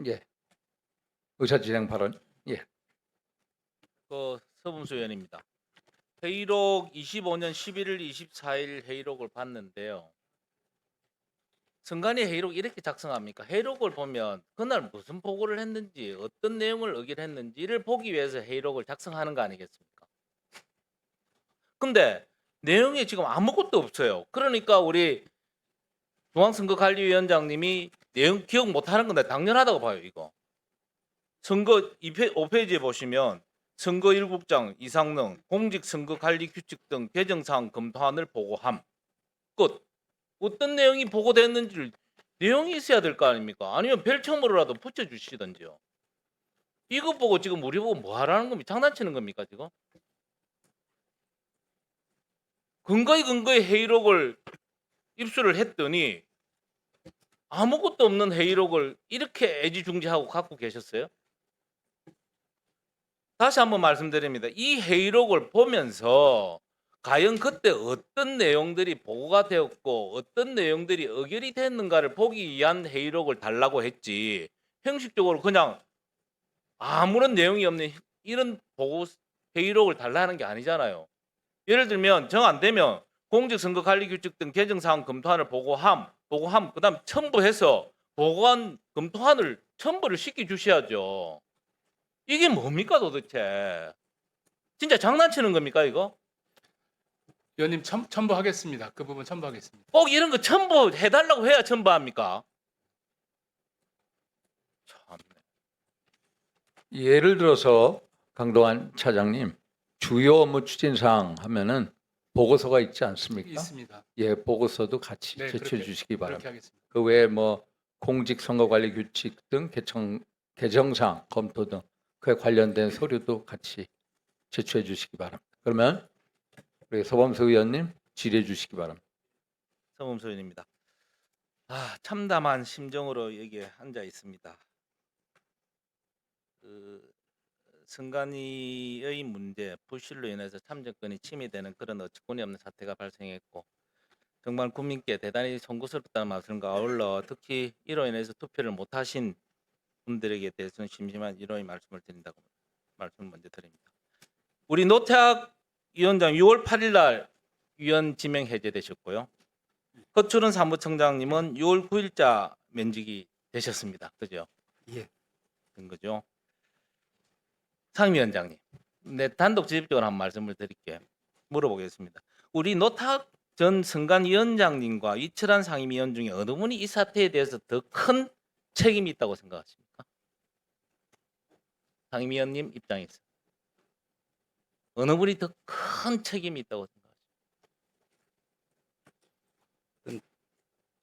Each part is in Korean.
예. 의사진행 발언. 예. 서범수 의원입니다. 회의록 25년 11일 24일 회의록을 봤는데요. 선관위 회의록 이렇게 작성합니까? 회의록을 보면 그날 무슨 보고를 했는지 어떤 내용을 의결했는지를 보기 위해서 회의록을 작성하는 거 아니겠습니까? 근데 내용이 지금 아무것도 없어요. 그러니까 우리 중앙선거관리위원장님이 내용 기억 못하는 건데 당연하다고 봐요. 이거. 선거 5페이지에 보시면 선거 일국장 이상능 공직선거관리규칙 등 개정사항 검토안을 보고함. 끝. 어떤 내용이 보고됐는지를 내용이 있어야 될 거 아닙니까? 아니면 별첨으로라도 붙여주시던지요. 이거 보고 지금 우리 보고 뭐 하라는 겁니까? 장난치는 겁니까 지금? 근거에 회의록을 입수를 했더니 아무것도 없는 회의록을 이렇게 애지중지하고 갖고 계셨어요? 다시 한번 말씀드립니다. 이 회의록을 보면서 과연 그때 어떤 내용들이 보고가 되었고 어떤 내용들이 의결이 됐는가를 보기 위한 회의록을 달라고 했지, 형식적으로 그냥 아무런 내용이 없는 이런 보고 회의록을 달라는 게 아니잖아요. 예를 들면 정 안 되면 공직선거관리규칙 등 개정사항 검토안을 보고함 그다음 첨부해서 보고안 검토안을 첨부를 시켜 주셔야죠. 이게 뭡니까 도대체? 진짜 장난치는 겁니까 이거? 의원님 첨부하겠습니다. 그 부분 첨부하겠습니다. 꼭 이런 거 첨부해달라고 해야 첨부합니까? 참네. 예를 들어서 강동원 차장님, 주요 업무 추진사항 하면은 보고서가 있지 않습니까? 있습니다. 예, 보고서도 같이 네, 제출해 그렇게- 주시기 그렇게 바랍니다. 하겠습니다. 그 외에 뭐 공직선거관리규칙 등 개정사항 검토 등 그에 관련된 서류도 같이 제출해 주시기 바랍니다. 그러면 우리 서범수 의원님 질의해 주시기 바랍니다. 서범수 의원입니다. 참담한 심정으로 여기에 앉아 있습니다. 선관위의 문제, 부실로 인해서 참정권이 침해되는 그런 어처구니 없는 사태가 발생했고 정말 국민께 대단히 송구스럽다는 말씀과 아울러 특히 이로 인해서 투표를 못하신 분들에게 대해서는 심심한 위로의 말씀을 드린다고 말씀을 먼저 드립니다. 우리 노태학 위원장 6월 8일 날 위원 지명 해제되셨고요. 허철은 사무총장님은 6월 9일자 면직이 되셨습니다. 그죠? 예. 된 거죠. 상임위원장님, 단독 직접적으로 한 말씀을 드릴게요. 물어보겠습니다. 우리 노탁 전 선관위원장님과 이철한 상임위원 중에 어느 분이 이 사태에 대해서 더 큰 책임이 있다고 생각하십니까? 상임위원님 입장에서 어느 분이 더 큰 책임이 있다고 생각하십니까?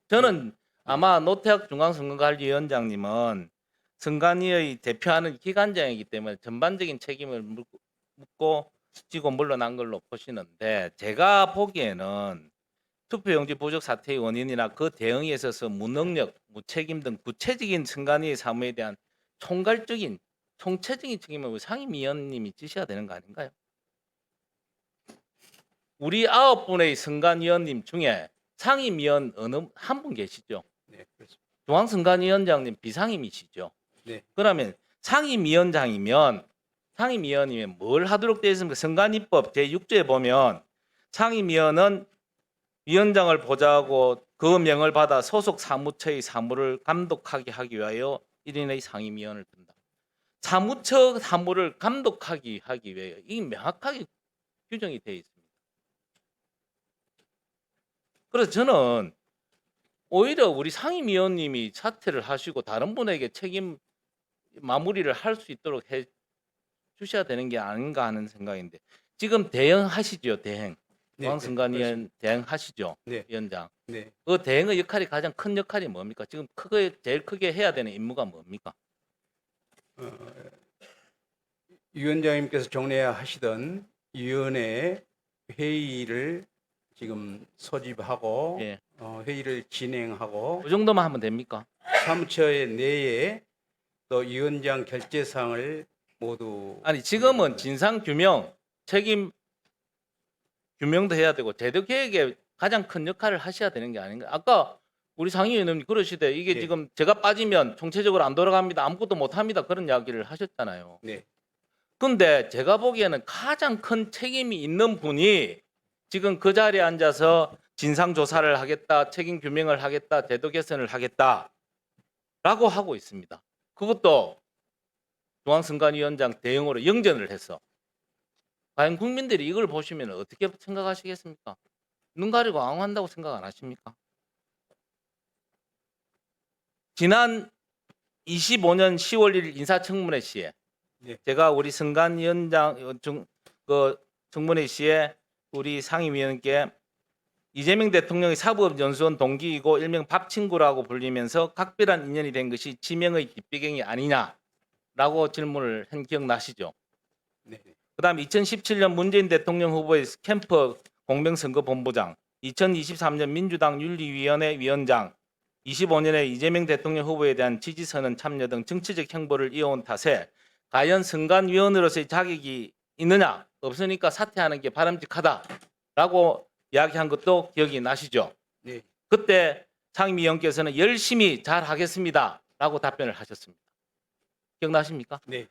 저는 아마 노태학 중앙선거관리위원장님은 선관위의 대표하는 기관장이기 때문에 전반적인 책임을 묻고 지고 물러난 걸로 보시는데, 제가 보기에는 투표용지 부족 사태의 원인이나 그 대응에 있어서 무능력, 무책임 등 구체적인 선관위의 사무에 대한 총괄적인 총체적인 책임을 상임위원님이 지셔야 되는 거 아닌가요? 우리 9분의 선관위원님 중에 상임위원 어느 한 분 계시죠? 네, 그렇습니다. 중앙선관위원장님 비상임이시죠? 네. 그러면 상임위원장이면 뭘 하도록 되어 있습니까? 선관위법 제6조에 보면 상임위원은 위원장을 보좌하고 그 명을 받아 소속 사무처의 사무를 감독하게 하기 위하여 1인의 상임위원을 둔다. 사무처 사무를 감독하기 위하여 이 명확하게 규정이 되어 있습니다. 그래서 저는 오히려 우리 상임위원님이 사퇴를 하시고 다른 분에게 책임 마무리를 할 수 있도록 해 주셔야 되는 게 아닌가 하는 생각인데, 지금 대행하시죠, 대행. 네, 중앙선관위원 대행하시죠, 네. 위원장. 네. 그 대행의 역할이 가장 큰 역할이 뭡니까? 지금 제일 크게 해야 되는 임무가 뭡니까? 위원장님께서 정례하시던 위원회 회의를 지금 소집하고 예. 회의를 진행하고 그 정도만 하면 됩니까? 사무처의 내에 또 위원장 결재사항을 모두 아니 지금은 진상 규명, 책임 규명도 해야 되고 제도 개혁에 가장 큰 역할을 하셔야 되는 게 아닌가? 아까 우리 상임위원님 그러시대. 이게 네. 지금 제가 빠지면 총체적으로 안 돌아갑니다. 아무것도 못 합니다. 그런 이야기를 하셨잖아요. 네. 근데 제가 보기에는 가장 큰 책임이 있는 분이 지금 그 자리에 앉아서 진상 조사를 하겠다, 책임 규명을 하겠다, 제도 개선을 하겠다라고 하고 있습니다. 그것도 중앙선관위원장 대행으로 영전을 했어. 과연 국민들이 이걸 보시면 어떻게 생각하시겠습니까? 눈 가리고 앙한다고 생각 안 하십니까? 지난 25년 10월 1일 인사청문회 시에 네. 제가 우리 선관위원장 청문회 시에 우리 상임위원께 이재명 대통령의 사법연수원 동기이고 일명 밥친구라고 불리면서 각별한 인연이 된 것이 지명의 뒷배경이 아니냐라고 질문을 한 기억나시죠? 네. 그다음 2017년 문재인 대통령 후보의 캠프 공명선거본부장, 2023년 민주당 윤리위원회 위원장, 25년에 이재명 대통령 후보에 대한 지지선언 참여 등 정치적 행보를 이어온 탓에 과연 선관위원으로서의 자격이 있느냐? 없으니까 사퇴하는 게 바람직하다라고 이야기한 것도 기억이 나시죠? 네. 그때 상임위원께서는 열심히 잘 하겠습니다라고 답변을 하셨습니다. 기억나십니까? 네.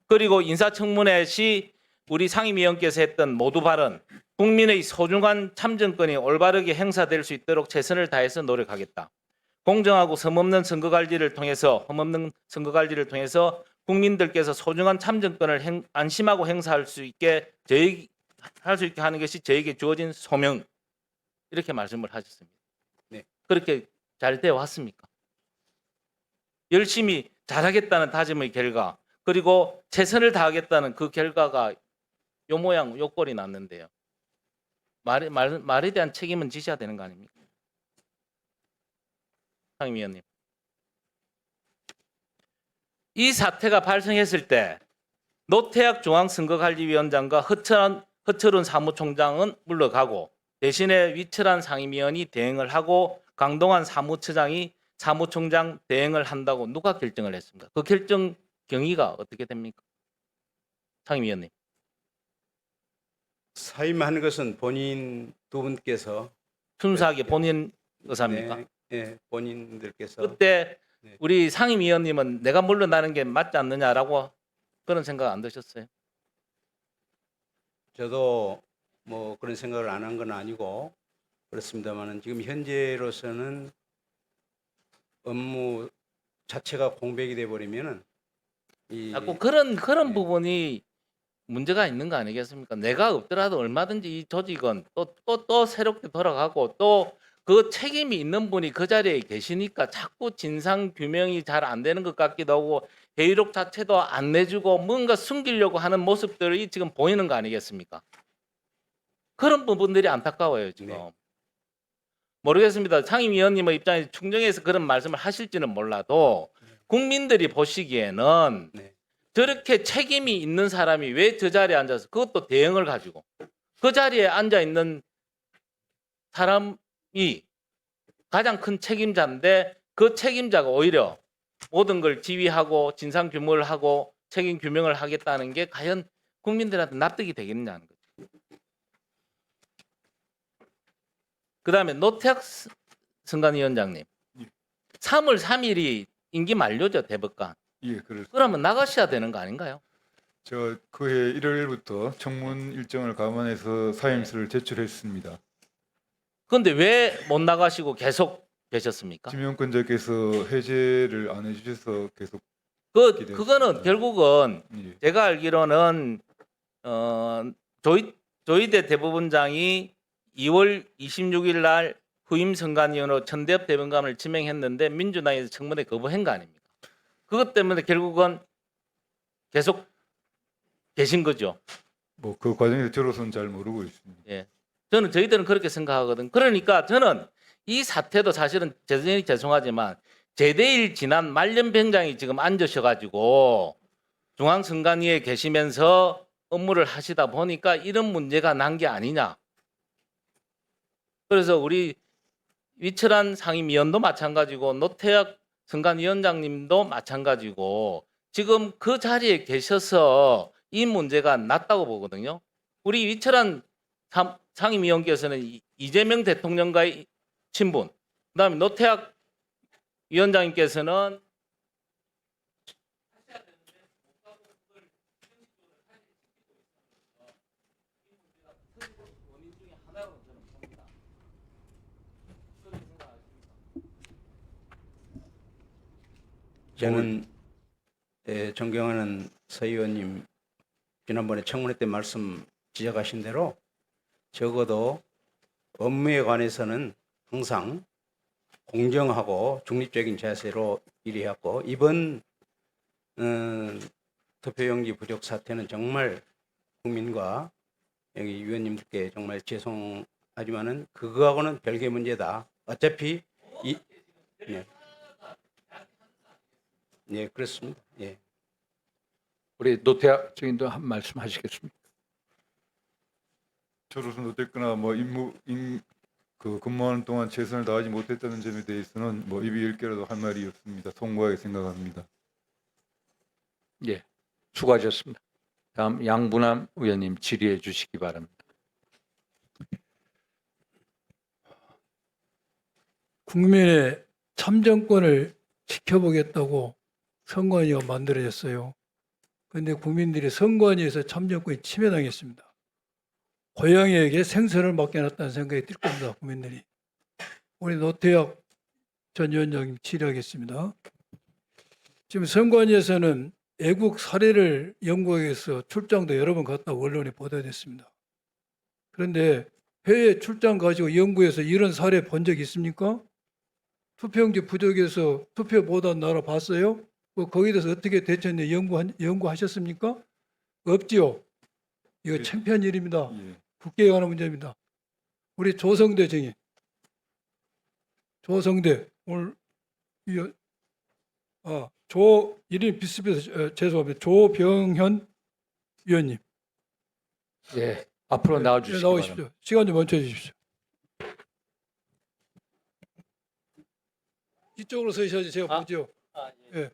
그리고 인사청문회 시 우리 상임위원께서 했던 모두 발언, 국민의 소중한 참정권이 올바르게 행사될 수 있도록 최선을 다해서 노력하겠다. 공정하고 흠없는 선거 관리를 통해서 국민들께서 소중한 참정권을 안심하고 행사할 수 있게 하는 것이 저에게 주어진 소명. 이렇게 말씀을 하셨습니다. 네. 그렇게 잘 되어 왔습니까? 열심히 잘하겠다는 다짐의 결과, 그리고 최선을 다하겠다는 그 결과가 요 모양 요 꼴이 났는데요. 말에 대한 책임은 지셔야 되는 거 아닙니까? 상임위원님. 이 사태가 발생했을 때 노태학 중앙선거관리위원장과 허철은 사무총장은 물러가고 대신에 위철한 상임위원이 대행을 하고 강동환 사무처장이 사무총장 대행을 한다고 누가 결정을 했습니까? 그 결정 경위가 어떻게 됩니까? 상임위원님. 사임하는 것은 본인 두 분께서 순수하게 본인 의사입니까? 네, 네, 본인들께서 그때 네. 우리 상임위원님은 내가 물러나는 게 맞지 않느냐라고 그런 생각 안 드셨어요? 저도 뭐 그런 생각을 안 한 건 아니고 그렇습니다만은 지금 현재로서는 업무 자체가 공백이 돼 버리면은 자꾸 그런 네. 부분이 문제가 있는 거 아니겠습니까? 내가 없더라도 얼마든지 이 조직은 또 새롭게 돌아가고 또 그 책임이 있는 분이 그 자리에 계시니까 자꾸 진상 규명이 잘 안 되는 것 같기도 하고 회의록 자체도 안 내주고 뭔가 숨기려고 하는 모습들이 지금 보이는 거 아니겠습니까? 그런 부분들이 안타까워요 지금. 네. 모르겠습니다. 상임위원님의 입장에서 충정해서 그런 말씀을 하실지는 몰라도 국민들이 보시기에는 네. 저렇게 책임이 있는 사람이 왜 저 자리에 앉아서 그것도 대응을 가지고 그 자리에 앉아 있는 사람이 가장 큰 책임자인데 그 책임자가 오히려 모든 걸 지휘하고 진상 규명을 하고 책임 규명을 하겠다는 게 과연 국민들한테 납득이 되겠느냐는 거죠. 그다음에 노태학 선관위원장님, 3월 3일이 임기 만료죠 대법관. 예, 그렇습니다. 그러면 나가셔야 되는 거 아닌가요? 저 그해 1월부터 청문 일정을 감안해서 사임서를 제출했습니다. 그런데 왜 못 나가시고 계속 계셨습니까? 지명권자께서 해제를 안 해주셔서 계속 그거는 결국은 예, 제가 알기로는 조희대 대법원장이 2월 26일 날 후임 선관위원으로 천대엽 대법관을 지명했는데 민주당에서 청문회 거부한 거 아닙니까? 그것 때문에 결국은 계속 계신 거죠. 뭐 그 과정에서 저로서는 잘 모르고 있습니다. 예. 저희들은 그렇게 생각하거든. 그러니까 저는 이 사태도 사실은 죄송하지만 제대일 지난 말년병장이 지금 앉으셔가지고 중앙선관위에 계시면서 업무를 하시다 보니까 이런 문제가 난 게 아니냐. 그래서 우리 위철한 상임위원도 마찬가지고 노태학 선관위원장님도 마찬가지고 지금 그 자리에 계셔서 이 문제가 났다고 보거든요. 우리 위철한 상임위원께서는 이재명 대통령과의 친분, 그다음에 노태학 위원장님께서는 저는 존경하는 서 의원님 지난번에 청문회 때 말씀 지적하신 대로 적어도 업무에 관해서는 항상 공정하고 중립적인 자세로 일해왔고 이번 투표용지 부족 사태는 정말 국민과 여기 위원님들께 정말 죄송하지만은 그거하고는 별개 문제다. 어차피 네. 네, 그렇습니다. 예. 우리 노태학 증인도 한 말씀 하시겠습니까? 저로서는 어쨌거나 뭐 근무하는 동안 최선을 다하지 못했다는 점에 대해서는 뭐 입이 10개라도 할 말이 없습니다. 송구하게 생각합니다. 예, 수고하셨습니다. 다음 양분남 의원님 질의해 주시기 바랍니다. 국민의 참정권을 지켜보겠다고 선관위가 만들어졌어요. 그런데 국민들이 선관위에서 참정권이 침해당했습니다. 고양이에게 생선을 맡겨놨다는 생각이 들 겁니다. 국민들이. 우리 노태학 전 위원장님 질의하겠습니다. 지금 선관위에서는 애국 사례를 연구하기 위해서 출장도 여러 번 갔다고 언론에 보도됐습니다. 그런데 해외 출장 가지고 연구해서 이런 사례 본 적 있습니까? 투표용지 부족해서 투표 못한 나라 봤어요? 뭐 거기에 대해서 어떻게 대처했는지 연구하셨습니까? 없지요. 이거 네. 창피한 일입니다. 예. 국회에 관한 문제입니다. 우리 조성대 증인. 조성대 오늘 이름이 비슷해서 죄송합니다. 조병현 위원님. 예, 앞으로 나와 주시기 바랍니다. 나오십시오. 시간 좀 멈춰 주십시오. 이쪽으로 서셔야지 제가 보죠. 예.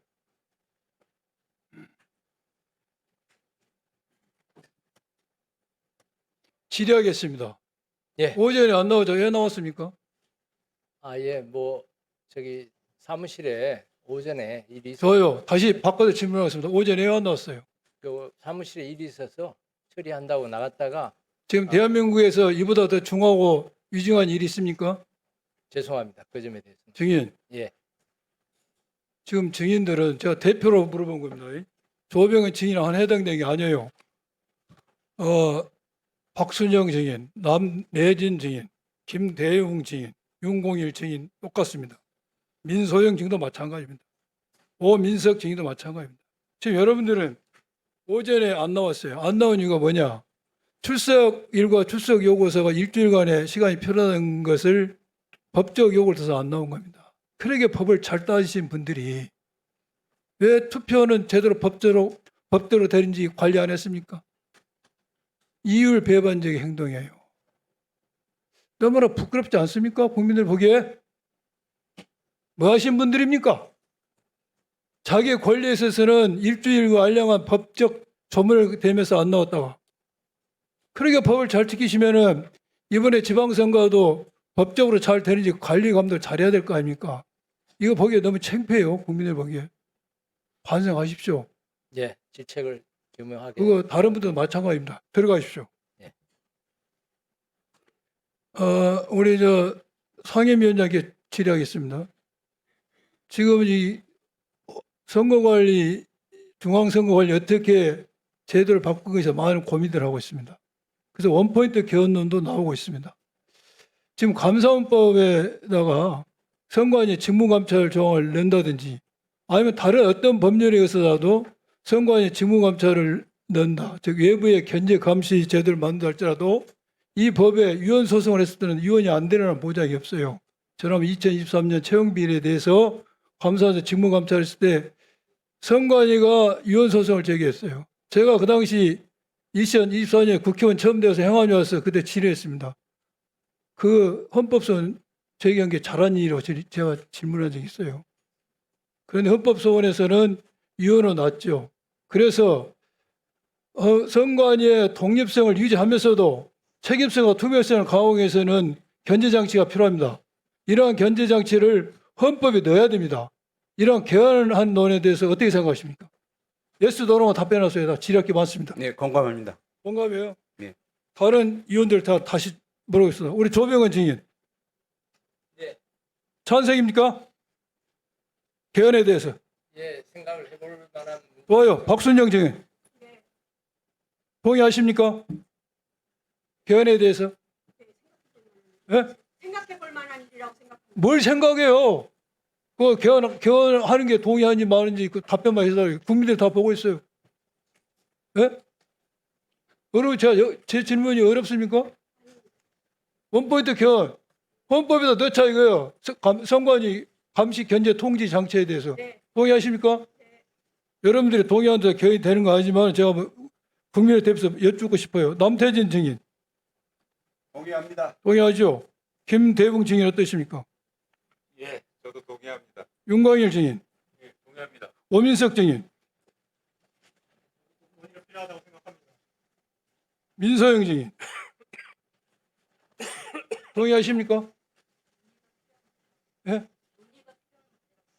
질의하겠습니다. 예. 오전에 안 나오죠? 왜 나왔습니까? 예, 뭐 저기 사무실에 오전에 일이 저요. 다시 바꿔서 질문하겠습니다. 오전에 왜 안 나왔어요? 그 사무실에 일이 있어서 처리한다고 나갔다가 지금 대한민국에서 이보다 더 중하고 위중한 일이 있습니까? 죄송합니다. 그 점에 대해서는. 증인. 예. 지금 증인들은 제가 대표로 물어본 겁니다. 조병현 증인은 해당되는 게 아니에요. 박순영 증인, 남내진 증인, 김대웅 증인, 윤공일 증인 똑같습니다. 민소영 증인도 마찬가지입니다. 오민석 증인도 마찬가지입니다. 지금 여러분들은 오전에 안 나왔어요. 안 나온 이유가 뭐냐? 출석일과 출석 요구서가 일주일간의 시간이 필요한 것을 법적 요구를 써서 안 나온 겁니다. 그러게 법을 잘 따지신 분들이 왜 투표는 제대로 법대로 되는지 관리 안 했습니까? 이율 배반적인 행동이에요. 너무나 부끄럽지 않습니까? 국민들 보기에 뭐 하신 분들입니까? 자기의 권리에 있어서는 일주일과 알량한 법적 조문을 대면서 안 나왔다가 그러게 법을 잘 지키시면은 이번에 지방선거도 법적으로 잘 되는지 관리 감독을 잘해야 될 거 아닙니까? 이거 보기에 너무 창피해요. 국민들 보기에. 반성하십시오. 예, 질책을 규명하게. 그거 다른 분들도 마찬가지입니다. 들어가십시오. 예. 우리 상임위원장께 질의하겠습니다. 지금 이 선거관리, 중앙선거관리 어떻게 제도를 바꾸기 위해서 많은 고민들을 하고 있습니다. 그래서 원포인트 개헌론도 나오고 있습니다. 지금 감사원법에다가 선관위 직무감찰 조항을 넣는다든지 아니면 다른 어떤 법률에 의해서라도 선관위 직무감찰을 넣는다. 즉 외부의 견제 감시 제도를 만든다 할지라도 이 법에 위헌 소송을 했을 때는 위헌이 안 되는 보장이 없어요. 저는 2023년 채용 비리에 대해서 감사원에서 직무감찰을 했을 때 선관위가 위헌 소송을 제기했어요. 제가 그 당시 2024년에 국회의원 처음 되어서 행안위 와서 그때 질의했습니다. 그 헌법소원 제기한 게 잘한 일이라고 제가 질문한 적이 있어요. 그런데 헌법소원에서는 위헌은 났죠. 그래서 선관위의 독립성을 유지하면서도 책임성과 투명성을 강화하기 위해서는 견제 장치가 필요합니다. 이러한 견제 장치를 헌법에 넣어야 됩니다. 이러한 개헌한 논에 대해서 어떻게 생각하십니까? 예스 노노만 답변하세요. 다 지략기 많습니다. 네, 공감합니다. 공감해요? 네. 다른 의원들 다 다시 물어보겠습니다. 우리 조병헌 증인. 네. 찬성입니까? 개헌에 대해서. 예, 생각을 해볼 만한 문제. 좋아요. 박순영 증인. 동의하십니까? 개헌에 대해서? 예? 생각해 볼 만한 일이라고 생각합니다. 뭘 생각해요? 그 개헌하는 게 동의하는지 마는지 그 답변만 해달라고. 국민들 다 보고 있어요. 예? 제 질문이 어렵습니까? 원포인트 개헌. 헌법에다 넣자 이거요. 선관위 감시 견제 통지 장치에 대해서. 네. 동의하십니까? 여러분들이 동의한다고 개헌이 되는 거 아니지만 제가 뭐 국민을 대표해서 여쭙고 싶어요. 남태진 증인. 동의합니다. 동의하죠? 김대웅 증인 어떠십니까? 예, 저도 동의합니다. 윤광일 증인. 예, 동의합니다. 오민석 증인. 동의가 필요하다고 생각합니다. 민서영 증인. 동의하십니까? 예?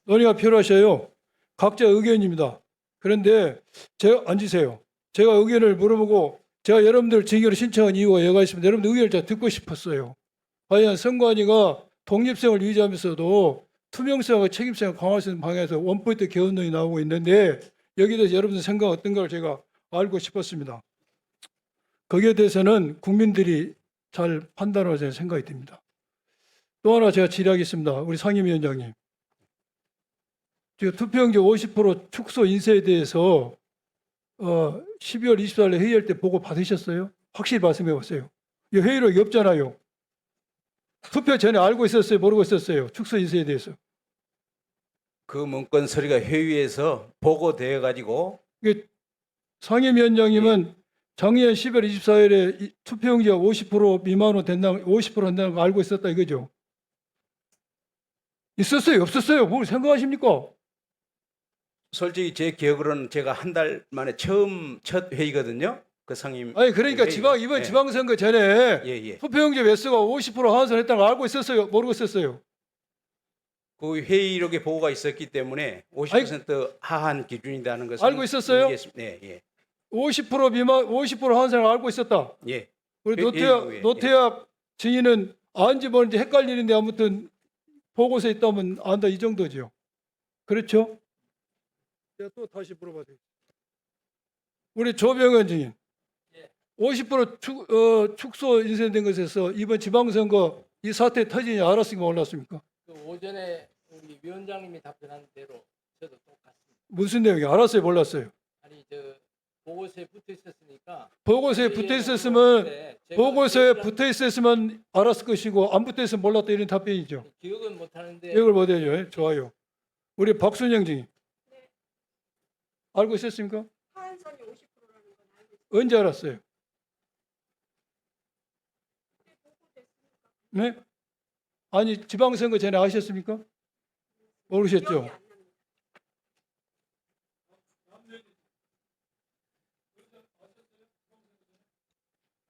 논의가 필요하셔요. 각자 의견입니다. 그런데 제가 앉으세요. 제가 의견을 물어보고 제가 여러분들 증인으로 신청한 이유가 여가 있습니다. 여러분들 의견을 제가 듣고 싶었어요. 과연 선관위가 독립성을 유지하면서도 투명성과 책임성을 강화할 수 있는 방향에서 원포인트 개헌론이 나오고 있는데 여기에 대해서 여러분들 생각 어떤가를 제가 알고 싶었습니다. 거기에 대해서는 국민들이 잘 판단하고 저는 생각이 듭니다. 또 하나 제가 질의하겠습니다. 우리 상임위원장님. 지금 투표용지 50% 축소 인쇄에 대해서 12월 24일에 회의할 때 보고 받으셨어요? 확실히 말씀해 보세요. 이 회의록이 없잖아요. 투표 전에 알고 있었어요? 모르고 있었어요? 축소 인쇄에 대해서. 그 문건 서류가 회의에서 보고되어 가지고 이게 상임위원장님은 작년 10월 24일에 투표용지가 50% 미만으로 된다는 50% 한다는 거 알고 있었다 이거죠? 있었어요? 없었어요? 뭘 생각하십니까? 솔직히 제 기억으로는 제가 한 달 만에 첫 회의거든요. 그 상임. 아니 그러니까 회의가. 이번 예. 지방선거 전에 예. 투표용지 매수가 50% 하한선했다는 걸 알고 있었어요? 모르고 있었어요? 그 회의록에 보고가 있었기 때문에 50% 하한 기준이라는 것을 알고 있었어요? 네. 50% 미만 50% 하한선을 알고 있었다. 예. 우리 예. 노태학 증인은 안지 모르는지 헷갈리는데 아무튼 보고서에 있다면 안다 이 정도죠. 그렇죠? 제가 또 다시 물어봐도 돼요. 우리 조병헌 증인. 50% 축소 인쇄된 것에서 이번 지방선거 이 사태 터지니 알았습니까? 몰랐습니까? 그 오전에 우리 위원장님이 답변한 대로 저도 똑같습니다. 무슨 내용이 알았어요? 몰랐어요? 아니 저 보고서에 붙어 있었으니까 보고서에 붙어 있었으면 보고서에 붙어 있었으면 알았을 것이고 안 붙어 있으면 몰랐다 이런 답변이죠. 기억은 못 하는데 이걸 못 해요. 좋아요. 우리 박순영 증인. 알고 있었습니까? 하한선이 50%라는 건 알고 있어요. 언제 알았어요? 네? 아니 지방선거 전에 아셨습니까? 모르셨죠? 기억이 안 납니다.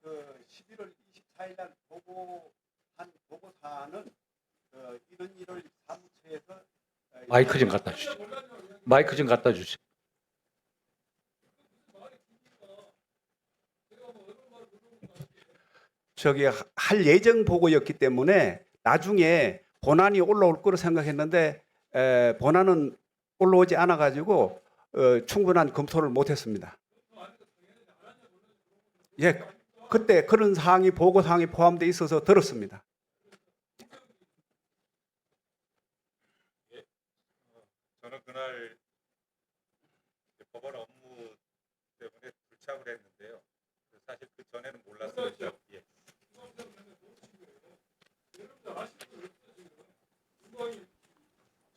그 11월 24일 날 보고한 보고사는 이런 일을 사무처에서 마이크 좀 갖다 주시죠. 마이크 좀 갖다 주시죠. 저기 할 예정 보고였기 때문에 나중에 본안이 올라올 거로 생각했는데 본안은 올라오지 않아 가지고 충분한 검토를 못했습니다. 예, 그때 그런 사항이 보고 사항이 포함되어 있어서 들었습니다. 저는 그날 법원 업무 때문에 불참을 했는데요. 사실 그 전에는 몰랐어요. 예.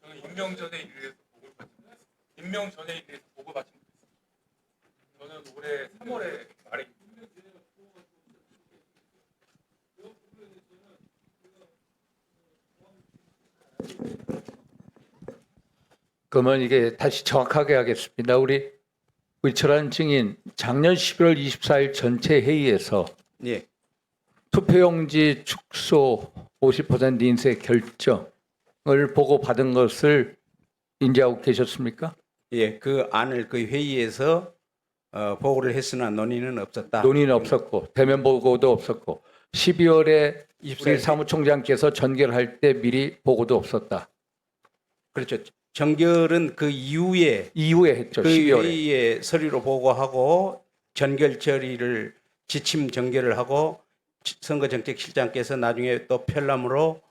저는 임명 전에 일해서 보고를 받습니다. 임명 전에 일해서 보고 받지 못했습니다. 저는 올해 3월에 말에 그러면 이게 다시 정확하게 하겠습니다. 우리 의철한 증인 작년 11월 24일 전체 회의에서 예. 투표용지 축소 50% 인쇄 결정을 보고 받은 것을 인지하고 계셨습니까? 예, 그 안을 그 회의에서 보고를 했으나 논의는 없었다. 논의는 없었고 대면 보고도 없었고 12월에 우리 입사할 때- 사무총장께서 전결할 때 미리 보고도 없었다. 그렇죠. 정결은 그 이후에 이후에 했죠. 그 12월에. 회의에 서류로 보고하고 전결 처리를 지침 전결을 하고 선거정책실장께서 나중에 또 편람으로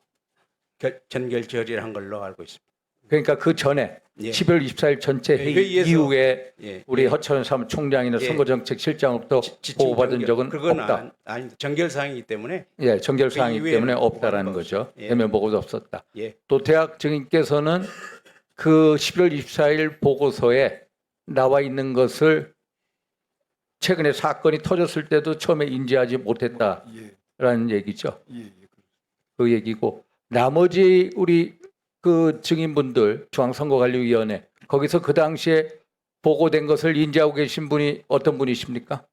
전결 처리를 한 걸로 알고 있습니다. 그러니까 그 전에 예. 12월 24일 전체 회의 회의에서- 이후에 예, 우리 예. 허철원 사무총장이나 예. 선거정책실장으로부터 지침 보고받은 전결. 적은 그건 없다. 아니 전결 사항이기 때문에 예, 정결 그 사항이기 이후에는 때문에 보고하는 없다라는 거죠. 거죠. 예. 대면 보고도 없었다. 예. 또 대학 증인께서는 그 11월 24일 보고서에 나와 있는 것을 최근에 사건이 터졌을 때도 처음에 인지하지 못했다라는 얘기죠. 그 얘기고 나머지 우리 그 증인분들 중앙선거관리위원회 거기서 그 당시에 보고된 것을 인지하고 계신 분이 어떤 분이십니까?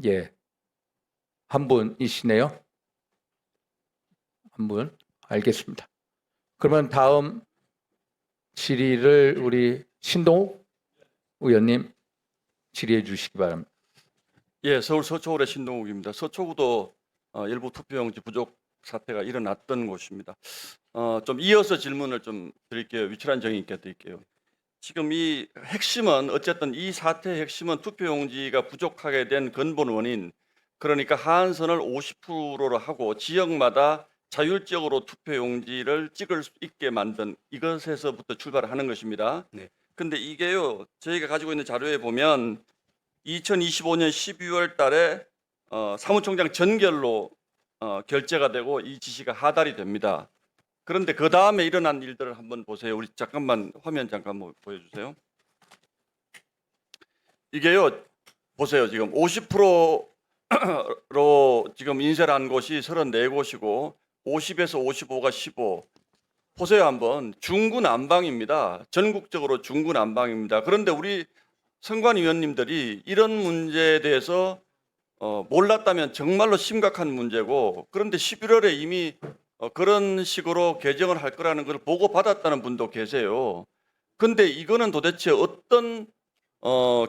예, 한 분이시네요. 한 분, 알겠습니다. 그러면 다음 질의를 우리 신동욱 의원님 질의해 주시기 바랍니다. 예, 서울 서초구의 신동욱입니다. 서초구도 일부 투표용지 부족 사태가 일어났던 곳입니다. 좀 이어서 질문을 좀 드릴게요. 위철한 정의님께 드릴게요. 지금 이 핵심은 어쨌든 이 사태의 핵심은 투표용지가 부족하게 된 근본 원인, 그러니까 하한선을 50%로 하고 지역마다 자율적으로 투표용지를 찍을 수 있게 만든 이것에서부터 출발하는 것입니다. 네. 근데 이게요, 저희가 가지고 있는 자료에 보면 2025년 12월 달에 사무총장 전결로 결재가 되고 이 지시가 하달이 됩니다. 그런데 그 다음에 일어난 일들을 한번 보세요. 우리 잠깐만 화면 잠깐 보여주세요. 이게요, 보세요. 지금 50%로 지금 인쇄를 한 곳이 34곳이고 50에서 55가 15. 보세요 한번. 중구난방입니다. 전국적으로 중구난방입니다. 그런데 우리 선관위원님들이 이런 문제에 대해서 몰랐다면 정말로 심각한 문제고, 그런데 11월에 이미 그런 식으로 개정을 할 거라는 걸 보고 받았다는 분도 계세요. 근데 이거는 도대체 어떤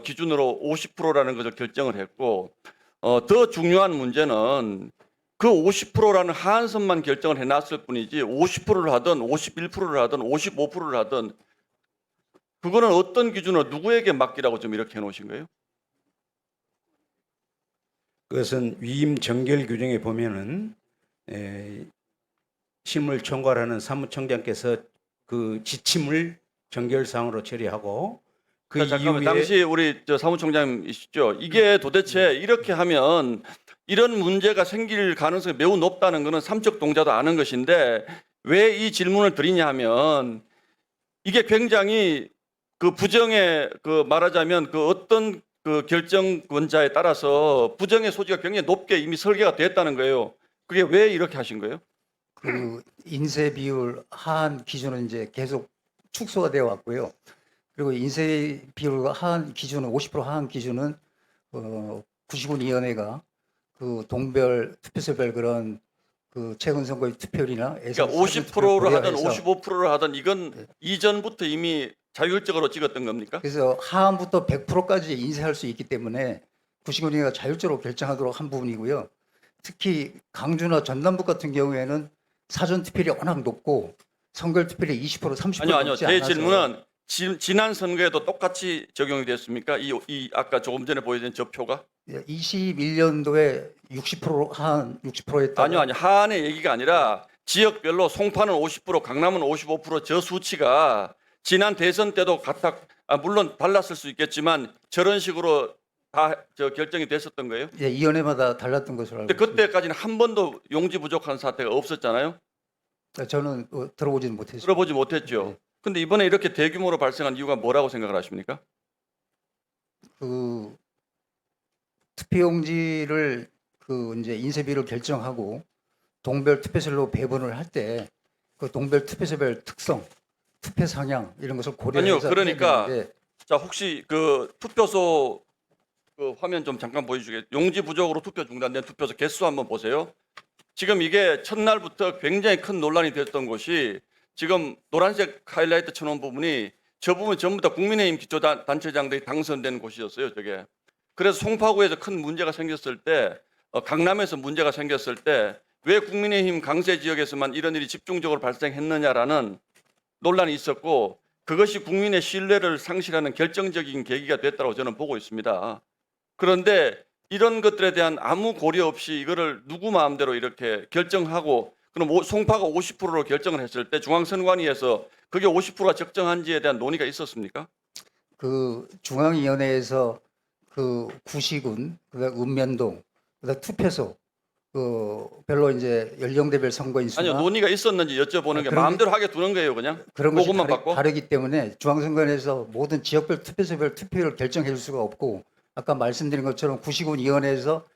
기준으로 50%라는 것을 결정을 했고, 더 중요한 문제는 그 50%라는 하한선만 결정을 해놨을 뿐이지 50%를 하든 51%를 하든 55%를 하든 그거는 어떤 기준으로 누구에게 맡기라고 좀 이렇게 해놓으신 거예요? 그것은 위임 정결 규정에 보면은 심을 총괄하는 사무총장께서 그 지침을 정결사항으로 처리하고 그 자, 잠깐만, 이후에 당시 우리 사무총장이시죠? 이게 도대체 이렇게 하면 이런 문제가 생길 가능성이 매우 높다는 것은 삼척 동자도 아는 것인데 왜 이 질문을 드리냐 하면 이게 굉장히 그 부정의 그 말하자면 그 어떤 그 결정권자에 따라서 부정의 소지가 굉장히 높게 이미 설계가 됐다는 거예요. 그게 왜 이렇게 하신 거예요? 그 인쇄 비율 하한 기준은 이제 계속 축소가 되어 왔고요. 그리고 인쇄 비율 하한 기준은 50% 하한 기준은 99위원회가 그 동별 투표소별 그런 그 최근 선거의 투표율이나 그러니까 50%를 하든 55%를 하든 이건 이전부터 이미 자율적으로 찍었던 겁니까? 그래서 하한부터 100%까지 인쇄할 수 있기 때문에 99위원회가 자율적으로 결정하도록 한 부분이고요. 특히 강주나 전남북 같은 경우에는 사전 투표율이 워낙 높고 선거 투표율이 20% 30% 아니요. 넘지 제 않아서 질문은 지난 선거에도 똑같이 적용이 됐습니까? 이 아까 조금 전에 보여준 저 표가? 21년도에 60% 하한 60%였다. 아니요. 하한의 얘기가 아니라 지역별로 송파는 50%, 강남은 55%저 수치가 지난 대선 때도 물론 달랐을 수 있겠지만 저런 식으로 다 결정이 됐었던 거예요? 예, 위원회마다 달랐던 것으로 알고 근데 있습니다. 그때까지는 한 번도 용지 부족한 사태가 없었잖아요. 저는 들어보지는 못했습니다. 들어보지 못했죠. 네. 근데 이번에 이렇게 대규모로 발생한 이유가 뭐라고 생각을 하십니까? 그 투표용지를 그 이제 인쇄비를 결정하고 동별 투표소로 배분을 할 때 그 동별 투표소별 특성, 투표 상향 이런 것을 고려해서 아니요, 그러니까 해야 되는데 자, 혹시 그 투표소 그 화면 좀 잠깐 보여주게. 용지 부족으로 투표 중단된 투표소 개수 한번 보세요. 지금 이게 첫날부터 굉장히 큰 논란이 됐던 것이 지금 노란색 하이라이트 쳐놓은 부분이 저 부분 전부 다 국민의힘 기초단체장들이 당선된 곳이었어요. 저게. 그래서 송파구에서 큰 문제가 생겼을 때 강남에서 문제가 생겼을 때 왜 국민의힘 강세 지역에서만 이런 일이 집중적으로 발생했느냐라는 논란이 있었고 그것이 국민의 신뢰를 상실하는 결정적인 계기가 됐다고 저는 보고 있습니다. 그런데 이런 것들에 대한 아무 고려 없이 이거를 누구 마음대로 이렇게 결정하고 그럼 송파가 50%로 결정을 했을 때 중앙선관위에서 그게 50%가 적정한지에 대한 논의가 있었습니까? 그 중앙위원회에서 그 구시군, 그다음 읍면동, 그다음 투표소, 그 별로 이제 연령대별 선거인 수나 아니요, 논의가 있었는지 여쭤보는 게 그런 마음대로 하게 두는 거예요, 그냥. 그런 것이 그것만 받고. 다르기 때문에 중앙선관위에서 모든 지역별 투표소별 투표를 결정해 줄 수가 없고 아까 말씀드린 것처럼 구시군 위원회에서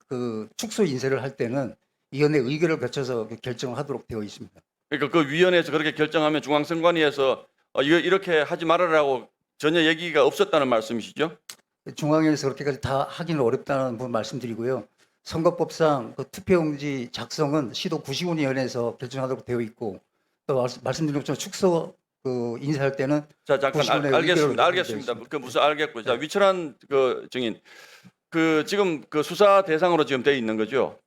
그 축소 인쇄를 할 때는 위원회 의결을 거쳐서 결정을 하도록 되어 있습니다. 그러니까 그 위원회에서 그렇게 결정하면 중앙선관위에서 이거 이렇게 하지 말아라고 전혀 얘기가 없었다는 말씀이시죠? 중앙위에서 그렇게까지 다 하기는 어렵다는 부분 말씀드리고요. 선거법상 그 투표용지 작성은 시도 구시군위원회에서 결정하도록 되어 있고 또 말씀드린 것처럼 축소 그 인쇄할 때는 자, 잠깐 구시군의 알겠습니다. 의결을 알겠습니다. 드리겠습니다. 그 무슨 알겠고요. 자, 위철한 그 증인. 그 지금 그 수사 대상으로 지금 돼 있는 거죠?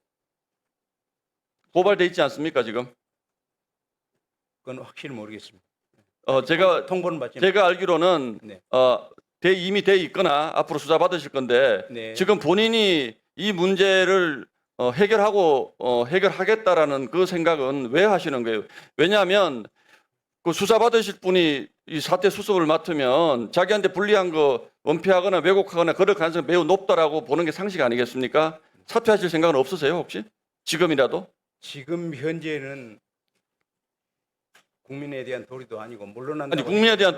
고발돼 있지 않습니까, 지금? 그건 확실히 모르겠습니다. 제가 통보는 받지 제가 알기로는 네. 이미 돼 있거나 앞으로 수사 받으실 건데 네. 지금 본인이 이 문제를 해결하겠다라는 그 생각은 왜 하시는 거예요? 왜냐하면 그 수사 받으실 분이 이 사태 수습을 맡으면 자기한테 불리한 거 은폐하거나 왜곡하거나 그럴 가능성이 매우 높다라고 보는 게 상식 아니겠습니까? 사퇴하실 생각은 없으세요 혹시? 지금이라도? 지금 현재는 국민에 대한 도리도 아니고 물러난다고 아니 국민에 대한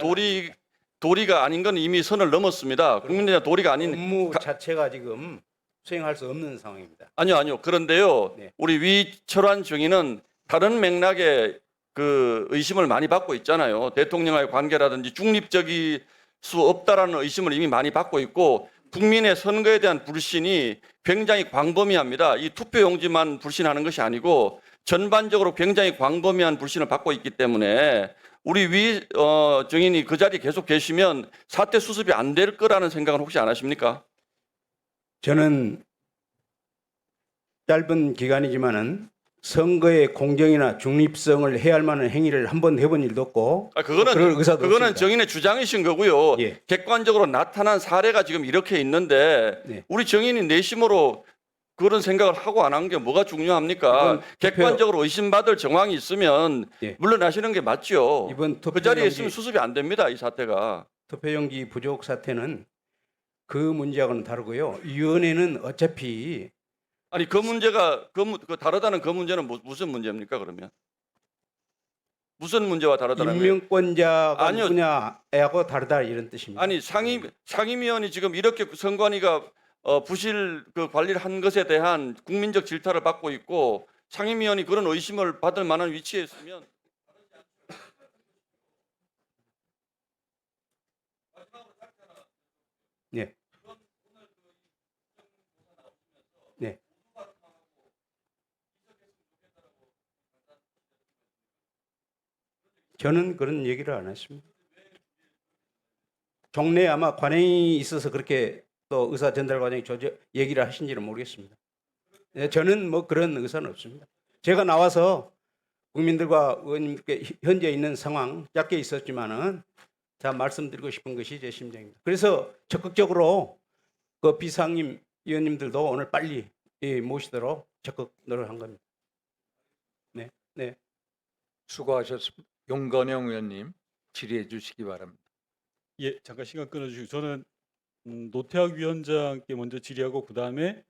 도리가 아닌 건 이미 선을 넘었습니다. 국민에 대한 도리가 아닌 업무 자체가 지금 수행할 수 없는 상황입니다. 아니요. 그런데요. 네. 우리 위철환 증인은 다른 맥락의 그 의심을 많이 받고 있잖아요. 대통령과의 관계라든지 중립적일 수 없다라는 의심을 이미 많이 받고 있고 국민의 선거에 대한 불신이 굉장히 광범위합니다. 이 투표용지만 불신하는 것이 아니고 전반적으로 굉장히 광범위한 불신을 받고 있기 때문에 우리 증인이 그 자리에 계속 계시면 사태 수습이 안 될 거라는 생각은 혹시 안 하십니까? 저는 짧은 기간이지만은 선거의 공정이나 중립성을 해야 할 만한 행위를 한 번 해본 일도 없고 그럴 의사도 그거는 없습니다. 정인의 주장이신 거고요. 예. 객관적으로 나타난 사례가 지금 이렇게 있는데 네. 우리 정인이 내심으로 그런 생각을 하고 안 한 게 뭐가 중요합니까? 이번 객관적으로 의심받을 정황이 있으면 예. 물러나시는 게 맞죠. 이번 그 자리에 있으면 수습이 안 됩니다. 이 사태가. 투표용지 부족 사태는 그 문제하고는 다르고요. 위원회는 어차피 아니 그 문제가 그 다르다는 그 문제는 무슨 문제입니까 그러면? 무슨 문제와 다르다는 거예요? 임명권자가 아니요. 누구냐하고 다르다 이런 뜻입니다. 아니 상임위원이 지금 이렇게 선관위가 부실 그 관리를 한 것에 대한 국민적 질타를 받고 있고 상임위원이 그런 의심을 받을 만한 위치에 있으면 네. 네. 저는 그런 얘기를 안 했습니다. 종래에 아마 관행이 있어서 그렇게 또 의사 전달 과정이 얘기를 하신지는 모르겠습니다. 네, 저는 뭐 그런 의사는 없습니다. 제가 나와서 국민들과 의원님께 현재 있는 상황 짧게 있었지만은 자 말씀드리고 싶은 것이 제 심정입니다. 그래서 적극적으로 그 비상임 의원님들도 오늘 빨리 모시도록 적극 노력한 겁니다. 네, 네. 수고하셨습니다. 용건영 의원님 질의해 주시기 바랍니다. 예, 잠깐 시간 끊어주시고 저는 노태학 위원장께 먼저 질의하고 그 다음에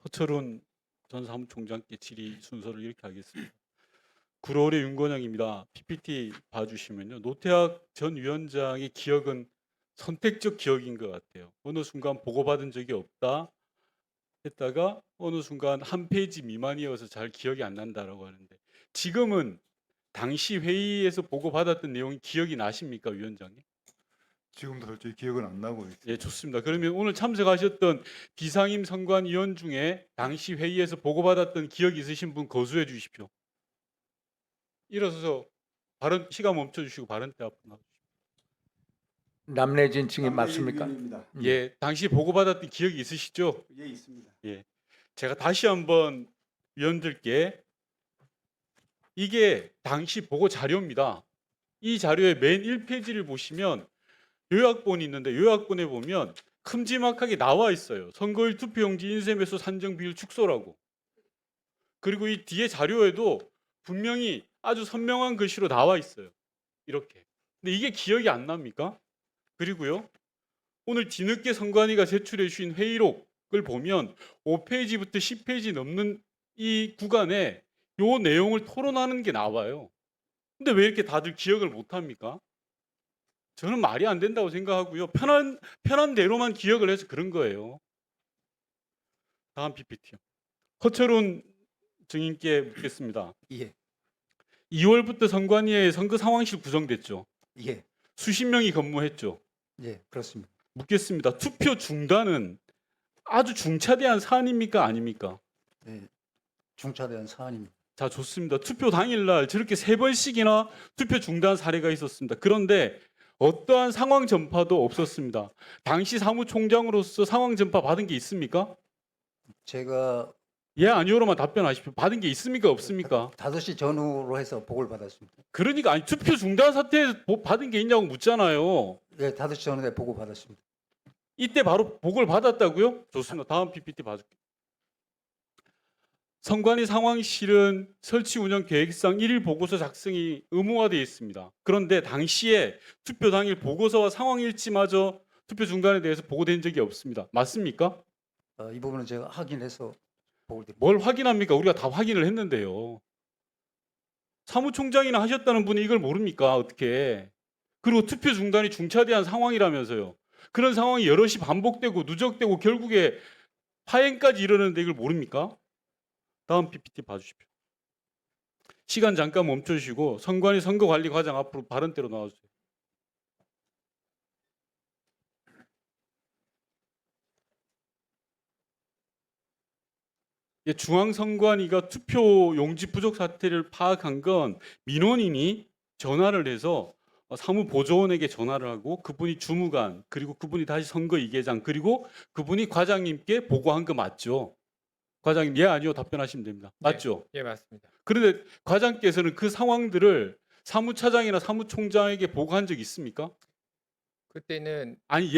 허철훈 전 사무총장께 질의 순서를 이렇게 하겠습니다. 9월의 윤건영입니다. PPT 봐주시면요, 노태학 전 위원장의 기억은 선택적 기억인 것 같아요. 어느 순간 보고받은 적이 없다 했다가 어느 순간 한 페이지 미만이어서 잘 기억이 안 난다라고 하는데 지금은 당시 회의에서 보고받았던 내용이 기억이 나십니까, 위원장님? 지금도 솔직히 기억은 안 나고 있어요. 예, 좋습니다. 그러면 오늘 참석하셨던 비상임 선관위원 중에 당시 회의에서 보고받았던 기억이 있으신 분 거수해 주십시오. 일어서서 발언 시간 멈춰 주시고 발언 때 앞으로 나오십시오. 남래진 증인 맞습니까? 위원입니다. 예, 당시 보고받았던 기억이 있으시죠? 예, 있습니다. 제가 다시 한번 위원들께 이게 당시 보고 자료입니다. 이 자료의 맨 1페이지를 보시면 요약본이 있는데 요약본에 보면 큼지막하게 나와 있어요. 선거일 투표용지 인쇄매수 산정 비율 축소라고. 그리고 이 뒤에 자료에도 분명히 아주 선명한 글씨로 나와 있어요. 이렇게. 근데 이게 기억이 안 납니까? 그리고요. 오늘 뒤늦게 선관위가 제출해 주신 회의록을 보면 5페이지부터 10페이지 넘는 이 구간에 요 내용을 토론하는 게 나와요. 근데 왜 이렇게 다들 기억을 못 합니까? 저는 말이 안 된다고 생각하고요. 편한 대로만 기억을 해서 그런 거예요. 다음 PPT요. 허철훈 증인께 묻겠습니다. 예, 2월부터 선관위에 선거 상황실 구성됐죠. 예, 수십 명이 근무했죠. 예, 그렇습니다. 묻겠습니다. 투표 중단은 아주 중차대한 사안입니까? 아닙니까? 예, 중차대한 사안입니다. 자, 좋습니다. 투표 당일날 저렇게 3번씩이나 투표 중단 사례가 있었습니다. 그런데 어떠한 상황 전파도 없었습니다. 당시 사무총장으로서 상황 전파 받은 게 있습니까? 제가 예, 아니오로만 답변하십시오. 받은 게 있습니까? 없습니까? 5시 전후로 해서 보고를 받았습니다. 그러니까 아니 투표 중단 사태에 받은 게 있냐고 묻잖아요. 예, 5시 전후에 보고 받았습니다. 이때 바로 보고를 받았다고요? 좋습니다. 다음 PPT 봐줄게요. 선관위 상황실은 설치 운영 계획상 1일 보고서 작성이 의무화되어 있습니다. 그런데 당시에 투표 당일 보고서와 상황 일치마저 투표 중단에 대해서 보고된 적이 없습니다. 맞습니까? 이 부분은 제가 확인해서 보고를 드립니다. 뭘 확인합니까? 우리가 다 확인을 했는데요. 사무총장이나 하셨다는 분이 이걸 모릅니까? 어떻게? 그리고 투표 중단이 중차대한 상황이라면서요. 그런 상황이 여럿이 반복되고 누적되고 결국에 파행까지 이르는데 이걸 모릅니까? 다음 PPT 봐주십시오. 시간 잠깐 멈춰주시고 선관위 선거관리과장 앞으로 발언대로 나와주세요. 예, 중앙선관위가 투표 용지 부족 사태를 파악한 건 민원인이 전화를 해서 사무보조원에게 전화를 하고 그분이 주무관 그리고 그분이 다시 선거 이계장 그리고 그분이 과장님께 보고한 거 맞죠? 과장님 예 아니요 답변하시면 됩니다. 맞죠? 예, 맞습니다. 그런데 과장께서는 그 상황들을 사무차장이나 사무총장에게 보고한 적 있습니까? 그때는 아니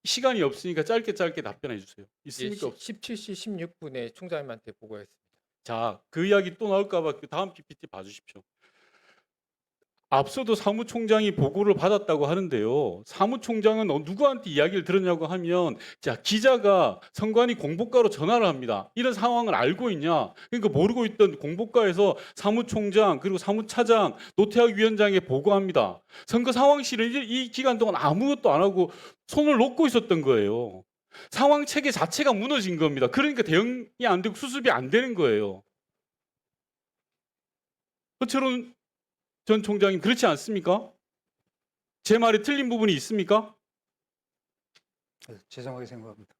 시간이 없으니까 짧게 답변해 주세요. 있습니까? 없 17시 16분에 총장님한테 보고했습니다. 자, 그 이야기 또 나올까 봐 그 다음 PPT 봐주십시오. 앞서도 사무총장이 보고를 받았다고 하는데요. 사무총장은 누구한테 이야기를 들었냐고 하면 자, 기자가 선관위 공보과로 전화를 합니다. 이런 상황을 알고 있냐? 그러니까 모르고 있던 공보과에서 사무총장 그리고 사무차장 노태학 위원장에 보고합니다. 선거 상황실은 이 기간 동안 아무것도 안 하고 손을 놓고 있었던 거예요. 상황 체계 자체가 무너진 겁니다. 그러니까 대응이 안 되고 수습이 안 되는 거예요. 허철훈 전 총장님 그렇지 않습니까? 제 말이 틀린 부분이 있습니까? 죄송하게 생각합니다.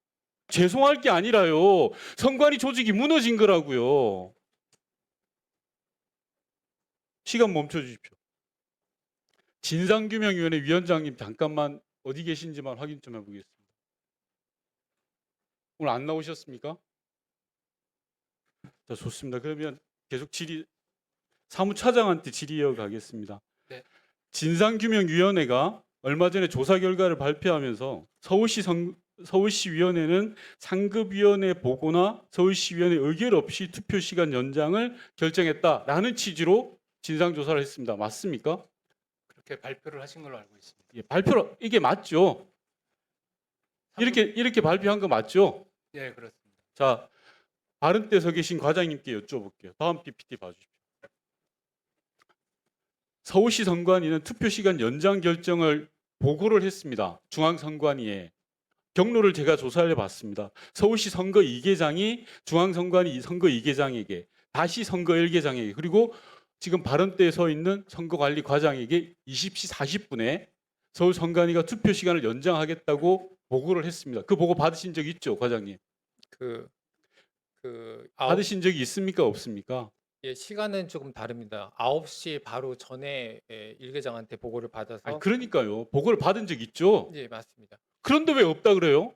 죄송할 게 아니라요. 선관위 조직이 무너진 거라고요. 시간 멈춰 주십시오. 진상규명위원회 위원장님 잠깐만 어디 계신지만 확인 좀 해보겠습니다. 오늘 안 나오셨습니까? 자, 좋습니다. 그러면 계속 사무차장한테 질의 이어가겠습니다. 네. 진상규명위원회가 얼마 전에 조사 결과를 발표하면서 서울시위원회는 상급위원회 보고나 서울시위원회 의결 없이 투표 시간 연장을 결정했다라는 취지로 진상조사를 했습니다. 맞습니까? 그렇게 발표를 하신 걸로 알고 있습니다. 예, 발표로 이게 맞죠? 이렇게 발표한 거 맞죠? 예, 그렇습니다. 자, 발언 때 서 계신 과장님께 여쭤볼게요. 다음 PPT 봐주십시오. 서울시 선관위는 투표 시간 연장 결정을 보고를 했습니다. 중앙선관위에. 경로를 제가 조사를 해봤습니다. 서울시 선거 2계장이 중앙선관위 선거 2계장에게 다시 선거 1계장에게 그리고 지금 발언대에 서 있는 선거관리과장에게 20시 40분에 서울 선관위가 투표 시간을 연장하겠다고 보고를 했습니다. 그 보고 받으신 적 있죠, 과장님? 받으신 적이 있습니까, 없습니까? 예, 시간은 조금 다릅니다. 9시 바로 전에 일계장한테 보고를 받아서 아니, 그러니까요. 보고를 받은 적 있죠. 예, 맞습니다. 그런데 왜 없다 그래요?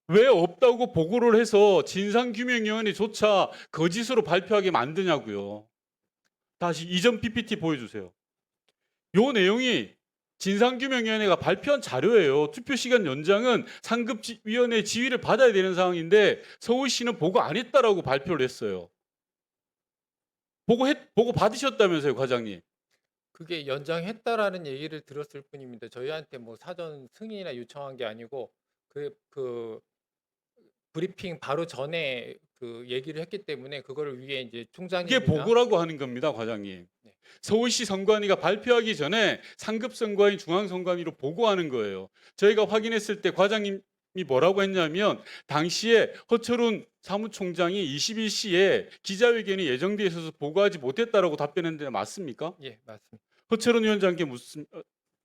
왜 없다고 보고를 해서 진상규명위원회조차 거짓으로 발표하게 만드냐고요. 다시 이전 PPT 보여주세요. 요 내용이 진상규명위원회가 발표한 자료예요. 투표시간 연장은 상급위원회 지휘를 받아야 되는 상황인데 서울시는 보고 안 했다라고 발표를 했어요. 보고 받으셨다면서요, 과장님. 그게 연장했다라는 얘기를 들었을 뿐입니다. 저희한테 뭐 사전 승인이나 요청한 게 아니고 그 브리핑 바로 전에 그 얘기를 했기 때문에 그거를 위해 이제 이게 총장님이나 보고라고 하는 겁니다, 과장님. 네. 서울시 선관위가 발표하기 전에 상급 선관위, 중앙 선관위로 보고하는 거예요. 저희가 확인했을 때 과장님이 뭐라고 했냐면 당시에 허철훈 사무총장이 21시에 기자회견이 예정돼 있어서 보고하지 못했다라고 답변했는데 맞습니까? 예, 맞습니다. 허철훈 위원장께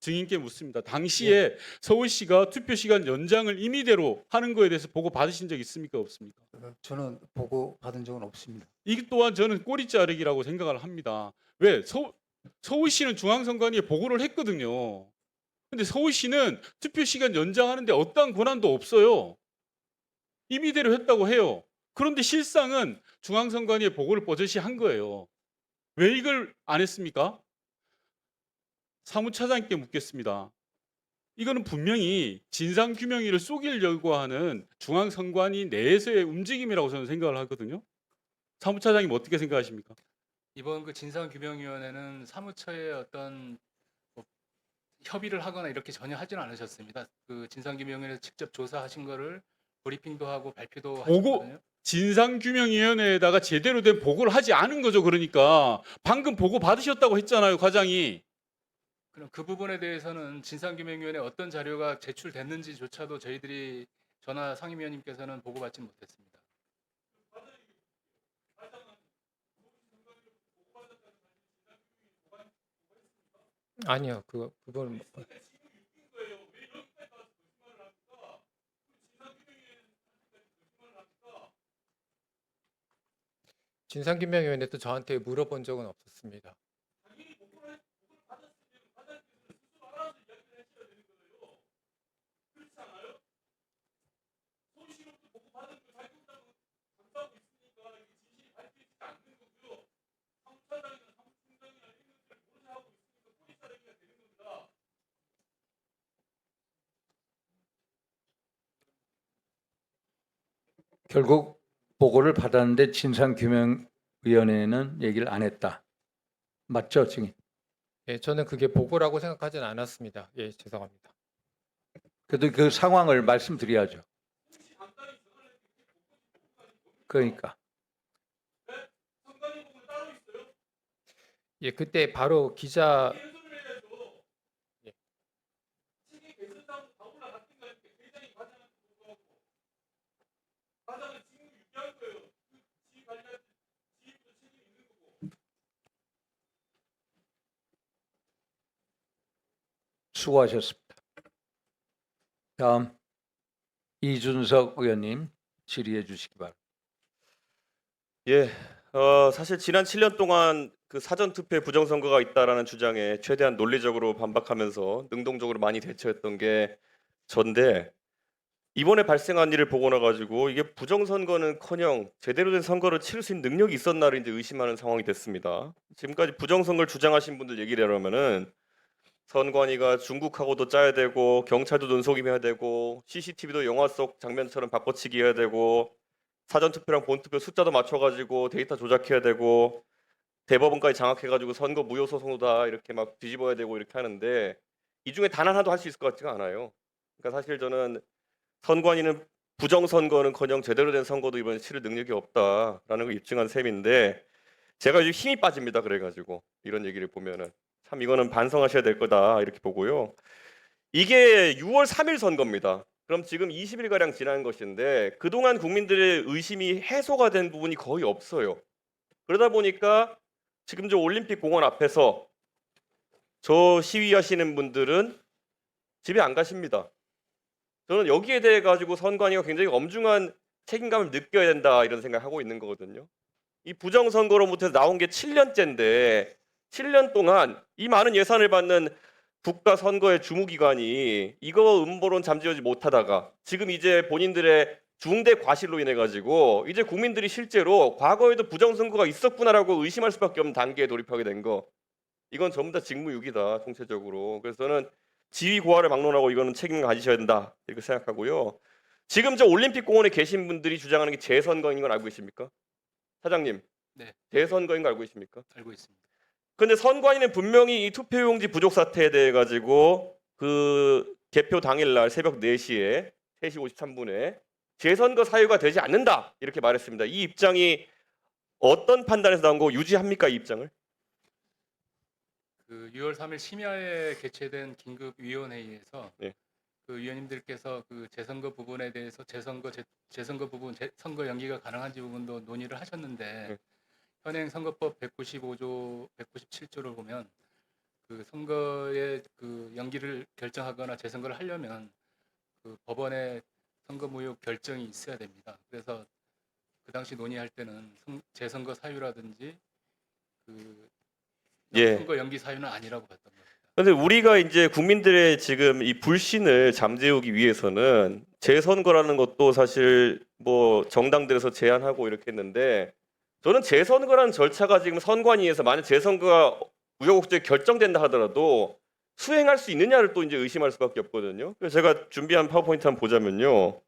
증인께 묻습니다. 당시에 서울시가 투표 시간 연장을 임의대로 하는 거에 대해서 보고 받으신 적 있습니까, 없습니까? 저는 보고 받은 적은 없습니다. 이 또한 저는 꼬리 자르기라고 생각을 합니다. 왜? 서울시는 중앙선관위에 보고를 했거든요. 근데 서울시는 투표 시간 연장하는데 어떠한 권한도 없어요. 임의대로 했다고 해요. 그런데 실상은 중앙선관위에 보고를 버젓이 한 거예요. 왜 이걸 안 했습니까? 사무차장님께 묻겠습니다. 이거는 분명히 진상규명위를 속이려고 하는 중앙선관위 내에서의 움직임이라고 저는 생각을 하거든요. 사무차장님 어떻게 생각하십니까? 이번 그 진상규명위원회는 사무처의 어떤 뭐 협의를 하거나 이렇게 전혀 하지는 않으셨습니다. 그 진상규명위원회 직접 조사하신 거를 브리핑도 하고 발표도 하셨거든요. 진상규명위원회에다가 제대로 된 보고를 하지 않은 거죠. 그러니까 방금 보고 받으셨다고 했잖아요, 과장이. 그럼 그 부분에 대해서는 진상규명위원회 어떤 자료가 제출됐는지조차도 저희들이 전화 상임위원님께서는 보고받지 못했습니다. 아니요, 그 부분 진상규명위원회도 저한테 물어본 적은 없었습니다. 결국 보고를 받았는데 진상규명위원회는 얘기를 안 했다. 맞죠, 증인? 예, 저는 그게 보고라고 생각하진 않았습니다. 예, 죄송합니다. 그래도 그 상황을 말씀드려야죠. 그러니까 예, 그때 바로 기자 수고하셨습니다. 다음 이준석 의원님 질의해 주시기 바랍니다. 예, 사실 지난 7년 동안 그 사전 투표에 부정선거가 있다라는 주장에 최대한 논리적으로 반박하면서 능동적으로 많이 대처했던 게 전데 이번에 발생한 일을 보고 나가지고 이게 부정선거는커녕 제대로 된 선거를 치를 수 있는 능력이 있었나를 이제 의심하는 상황이 됐습니다. 지금까지 부정선거를 주장하신 분들 얘기를 하면은 선관위가 중국하고도 짜야 되고 경찰도 눈속임해야 되고 CCTV도 영화 속 장면처럼 바꿔치기 해야 되고 사전투표랑 본투표 숫자도 맞춰가지고 데이터 조작해야 되고 대법원까지 장악해가지고 선거 무효 소송도 다 이렇게 막 뒤집어야 되고 이렇게 하는데 이 중에 단 하나도 할 수 있을 것 같지가 않아요. 그러니까 사실 저는 선관위는 부정선거는커녕 제대로 된 선거도 이번에 치를 능력이 없다라는 걸 입증한 셈인데 제가 요즘 힘이 빠집니다. 그래가지고 이런 얘기를 보면은 참 이거는 반성하셔야 될 거다 이렇게 보고요. 이게 6월 3일 선거입니다. 그럼 지금 20일가량 지난 것인데 그동안 국민들의 의심이 해소가 된 부분이 거의 없어요. 그러다 보니까 지금 저 올림픽 공원 앞에서 저 시위하시는 분들은 집에 안 가십니다. 저는 여기에 대해 가지고 선관위가 굉장히 엄중한 책임감을 느껴야 된다 이런 생각하고 있는 거거든요. 이 부정선거로부터 나온 게 7년째인데 7년 동안 이 많은 예산을 받는 국가 선거의 주무기관이 이거 음모론 잠재우지 못하다가 지금 이제 본인들의 중대 과실로 인해 가지고 이제 국민들이 실제로 과거에도 부정선거가 있었구나라고 의심할 수밖에 없는 단계에 돌입하게 된 거. 이건 전부 다 직무유기다 총체적으로. 그래서 저는 지위 고하를 막론하고 이거는 책임을 가지셔야 된다 이렇게 생각하고요. 지금 저 올림픽 공원에 계신 분들이 주장하는 게 재선거인 걸 알고 계십니까? 사장님. 네. 재선거인 거 알고 계십니까? 알고 있습니다. 근데 선관위는 분명히 이 투표용지 부족 사태에 대해 가지고 그 개표 당일날 새벽 4시에 3시 53분에 재선거 사유가 되지 않는다 이렇게 말했습니다. 이 입장이 어떤 판단에서 나온 거 유지합니까 이 입장을? 그 6월 3일 심야에 개최된 긴급 위원회의에서 네. 그 위원님들께서 그 재선거 부분에 대해서 재선거 부분 선거 연기가 가능한지 부분도 논의를 하셨는데 네. 현행 선거법 195조 197조를 보면 그 선거의 그 연기를 결정하거나 재선거를 하려면 그 법원의 선거 무효 결정이 있어야 됩니다. 그래서 그 당시 논의할 때는 재선거 사유라든지 그 예. 선거 연기 사유는 아니라고 봤던 겁니다. 근데 우리가 이제 국민들의 지금 이 불신을 잠재우기 위해서는 재선거라는 것도 사실 뭐 정당들에서 제안하고 이렇게 했는데 저는 재선거라는 절차가 지금 선관위에서 만약 재선거가 우여곡절이 결정된다 하더라도 수행할 수 있느냐를 또 이제 의심할 수밖에 없거든요. 그래서 제가 준비한 파워포인트 한번 보자면요.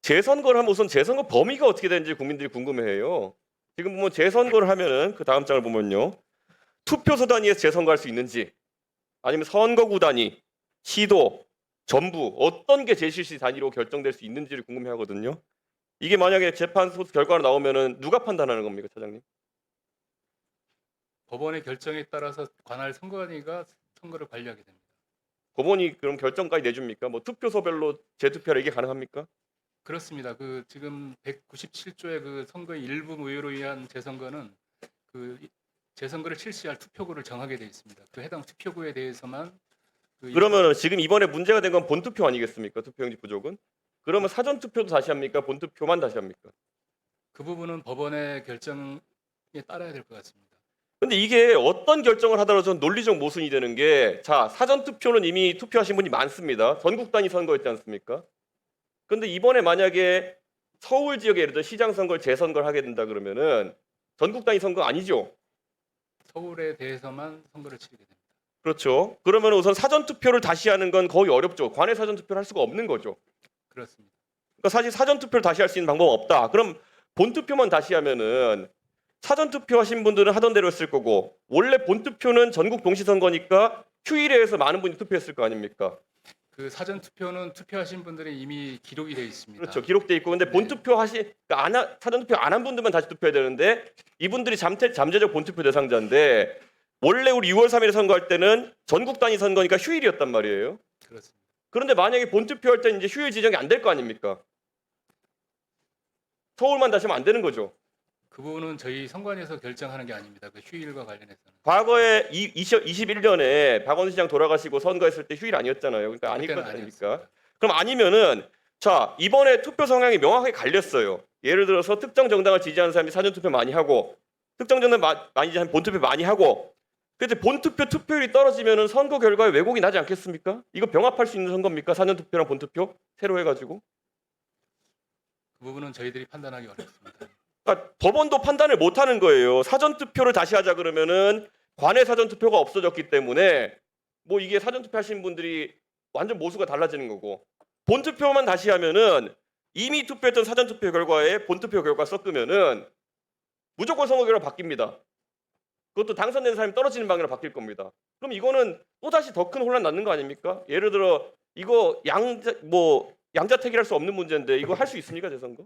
재선거를 하면 우선 재선거 범위가 어떻게 되는지 국민들이 궁금해해요. 지금 보면 재선거를 하면은 그 다음 장을 보면요. 투표소 단위에서 재선거할 수 있는지 아니면 선거구 단위, 시도, 전부 어떤 게 제실시 단위로 결정될 수 있는지를 궁금해하거든요. 이게 만약에 재판소 결과로 나오면은 누가 판단하는 겁니까, 차장님? 법원의 결정에 따라서 관할 선거관위가 선거를 관리하게 됩니다. 법원이 그럼 결정까지 내줍니까? 뭐 투표소별로 재투표를 이게 가능합니까? 그렇습니다. 그 지금 197조의 그 선거의 일부 무효로 위한 재선거는 그 재선거를 실시할 투표구를 정하게 돼 있습니다. 그 해당 투표구에 대해서만 그러면 지금 이번에 문제가 된 건 본투표 아니겠습니까? 투표용지 부족은? 그러면 사전 투표도 다시 합니까? 본투표만 다시 합니까? 그 부분은 법원의 결정에 따라야 될 것 같습니다. 근데 이게 어떤 결정을 하더라도 전 논리적 모순이 되는 게 자, 사전 투표는 이미 투표하신 분이 많습니다. 전국 단위 선거였지 않습니까? 근데 이번에 만약에 서울 지역에 예를 들어 시장 선거를 재선거를 하게 된다 그러면은 전국 단위 선거 아니죠? 서울에 대해서만 선거를 치르게 됩니다. 그렇죠. 그러면 우선 사전 투표를 다시 하는 건 거의 어렵죠. 관외 사전 투표를 할 수가 없는 거죠. 그렇습니다. 그러니까 사실 사전 투표를 다시 할 수 있는 방법은 없다. 그럼 본 투표만 다시 하면은 사전 투표하신 분들은 하던 대로 했을 거고 원래 본 투표는 전국 동시 선거니까 휴일에서 많은 분이 투표했을 거 아닙니까? 그 사전 투표는 투표하신 분들이 이미 기록이 되어 있습니다. 그렇죠. 기록돼 있고 근데 본 투표 그러니까 사전 투표 안 한 분들만 다시 투표해야 되는데 이분들이 잠재적 본 투표 대상자인데 원래 우리 6월 3일에 선거할 때는 전국 단위 선거니까 휴일이었단 말이에요. 그렇습니다. 그런데 만약에 본 투표할 때는 이제 휴일 지정이 안 될 거 아닙니까? 서울만 다시 하면 안 되는 거죠. 그 부분은 저희 선관위에서 결정하는 게 아닙니다. 그 휴일과 관련해서는. 과거에 21년에 박원순 시장 돌아가시고 선거했을 때 휴일 아니었잖아요. 그러니까 아닐 것 그때는 아닙니까? 아니었습니다. 그럼 아니면은 자 이번에 투표 성향이 명확하게 갈렸어요. 예를 들어서 특정 정당을 지지하는 사람이 사전 투표 많이 하고 특정 정당 많이 지지하는 본 투표 많이 하고 그런데 본 투표 투표율이 떨어지면은 선거 결과에 왜곡이 나지 않겠습니까? 이거 병합할 수 있는 선거입니까? 사전 투표랑 본 투표 새로 해가지고 그 부분은 저희들이 판단하기 어렵습니다. 그러니까 법원도 판단을 못하는 거예요. 사전 투표를 다시 하자 그러면은 관외 사전 투표가 없어졌기 때문에 뭐 이게 사전 투표 하신 분들이 완전 모수가 달라지는 거고 본 투표만 다시 하면은 이미 투표했던 사전 투표 결과에 본 투표 결과 섞으면은 무조건 선거 결과 바뀝니다. 그것도 당선된 사람이 떨어지는 방향으로 바뀔 겁니다. 그럼 이거는 또 다시 더 큰 혼란 낳는 거 아닙니까? 예를 들어 이거 양자택일할 수 없는 문제인데 이거 할 수 있습니까 재선거?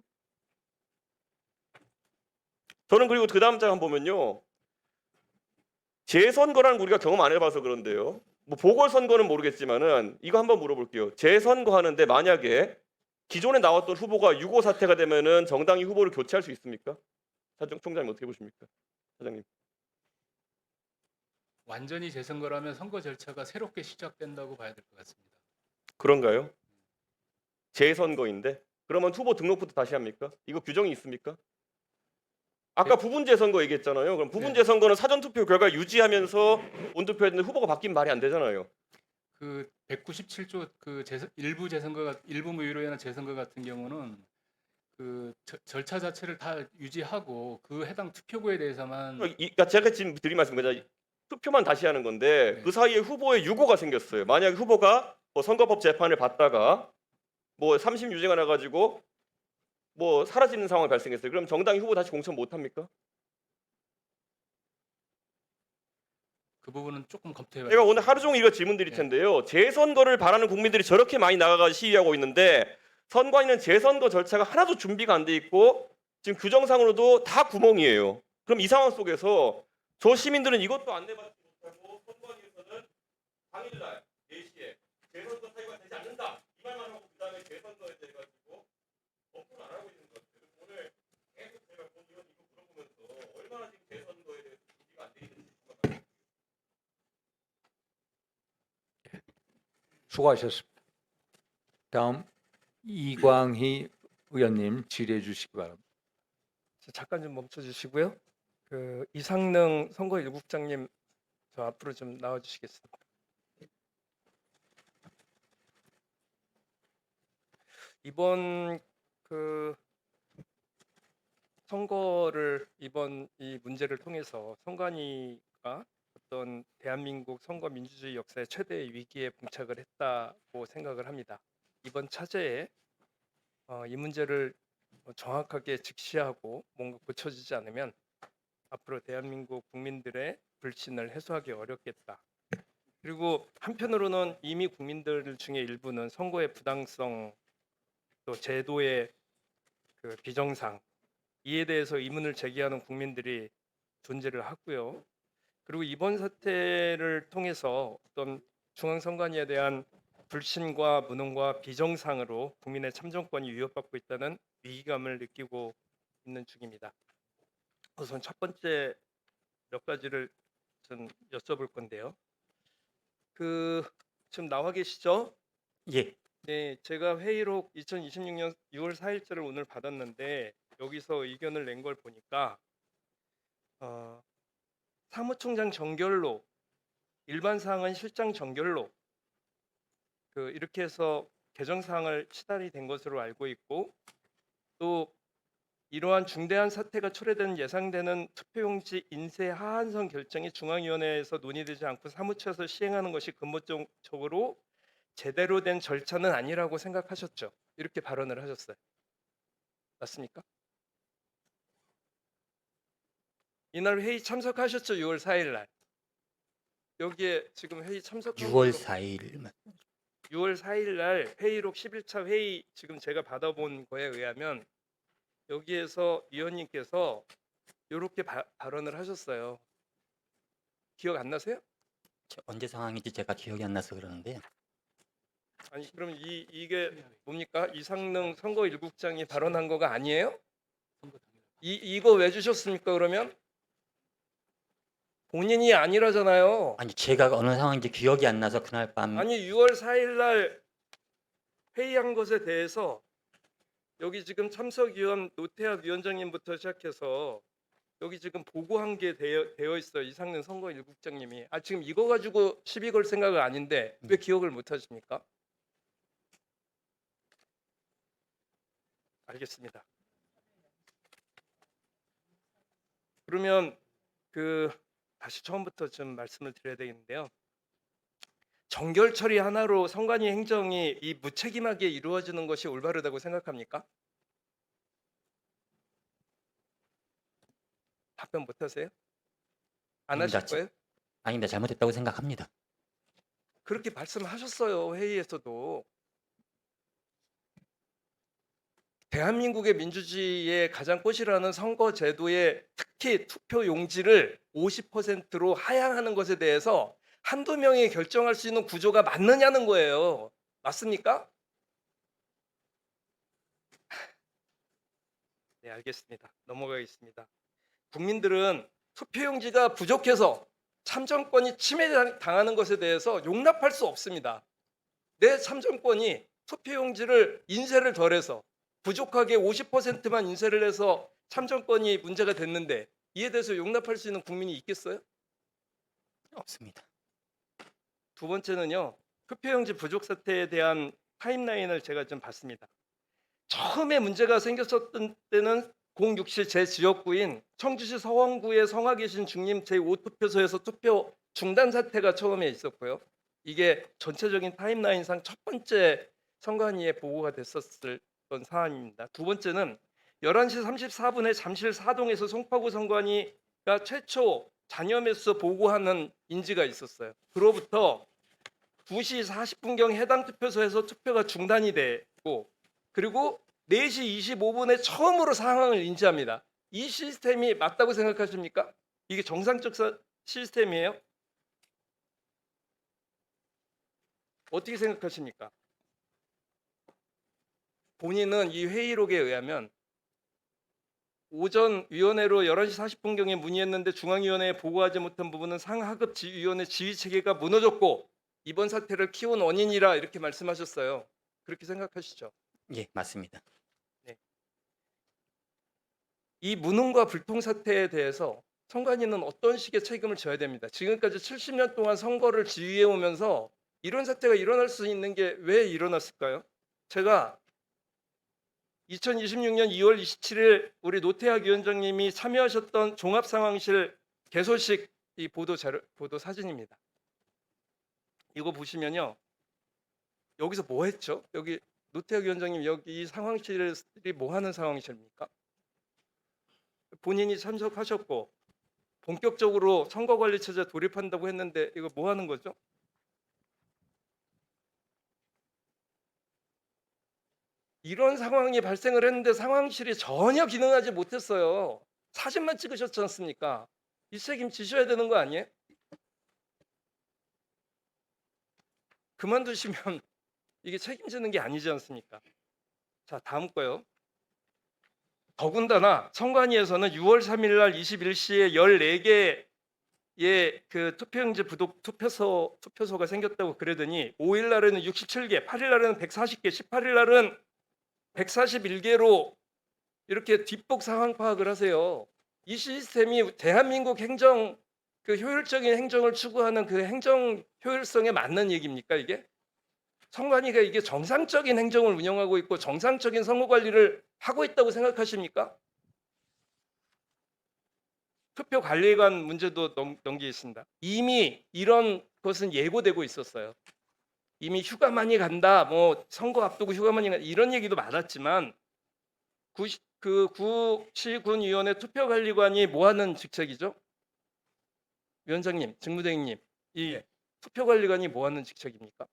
저는 그리고 그 다음 장 한번 보면요. 재선거라는 우리가 경험 안 해봐서 그런데요. 뭐 보궐선거는 모르겠지만은 이거 한번 물어볼게요. 재선거 하는데 만약에 기존에 나왔던 후보가 6.5 사태가 되면은 정당이 후보를 교체할 수 있습니까? 총장님 어떻게 보십니까? 사장님. 완전히 재선거라면 선거 절차가 새롭게 시작된다고 봐야 될 것 같습니다. 그런가요? 재선거인데 그러면 후보 등록부터 다시 합니까? 이거 규정이 있습니까? 아까 부분 재선거 얘기했잖아요. 그럼 부분 네. 재선거는 사전 투표 결과 유지하면서 본투표했는데 후보가 바뀌면 말이 안 되잖아요. 그 197조 그 일부 재선거가 일부 무효로 인한 재선거 같은 경우는 그 절차 자체를 다 유지하고 그 해당 투표구에 대해서만 그러니까 제가 지금 드린 말씀 거죠. 투표만 다시 하는 건데 네. 그 사이에 후보의 유고가 생겼어요. 만약에 후보가 뭐 선거법 재판을 받다가 뭐 3심 유죄가 나가지고 뭐 사라지는 상황이 발생했어요. 그럼 정당이 후보 다시 공천 못 합니까? 그 부분은 조금 검토해 제가 오늘 하루 종일 이거 질문 드릴 네. 텐데요. 재선거를 바라는 국민들이 저렇게 많이 나가가 시위하고 있는데 선관위는 재선거 절차가 하나도 준비가 안 돼 있고 지금 규정상으로도 다 구멍이에요. 그럼 이 상황 속에서 저 시민들은 이것도 안내받지 못하고 선관위에서는 당일날 4시에 재선거 사유가 되지 않는다 이 말만 하고 그다음에 재선거에 대해 가지고 검토를 안 하고 있는 것 같아요. 오늘 계속 제가 본 의원 이거 물어보면서 얼마나 지금 재선거에 대해서 준비가 안 돼 있는지 수고하셨습니다. 다음 이광희 의원님 질의해 주시기 바랍니다. 잠깐 좀 멈춰 주시고요. 그 이상능 선거일국장님 저 앞으로 좀 나와 주시겠습니다. 이번 그 선거를 이번 이 문제를 통해서 선관위가 어떤 대한민국 선거 민주주의 역사의 최대의 위기에 봉착을 했다고 생각을 합니다. 이번 차제에 이 문제를 정확하게 직시하고 뭔가 고쳐지지 않으면 앞으로 대한민국 국민들의 불신을 해소하기 어렵겠다. 그리고 한편으로는 이미 국민들 중에 일부는 선거의 부당성 또 제도의 그 비정상 이에 대해서 의문을 제기하는 국민들이 존재를 하고요. 그리고 이번 사태를 통해서 어떤 중앙선관위에 대한 불신과 무능과 비정상으로 국민의 참정권이 위협받고 있다는 위기감을 느끼고 있는 중입니다. 우선 첫 번째 몇 가지를 좀 여쭤볼 건데요. 그 지금 나와 계시죠? 예. 네, 제가 회의록 2026년 6월 4일자를 오늘 받았는데 여기서 의견을 낸 걸 보니까 사무총장 정결로 일반 사항은 실장 정결로 그 이렇게 해서 개정 사항을 시달이 된 것으로 알고 있고 또 이러한 중대한 사태가 초래되는 예상되는 투표용지 인쇄 하한선 결정이 중앙위원회에서 논의되지 않고 사무처에서 시행하는 것이 근본적으로 제대로 된 절차는 아니라고 생각하셨죠? 이렇게 발언을 하셨어요. 맞습니까? 이날 회의 참석하셨죠? 6월 4일 날. 여기에 지금 회의 참석한 6월 걸로 4일 6월 4일 날 회의록 11차 회의 지금 제가 받아본 거에 의하면 여기에서 위원님께서 이렇게 발언을 하셨어요. 기억 안 나세요? 언제 상황인지 제가 기억이 안 나서 그러는데 아니 그럼 이게 뭡니까? 이상능 선거일국장이 발언한 거가 아니에요? 이거 왜 주셨습니까? 그러면 본인이 아니라잖아요. 아니 제가 어느 상황인지 기억이 안 나서 그날 밤 아니 6월 4일 날 회의한 것에 대해서 여기 지금 참석위원 노태학 위원장님부터 시작해서 여기 지금 보고한 게 되어 있어요. 이상능 선거일국장님이. 지금 이거 가지고 시비 걸 생각은 아닌데 왜 기억을 못 하십니까? 알겠습니다. 그러면 다시 처음부터 좀 말씀을 드려야 되겠는데요. 정결 처리 하나로 선관위 행정이 이 무책임하게 이루어지는 것이 올바르다고 생각합니까? 답변 못 하세요? 안 하실 아닙니다. 거예요? 아닙니다. 잘못했다고 생각합니다. 그렇게 말씀하셨어요. 회의에서도. 대한민국의 민주주의의 가장 꽃이라는 선거제도의 특히 투표 용지를 50%로 하향하는 것에 대해서 한두 명이 결정할 수 있는 구조가 맞느냐는 거예요. 맞습니까? 네, 알겠습니다. 넘어가겠습니다. 국민들은 투표용지가 부족해서 참정권이 침해당하는 것에 대해서 용납할 수 없습니다. 내 참정권이 투표용지를 인쇄를 덜해서 부족하게 50%만 인쇄를 해서 참정권이 문제가 됐는데 이에 대해서 용납할 수 있는 국민이 있겠어요? 없습니다. 두 번째는요. 투표용지 부족 사태에 대한 타임라인을 제가 좀 봤습니다. 처음에 문제가 생겼었던 때는 067 제 지역구인 청주시 서원구에 성화 계신 중림 제5투표소에서 투표 중단 사태가 처음에 있었고요. 이게 전체적인 타임라인상 첫 번째 선관위에 보고가 됐었던 사안입니다. 두 번째는 11시 34분에 잠실 사동에서 송파구 선관위가 최초 잔여매수 보고하는 인지가 있었어요. 그로부터 2시 40분경 해당 투표소에서 투표가 중단이 되고 그리고 4시 25분에 처음으로 상황을 인지합니다. 이 시스템이 맞다고 생각하십니까? 이게 정상적 시스템이에요? 어떻게 생각하십니까? 본인은 이 회의록에 의하면 오전 위원회로 11시 40분경에 문의했는데 중앙위원회에 보고하지 못한 부분은 상하급 위원회 지휘 체계가 무너졌고 이번 사태를 키운 원인이라 이렇게 말씀하셨어요. 그렇게 생각하시죠? 예, 맞습니다. 이 무능과 불통 사태에 대해서 선관위는 어떤 식의 책임을 져야 됩니다. 지금까지 70년 동안 선거를 지휘해 오면서 이런 사태가 일어날 수 있는 게 왜 일어났을까요? 제가 2026년 2월 27일 우리 노태학 위원장님이 참여하셨던 종합상황실 개소식 이 보도 사진입니다. 이거 보시면요. 여기서 뭐 했죠? 여기 노태학 위원장님 여기 이 상황실이 뭐 하는 상황실입니까? 본인이 참석하셨고 본격적으로 선거관리체제 돌입한다고 했는데 이거 뭐 하는 거죠? 이런 상황이 발생을 했는데 상황실이 전혀 기능하지 못했어요. 사진만 찍으셨지 않습니까? 이 책임 지셔야 되는 거 아니에요? 그만두시면 이게 책임지는 게 아니지 않습니까? 자, 다음 거요. 더군다나 선관위에서는 6월 3일 날 21시에 14개의 그 투표용지 부족 투표소가 생겼다고 그러더니 5일 날에는 67개, 8일 날에는 140개, 18일 날은 141개로 이렇게 뒷북 상황 파악을 하세요. 이 시스템이 대한민국 행정 그 효율적인 행정을 추구하는 그 행정 효율성에 맞는 얘기입니까 이게? 선관위가 이게 정상적인 행정을 운영하고 있고 정상적인 선거 관리를 하고 있다고 생각하십니까? 투표관리관 문제도 넘기겠습니다. 이미 이런 것은 예고되고 있었어요. 이미 휴가 많이 간다, 뭐 선거 앞두고 휴가 많이 간다 이런 얘기도 많았지만 구시군위원회 투표관리관이 뭐 하는 직책이죠? 위원장님, 직무대행님, 이 투표관리관이 뭐 하는 직책입니까?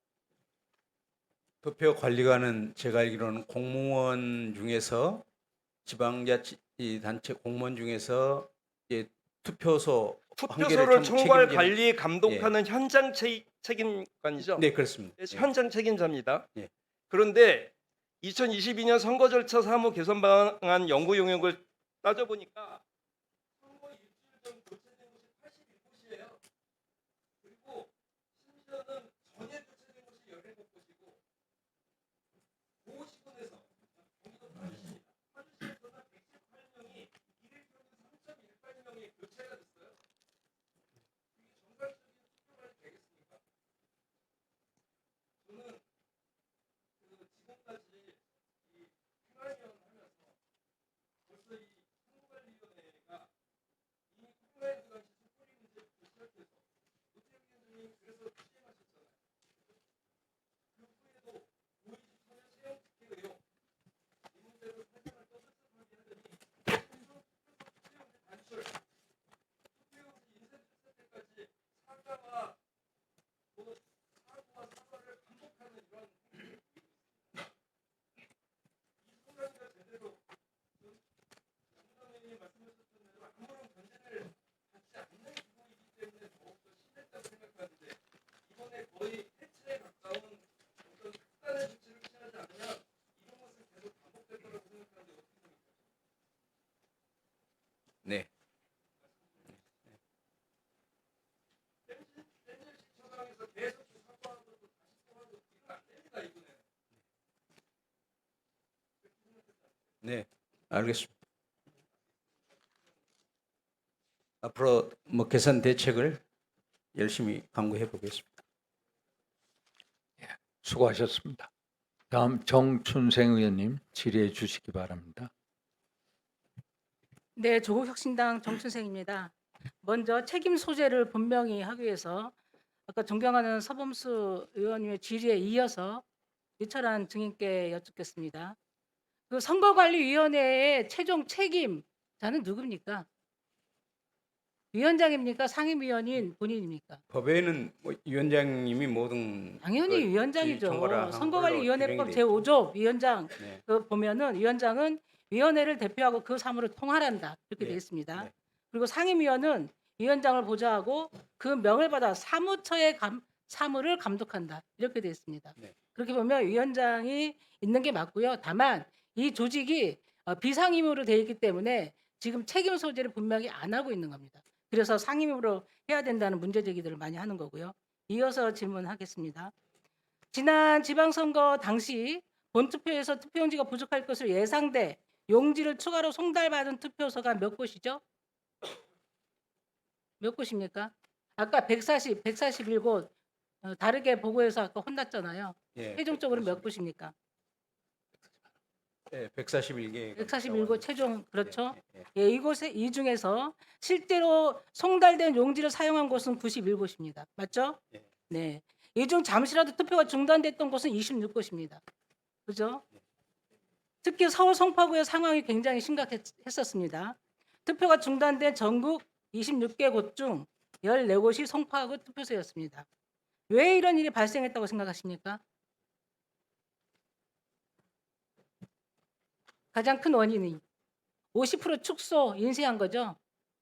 투표관리관은 제가 알기로는 공무원 중에서 지방자치단체 공무원 중에서 투표소를 투표소를 총괄 관리 감독하는 현장 책임관이죠. 네, 그렇습니다. 현장 책임자입니다. 예. 그런데 2022년 선거 절차 사무 개선 방안 연구 용역을 따져보니까 선거 일주일 전 교체된 곳이 81곳이에요. 그리고 심지어는 전에 교체된 곳이 17곳이고 고시군에서 경기도 파주시에서는 118명이 1일 평균 3.18명이 교체가 됐어요. 이게 정상적인 투표관리 되겠습니까? 저는 지금까지 이 생활위원 하면서 벌써 이 선거관리위원회 네, 알겠습니다. 앞으로 뭐 개선 대책을 열심히 강구해 보겠습니다. 수고하셨습니다. 다음 정춘생 의원님 질의해 주시기 바랍니다. 네, 조국혁신당 정춘생입니다. 먼저 책임 소재를 분명히 하기 위해서 아까 존경하는 서범수 의원님의 질의에 이어서 유철한 증인께 여쭙겠습니다. 그 선거관리위원회의 최종 책임자는 누굽니까? 위원장입니까? 상임위원인 본인입니까? 법에는 뭐 위원장님이 모든 당연히 그 위원장이죠. 통과를 한 선거관리위원회법 걸로 규정이 돼 제5조 위원장 네. 그 보면은 위원장은 위원회를 대표하고 그 사무를 통할한다 이렇게 네. 되어 있습니다. 네. 그리고 상임위원은 위원장을 보좌하고 그 명을 받아 사무처의 사무를 감독한다 이렇게 되어 있습니다. 네. 그렇게 보면 위원장이 있는 게 맞고요. 다만 이 조직이 비상임으로 되어 있기 때문에 지금 책임 소재를 분명히 안 하고 있는 겁니다. 그래서 상임으로 해야 된다는 문제 제기들을 많이 하는 거고요. 이어서 질문하겠습니다. 지난 지방선거 당시 본투표에서 투표용지가 부족할 것으로 예상돼 용지를 추가로 송달받은 투표소가 몇 곳이죠? 몇 곳입니까? 아까 141곳 다르게 보고해서 아까 혼났잖아요. 예, 최종적으로 몇 곳입니까? 네, 141개. 141곳 최종 그렇죠? 예, 예, 이 중에서 실제로 송달된 용지를 사용한 곳은 91곳입니다. 맞죠? 예. 네. 이 중 잠시라도 투표가 중단됐던 곳은 26곳입니다. 그죠? 특히 서울 송파구의 상황이 굉장히 심각했었습니다. 투표가 중단된 전국 26개 곳 중 14곳이 송파구 투표소였습니다. 왜 이런 일이 발생했다고 생각하십니까? 가장 큰 원인이 50% 축소 인쇄한 거죠.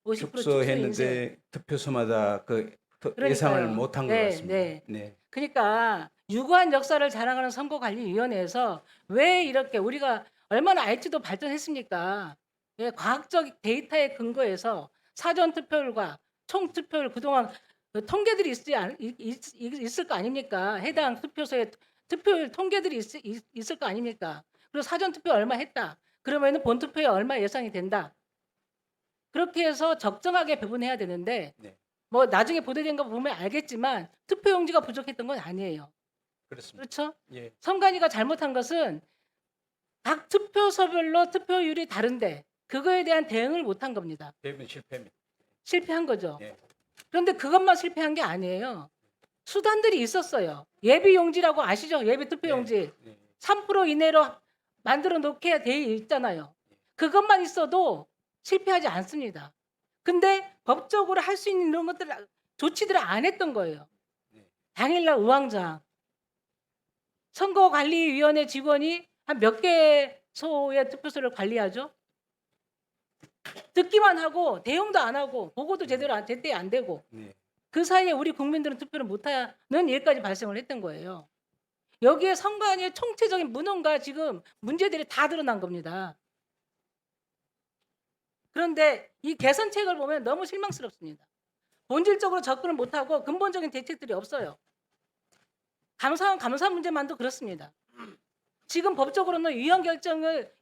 50% 축소 인쇄. 축소했는데 투표소마다 그 그러니까요. 예상을 못한 것 네, 같습니다. 네. 네. 그러니까 유구한 역사를 자랑하는 선거관리위원회에서 왜 이렇게 우리가 얼마나 IT도 발전했습니까? 예, 과학적 데이터에 근거해서 사전 투표율과 총 투표율 그동안 그 통계들이 있을 거 아닙니까? 해당 투표소에 투표율 통계들이 있을 거 아닙니까? 그리고 사전 투표 얼마 했다. 그러면은 본 투표에 얼마 예상이 된다. 그렇게 해서 적정하게 배분해야 되는데 네. 뭐 나중에 보도된 거 보면 알겠지만 투표용지가 부족했던 건 아니에요. 그렇습니다. 그렇죠? 예. 선관위가 잘못한 것은 각 투표소별로 투표율이 다른데 그거에 대한 대응을 못한 겁니다. 대면 실패입니다. 실패한 거죠. 예. 그런데 그것만 실패한 게 아니에요. 수단들이 있었어요. 예비 용지라고 아시죠? 예비 투표용지. 네. 3% 이내로 만들어 놓게 돼 있잖아요. 그것만 있어도 실패하지 않습니다. 근데 법적으로 할 수 있는 이런 것들 조치들을 안 했던 거예요. 당일날 우왕좌왕. 선거관리위원회 직원이 한 몇 개소의 투표소를 관리하죠? 듣기만 하고 대응도 안 하고 보고도 제때 안 되고 네. 그 사이에 우리 국민들은 투표를 못하는 일까지 발생을 했던 거예요. 여기에 선관위의 총체적인 무능과 지금 문제들이 다 드러난 겁니다. 그런데 이 개선책을 보면 너무 실망스럽습니다. 본질적으로 접근을 못하고 근본적인 대책들이 없어요. 감사 문제만도 그렇습니다. 지금 법적으로는 위헌 결정을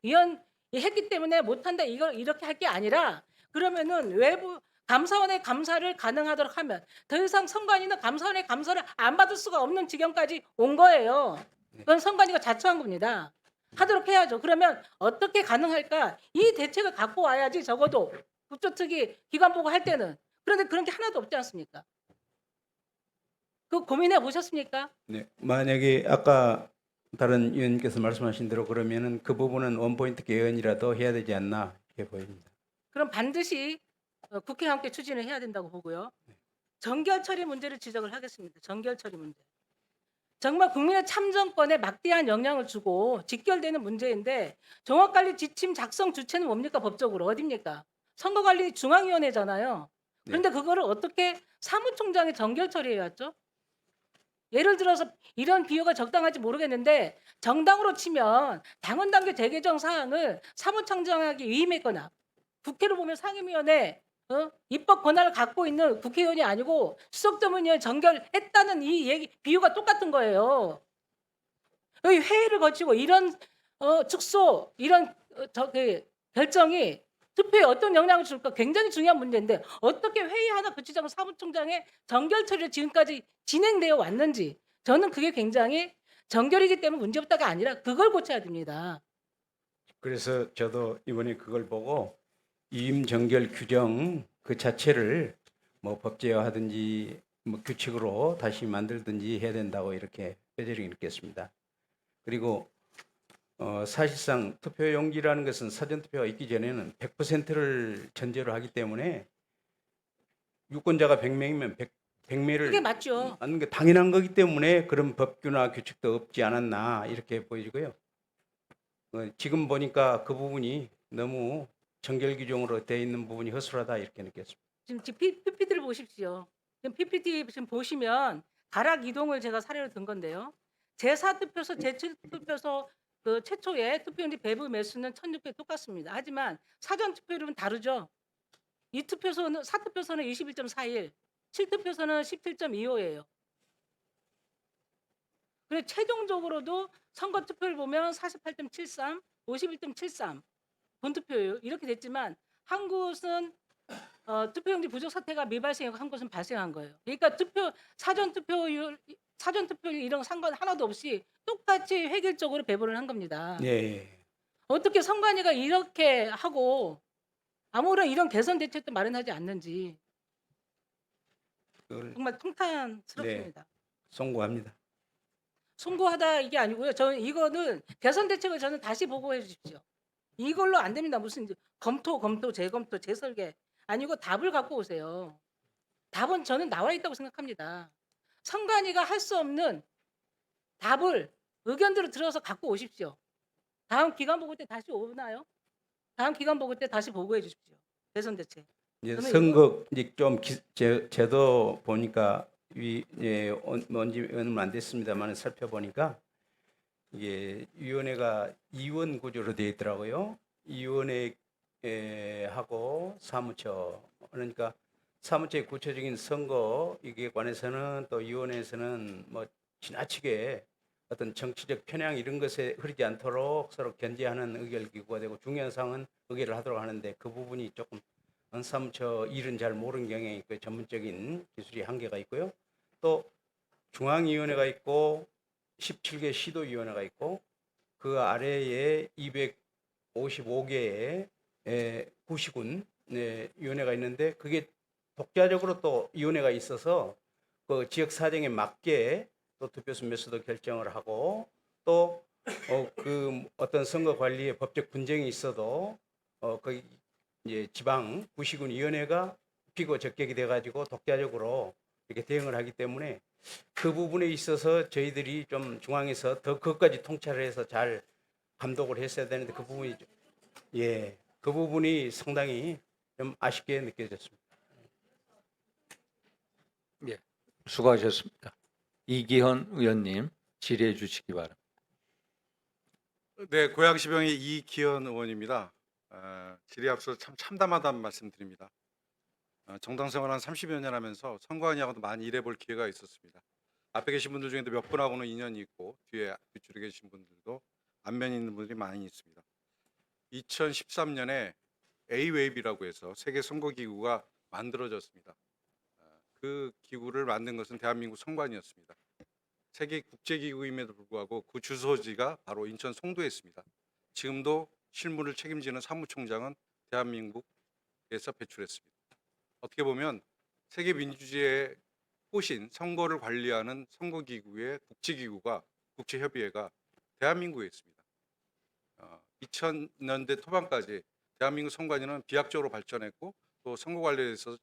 했기 때문에 못한다 이걸 이렇게 할 게 아니라 그러면은 외부 감사원의 감사를 가능하도록 하면 더 이상 선관위는 감사원의 감사를 안 받을 수가 없는 지경까지 온 거예요. 그건 선관위가 자초한 겁니다. 하도록 해야죠. 그러면 어떻게 가능할까? 이 대책을 갖고 와야지 적어도 국조특위 기관 보고 할 때는. 그런데 그런 게 하나도 없지 않습니까? 그 고민해 보셨습니까? 네. 만약에 아까 다른 의원님께서 말씀하신 대로 그러면은 그 부분은 원포인트 개헌이라도 해야 되지 않나 이렇게 보입니다. 그럼 반드시 국회와 함께 추진을 해야 된다고 보고요. 정결 처리 문제를 지적을 하겠습니다. 정결 처리 문제. 정말 국민의 참정권에 막대한 영향을 주고 직결되는 문제인데 종합관리 지침 작성 주체는 뭡니까 법적으로 어디입니까? 선거관리 중앙위원회잖아요. 그런데 그거를 어떻게 사무총장이 정결 처리해왔죠? 예를 들어서 이런 비유가 적당할지 모르겠는데 정당으로 치면 당원 당규 재개정 사항을 사무총장에게 위임했거나 국회로 보면 상임위원회 입법 권한을 갖고 있는 국회의원이 아니고 수석전문위원 정결했다는 이 얘기 비유가 똑같은 거예요. 여기 회의를 거치고 이런 축소 이런 결정이 투표에 어떤 영향을 줄까 굉장히 중요한 문제인데 어떻게 회의 하나 부치장 사무총장의 정결 처리를 지금까지 진행되어 왔는지 저는 그게 굉장히 정결이기 때문에 문제없다가 아니라 그걸 고쳐야 됩니다. 그래서 저도 이번에 그걸 보고 위임 정결 규정 그 자체를 뭐 법제화하든지 뭐 규칙으로 다시 만들든지 해야 된다고 이렇게 뼈저리게 느꼈습니다. 그리고 사실상 투표용지라는 것은 사전투표가 있기 전에는 100%를 전제로 하기 때문에 유권자가 100명이면 100명을 그게 맞죠. 맞는 게 당연한 거기 때문에 그런 법규나 규칙도 없지 않았나 이렇게 보여지고요. 지금 보니까 그 부분이 너무 정결 규정으로 되어 있는 부분이 허술하다 이렇게 느꼈습니다. 지금 PPT를 보십시오. 지금 PPT 지금 보시면 가락 이동을 제가 사례로 든 건데요. 제4투표소, 제7투표소 그 최초의 투표용지 배부 매수는 1,600 똑같습니다. 하지만 사전 투표율은 다르죠. 이 투표소는 4투표소는 21.41, 7투표소는 17.25예요. 그리고 최종적으로도 선거 투표를 보면 48.73, 51.73 본투표율 이렇게 됐지만 한 곳은 투표용지 부족 사태가 미발생하고 한 곳은 발생한 거예요. 그러니까 사전 투표율 이런 상관 하나도 없이 똑같이 획일적으로 배분을 한 겁니다. 네. 어떻게 선관위가 이렇게 하고 아무런 이런 개선 대책도 마련하지 않는지 그걸 정말 통탄스럽습니다. 송구합니다. 송구하다 이게 아니고요. 저는 이거는 개선 대책을 저는 다시 보고해 주십시오. 이걸로 안 됩니다. 무슨 검토, 재검토, 재설계 아니고 답을 갖고 오세요. 답은 저는 나와 있다고 생각합니다. 선관위가 할 수 없는 답을 의견들을 들어서 갖고 오십시오. 다음 기간 보고 때 다시 오나요? 다음 기간 보고 때 다시 보고해 주십시오. 개선 대책. 이제 저는 선거 이제 좀 제도 보니까 뭔지 얼마 안 됐습니다만 살펴보니까 이게 위원회가 2원 구조로 되어 있더라고요. 위원회 하고 사무처 그러니까 사무처의 구체적인 선거 이게 관해서는 또 위원회에서는 뭐 지나치게 어떤 정치적 편향 이런 것에 흐르지 않도록 서로 견제하는 의결 기구가 되고 중요한 사항은 의결을 하도록 하는데 그 부분이 조금 사무처 일은 잘 모르는 경향이 있고 전문적인 기술이 한계가 있고요. 또 중앙위원회가 있고 17개 시도위원회가 있고 그 아래에 255개의 구시군 위원회가 있는데 그게 독자적으로 또 위원회가 있어서 그 지역 사정에 맞게 또 투표수 매수도 결정을 하고 또 그 어떤 선거 관리에 법적 분쟁이 있어도 거기 이제 지방 구시군 위원회가 피고 적격이 돼 가지고 독자적으로 이렇게 대응을 하기 때문에 그 부분에 있어서 저희들이 좀 중앙에서 더 그것까지 통찰을 해서 잘 감독을 했어야 되는데 그 부분이 그 부분이 상당히 좀 아쉽게 느껴졌습니다. 예, 수고하셨습니다. 이기현 의원님 질의해 주시기 바랍니다. 네, 고양시병의 이기현 의원입니다. 질의 앞서 참 참담하다는 말씀드립니다. 정당 생활 한 30여 년 하면서 선관위하고도 많이 일해볼 기회가 있었습니다. 앞에 계신 분들 중에도 몇 분하고는 인연이 있고 뒤에 뒷줄에 계신 분들도 안면이 있는 분들이 많이 있습니다. 2013년에 A-웨이브라고 해서 세계 선거기구가 만들어졌습니다. 그 기구를 만든 것은 대한민국 선관위였습니다. 세계 국제기구임에도 불구하고 그 주소지가 바로 인천 송도에 있습니다. 지금도 실무를 책임지는 사무총장은 대한민국에서 배출했습니다. 어떻게 보면 세계 민주주의의 꽃인 선거를 관리하는 선거기구의 국제기구가 국제협의회가 대한민국에 있습니다. 2000년대 초반까지 대한민국 선관위는 비약적으로 발전했고 또 선거 관리에 있어서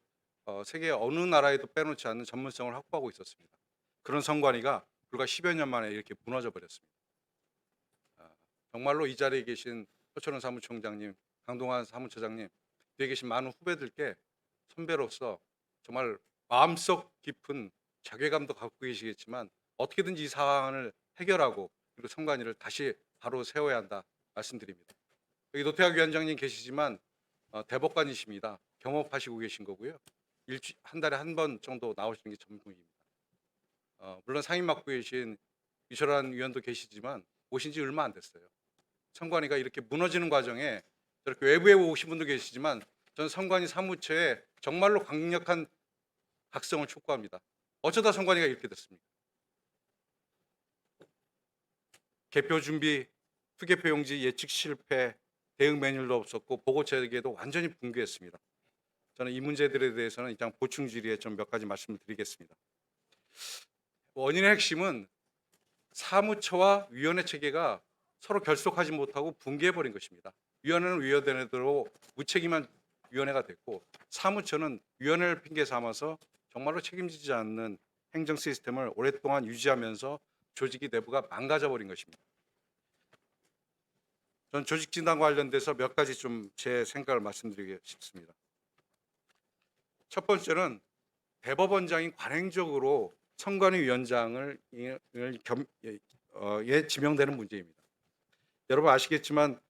세계 어느 나라에도 빼놓지 않는 전문성을 확보하고 있었습니다. 그런 선관위가 불과 10여 년 만에 이렇게 무너져 버렸습니다. 정말로 이 자리에 계신 표철원 사무총장님, 강동환 사무처장님, 뒤에 계신 많은 후배들께 선배로서 정말 마음속 깊은 자괴감도 갖고 계시겠지만 어떻게든지 이 사안을 해결하고 그리고 선관위를 다시 바로 세워야 한다 말씀드립니다. 여기 노태학 위원장님 계시지만 대법관이십니다. 겸업하시고 계신 거고요. 한 달에 한 번 정도 나오시는 게 전부입니다. 물론 상임 맡고 계신 이철환 위원도 계시지만 오신 지 얼마 안 됐어요. 선관위가 이렇게 무너지는 과정에 저렇게 외부에 오신 분도 계시지만 저는 선관위 사무처에 정말로 강력한 각성을 촉구합니다. 어쩌다 선관위가 이렇게 됐습니까? 개표 준비, 투개표 용지 예측 실패, 대응 매뉴얼도 없었고 보고 체계도 완전히 붕괴했습니다. 저는 이 문제들에 대해서는 이장 보충 질의에 좀 몇 가지 말씀을 드리겠습니다. 원인의 핵심은 사무처와 위원회 체계가 서로 결속하지 못하고 붕괴해버린 것입니다. 위원회는 위원회대로 무책임한 위원회가 됐고 사무처는 위원회를 핑계 삼아서 정말로 책임지지 않는 행정 시스템을 오랫동안 유지하면서 조직이 내부가 망가져버린 것입니다. 전 조직 진단 관련돼서 몇 가지 좀 제 생각을 말씀드리고 싶습니다. 첫 번째는 대법원장이 관행적으로 선관위 위원장을 지명되는 문제입니다. 여러분 아시겠지만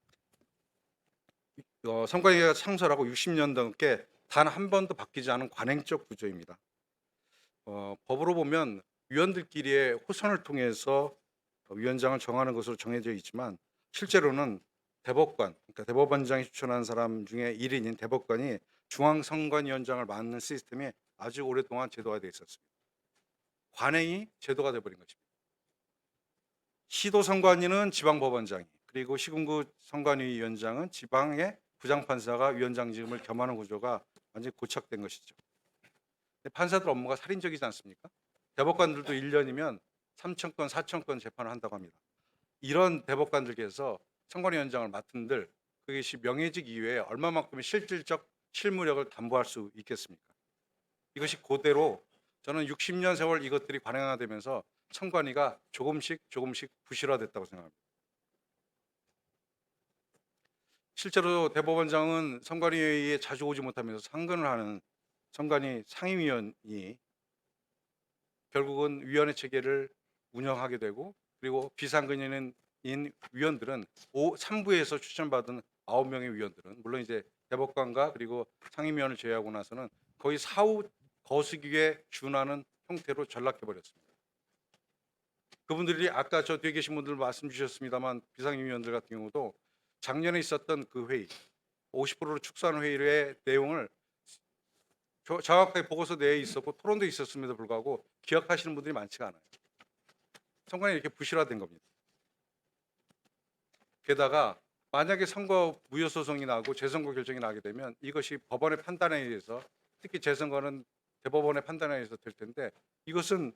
선관위가 창설하고 60년 넘게 단 한 번도 바뀌지 않은 관행적 구조입니다. 법으로 보면 위원들끼리의 호선을 통해서 위원장을 정하는 것으로 정해져 있지만 실제로는 대법관, 그러니까 대법원장이 추천한 사람 중에 1인인 대법관이 중앙선관위원장을 맡는 시스템이 아주 오랫동안 제도화되어 있었습니다. 관행이 제도가 되어버린 것입니다. 시도선관위는 지방법원장이, 그리고 시군구 선관위위원장은 지방의 부장판사가 위원장직을 겸하는 구조가 완전히 고착된 것이죠. 근데 판사들 업무가 살인적이지 않습니까? 대법관들도 1년이면 3,000건, 4,000건 재판을 한다고 합니다. 이런 대법관들께서 선관위원장을 맡은들 그것이 명예직 이외에 얼마만큼의 실질적 실무력을 담보할 수 있겠습니까? 이것이 그대로 저는 60년 세월 이것들이 관행화되면서 선관위가 조금씩 부실화됐다고 생각합니다. 실제로 대법원장은 선관위에 자주 오지 못하면서 상근을 하는 선관위 상임위원이 결국은 위원회 체계를 운영하게 되고 그리고 비상근인인 위원들은 3부에서 추천받은 9명의 위원들은 물론 이제 대법관과 그리고 상임위원을 제외하고 나서는 거의 사후 거수기에 준하는 형태로 전락해 버렸습니다. 그분들이 아까 저 뒤에 계신 분들 말씀 주셨습니다만 비상임위원들 같은 경우도 작년에 있었던 그 회의 50%로 축소한 회의의 내용을 정확하게 보고서 내에 있었고 토론도 있었음에도 불구하고 기억하시는 분들이 많지가 않아요. 선관위 이렇게 부실화된 겁니다. 게다가 만약에 선거 무효 소송이 나고 재선거 결정이 나게 되면 이것이 법원의 판단에 의해서 특히 재선거는 대법원의 판단에 의해서 될 텐데 이것은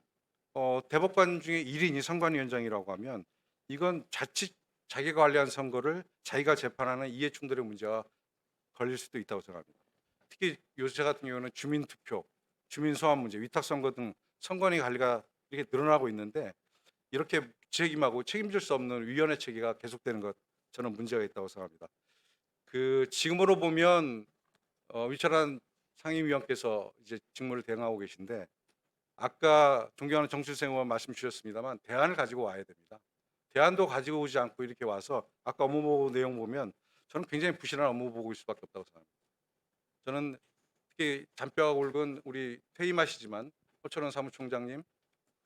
대법관 중에 1인이 선관위원장이라고 하면 이건 자칫 자기가 관리한 선거를 자기가 재판하는 이해충돌의 문제가 걸릴 수도 있다고 생각합니다. 특히 요새 같은 경우는 주민투표, 주민소환 문제, 위탁선거 등 선관위 관리가 이렇게 늘어나고 있는데 이렇게 책임하고 책임질 수 없는 위원회 체계가 계속되는 것 저는 문제가 있다고 생각합니다. 지금으로 보면 위철한 상임위원께서 이제 직무를 대행하고 계신데 아까 존경하는 정칠생 의원 말씀 주셨습니다만 대안을 가지고 와야 됩니다. 대안도 가지고 오지 않고 이렇게 와서 아까 업무보고 내용 보면 저는 굉장히 부실한 업무보고일 수밖에 없다고 생각합니다. 저는 특히 잔뼈가 굵은 우리 퇴임하시지만 허철원 사무총장님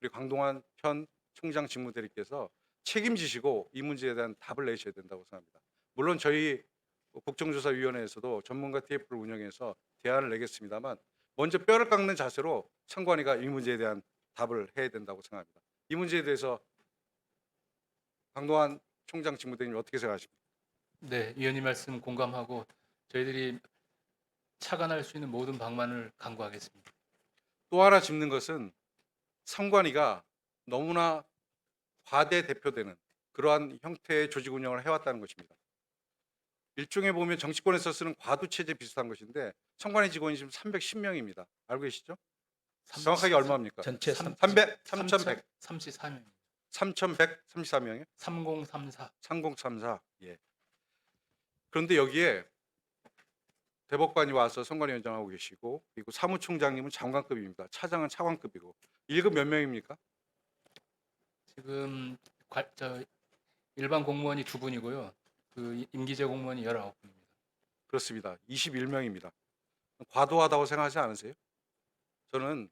그리고 강동환 현 총장 직무대리께서 책임지시고 이 문제에 대한 답을 내셔야 된다고 생각합니다. 물론 저희 국정조사위원회에서도 전문가 TF를 운영해서 대안을 내겠습니다만 먼저 뼈를 깎는 자세로 선관위가 이 문제에 대한 답을 해야 된다고 생각합니다. 이 문제에 대해서 강동환 총장 직무대리님 어떻게 생각하십니까? 네, 위원님 말씀 공감하고 저희들이 착안할 수 있는 모든 방안을 강구하겠습니다. 또 하나 짚는 것은 선관위가 너무나 과대 대표되는 그러한 형태의 조직 운영을 해왔다는 것입니다. 일종의 보면 정치권에서 쓰는 과도 체제 비슷한 것인데 선관위 직원이 지금 310명입니다. 알고 계시죠? 정확하게 얼마입니까? 전체 3,100. 34명. 3,134명이요? 3034. 3034. 예. 그런데 여기에 대법관이 와서 선관위원장하고 계시고 그리고 사무총장님은 장관급입니다. 차장은 차관급이고 1급 몇 명입니까? 지금 일반 공무원이 2분이고요. 그 임기제 공무원이 19분입니다. 그렇습니다. 21명입니다. 과도하다고 생각하지 않으세요? 저는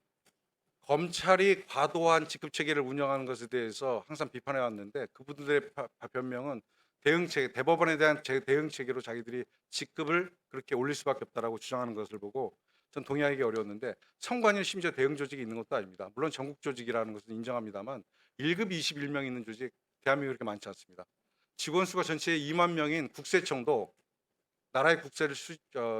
검찰이 과도한 직급 체계를 운영하는 것에 대해서 항상 비판해 왔는데 그분들의 변명은 대응체 대법원에 대한 대응 체계로 자기들이 직급을 그렇게 올릴 수밖에 없다라고 주장하는 것을 보고 전 동의하기 어려웠는데 선관위는 심지어 대응 조직이 있는 것도 아닙니다. 물론 전국 조직이라는 것은 인정합니다만 1급 21명 있는 조직 대한민국에 그렇게 많지 않습니다. 직원 수가 전체의 2만 명인 국세청도 나라의 국세를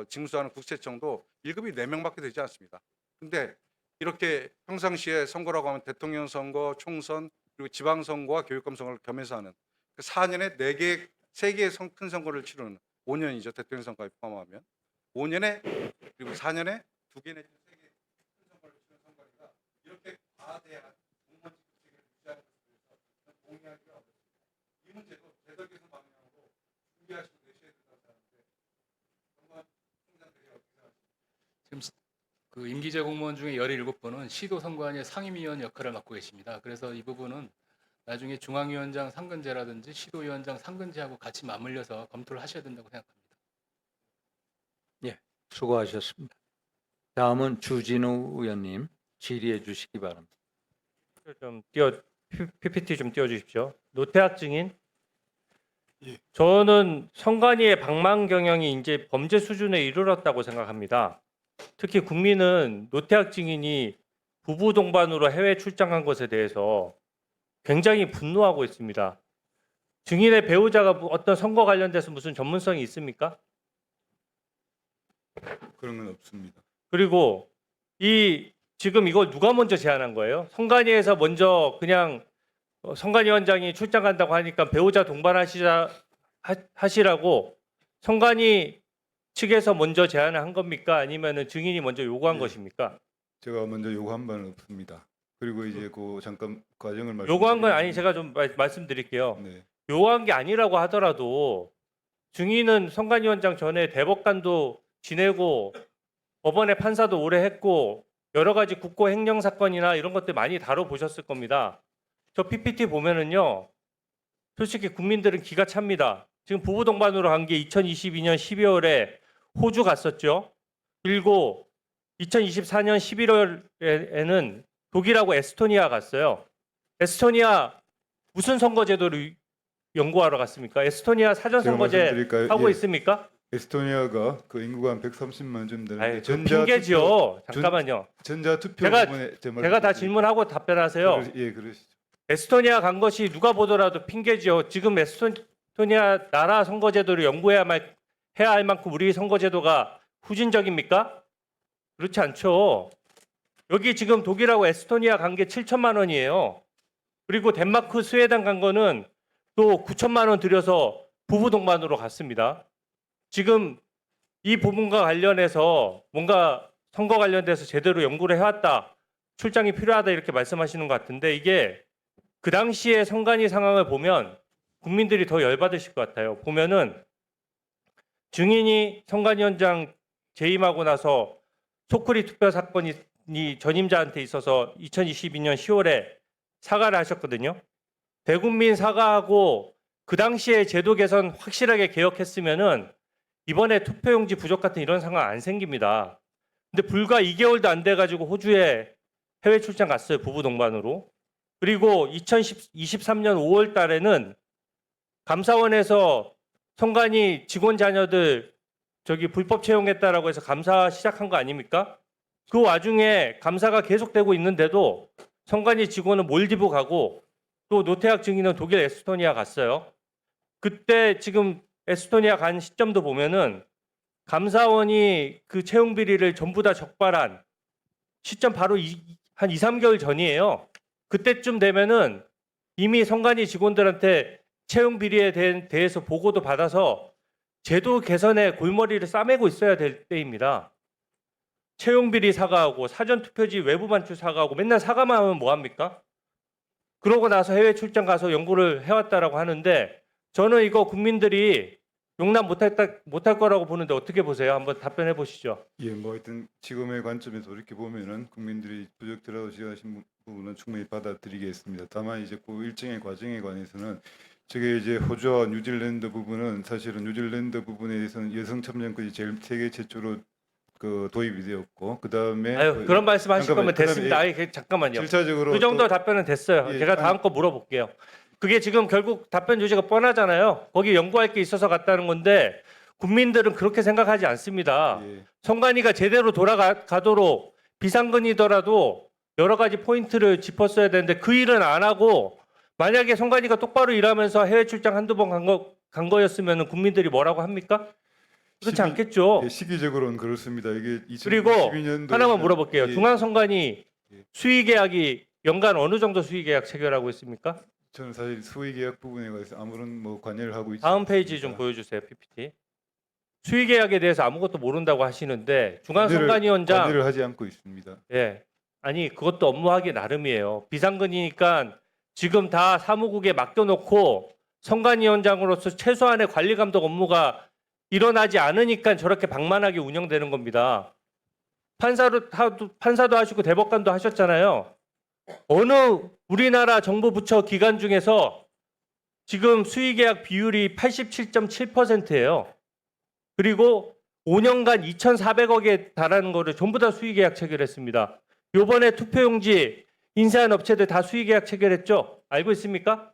징수하는 국세청도 1급이 4명밖에 되지 않습니다. 근데 이렇게 평상시에 선거라고 하면 대통령 선거, 총선, 그리고 지방선거와 교육감 선거를 겸해서 하는 4년에 3개의 큰 선거를 치르는 5년이죠. 대통령 선거에 포함하면 5년에 그리고 4년에 2개 내지 3개 큰 선거를 치르는 선거니까 이렇게 과대한 공무원 직책을 유지하는 것에 대해서 동의하기가 어렵습니다. 이 문제도 제도 개선 방향으로 준비하시고 계셔야 된다고 생각하는데 정말 총장들이 어떻게 생각하십니까? 지금 그 임기제 공무원 중에 17분은 시도선관위의 상임위원 역할을 맡고 계십니다. 그래서 이 부분은 나중에 중앙위원장 상근제라든지 시도위원장 상근제하고 같이 맞물려서 검토를 하셔야 된다고 생각합니다. 수고하셨습니다. 다음은 주진우 의원님 질의해 주시기 바랍니다. 좀 PPT 좀 띄워 주십시오. 노태학 증인. 예. 저는 선관위의 방망 경영이 이제 범죄 수준에 이르렀다고 생각합니다. 특히 국민은 노태학 증인이 부부 동반으로 해외 출장한 것에 대해서 굉장히 분노하고 있습니다. 증인의 배우자가 어떤 선거 관련돼서 무슨 전문성이 있습니까? 그런 건 없습니다. 그리고 지금 이걸 누가 먼저 제안한 거예요? 선관위에서 먼저 그냥 선관위원장이 출장 간다고 하니까 배우자 동반하시라고 선관위 측에서 먼저 제안을 한 겁니까? 아니면은 증인이 먼저 요구한 것입니까? 제가 먼저 요구한 바는 없습니다. 그리고 이제 그 잠깐 과정을 요구한 건 아니 제가 좀 말씀드릴게요. 네. 요구한 게 아니라고 하더라도 증인은 선관위원장 전에 대법관도 지내고 법원의 판사도 오래 했고 여러 가지 국고 횡령 사건이나 이런 것들 많이 다뤄보셨을 겁니다. 저 PPT 보면은요. 솔직히 국민들은 기가 찹니다. 지금 부부 동반으로 간 게 2022년 12월에 호주 갔었죠. 그리고 2024년 11월에는 독일하고 에스토니아 갔어요. 에스토니아 무슨 선거제도를 연구하러 갔습니까? 에스토니아 사전 제가 선거제 말씀드릴까요? 하고 예. 있습니까? 에스토니아가 그 인구가 한 130만 좀 되는데 아이, 핑계죠. 잠깐만요. 전자 투표 제가- 부분에 제가 다 질문하고 답변하세요. 예, 그러시죠. 에스토니아 간 것이 누가 보더라도 핑계죠. 지금 에스토니아 나라 선거제도를 해야 할 만큼 우리 선거제도가 후진적입니까? 그렇지 않죠. 여기 지금 독일하고 에스토니아 간 게 7천만 원이에요. 그리고 덴마크, 스웨덴 간 거는 또 9천만 원 들여서 부부 동반으로 갔습니다. 지금 이 부분과 관련해서 뭔가 선거 관련돼서 제대로 연구를 해왔다. 출장이 필요하다 이렇게 말씀하시는 것 같은데 이게 그 당시의 선관위 상황을 보면 국민들이 더 열받으실 것 같아요. 보면은 증인이 선관위원장 재임하고 나서 소쿠리 투표 사건이 전임자한테 있어서 2022년 10월에 사과를 하셨거든요. 대국민 사과하고 그 당시에 제도 개선 확실하게 개혁했으면은 이번에 투표용지 부족 같은 이런 상황 안 생깁니다. 근데 불과 2개월도 안 돼가지고 호주에 해외 출장 갔어요. 부부 동반으로. 그리고 2023년 5월 달에는 감사원에서 선관위 직원 자녀들 불법 채용했다라고 해서 감사 시작한 거 아닙니까? 그 와중에 감사가 계속되고 있는데도 선관위 직원은 몰디브 가고 또 노태학 증인은 독일 에스토니아 갔어요. 그때 지금 에스토니아 간 시점도 보면은 감사원이 그 채용 비리를 전부 다 적발한 시점 바로 한 2, 3개월 전이에요. 그때쯤 되면은 이미 선관위 직원들한테 채용 비리에 대해서 보고도 받아서 제도 개선에 골머리를 싸매고 있어야 될 때입니다. 채용 비리 사과하고 사전 투표지 외부 반출 사과하고 맨날 사과만 하면 뭐 합니까? 그러고 나서 해외 출장 가서 연구를 해왔다라고 하는데 저는 이거 국민들이 용납 못할 거라고 보는데 어떻게 보세요? 한번 답변해 보시죠. 예, 뭐 하여튼 지금의 관점에서 이렇게 보면은 국민들이 부적절하다고 지적하신 부분은 충분히 받아들이겠습니다. 다만 이제 그 일정의 과정에 관해서는 저게 이제 호주와 뉴질랜드 부분은 사실은 뉴질랜드 부분에 대해서는 여성 참정권이 세계 최초로 그 도입이 되었고 그 다음에 그런 말씀하실 거면 됐습니다. 잠깐만요. 실차적으로 그 정도 답변은 됐어요. 예, 제가 다음 거 물어볼게요. 그게 지금 결국 답변 요지가 뻔하잖아요. 거기 연구할 게 있어서 갔다는 건데 국민들은 그렇게 생각하지 않습니다. 예. 선관위가 제대로 돌아가도록 비상근이더라도 여러 가지 포인트를 짚었어야 되는데 그 일은 안 하고 만약에 선관위가 똑바로 일하면서 해외 출장 한두 번 간 거였으면 국민들이 뭐라고 합니까? 그렇지 않겠죠. 예, 시기적으로는 그렇습니다. 이게 그리고 2012년도에 하나만 물어볼게요. 예, 중앙선관위 예. 수의계약이 연간 어느 정도 수의계약 체결하고 있습니까? 저는 사실 수의계약 부분에 관해서 아무런 뭐 관여를 하고 있지 다음 페이지 좀 않습니다. 보여주세요. PPT. 수의계약에 대해서 아무것도 모른다고 하시는데 중앙선관위원장 관여를 하지 않고 있습니다. 예. 아니 그것도 업무하기 나름이에요. 비상근이니까 지금 다 사무국에 맡겨놓고 선관위원장으로서 최소한의 관리 감독 업무가 일어나지 않으니까 저렇게 방만하게 운영되는 겁니다. 판사도 하시고 대법관도 하셨잖아요. 어느 우리나라 정부 부처 기관 중에서 지금 수의계약 비율이 87.7%예요. 그리고 5년간 2,400억에 달하는 거를 전부 다 수의계약 체결했습니다. 요번에 투표용지 인쇄한 업체들 다 수의계약 체결했죠? 알고 있습니까?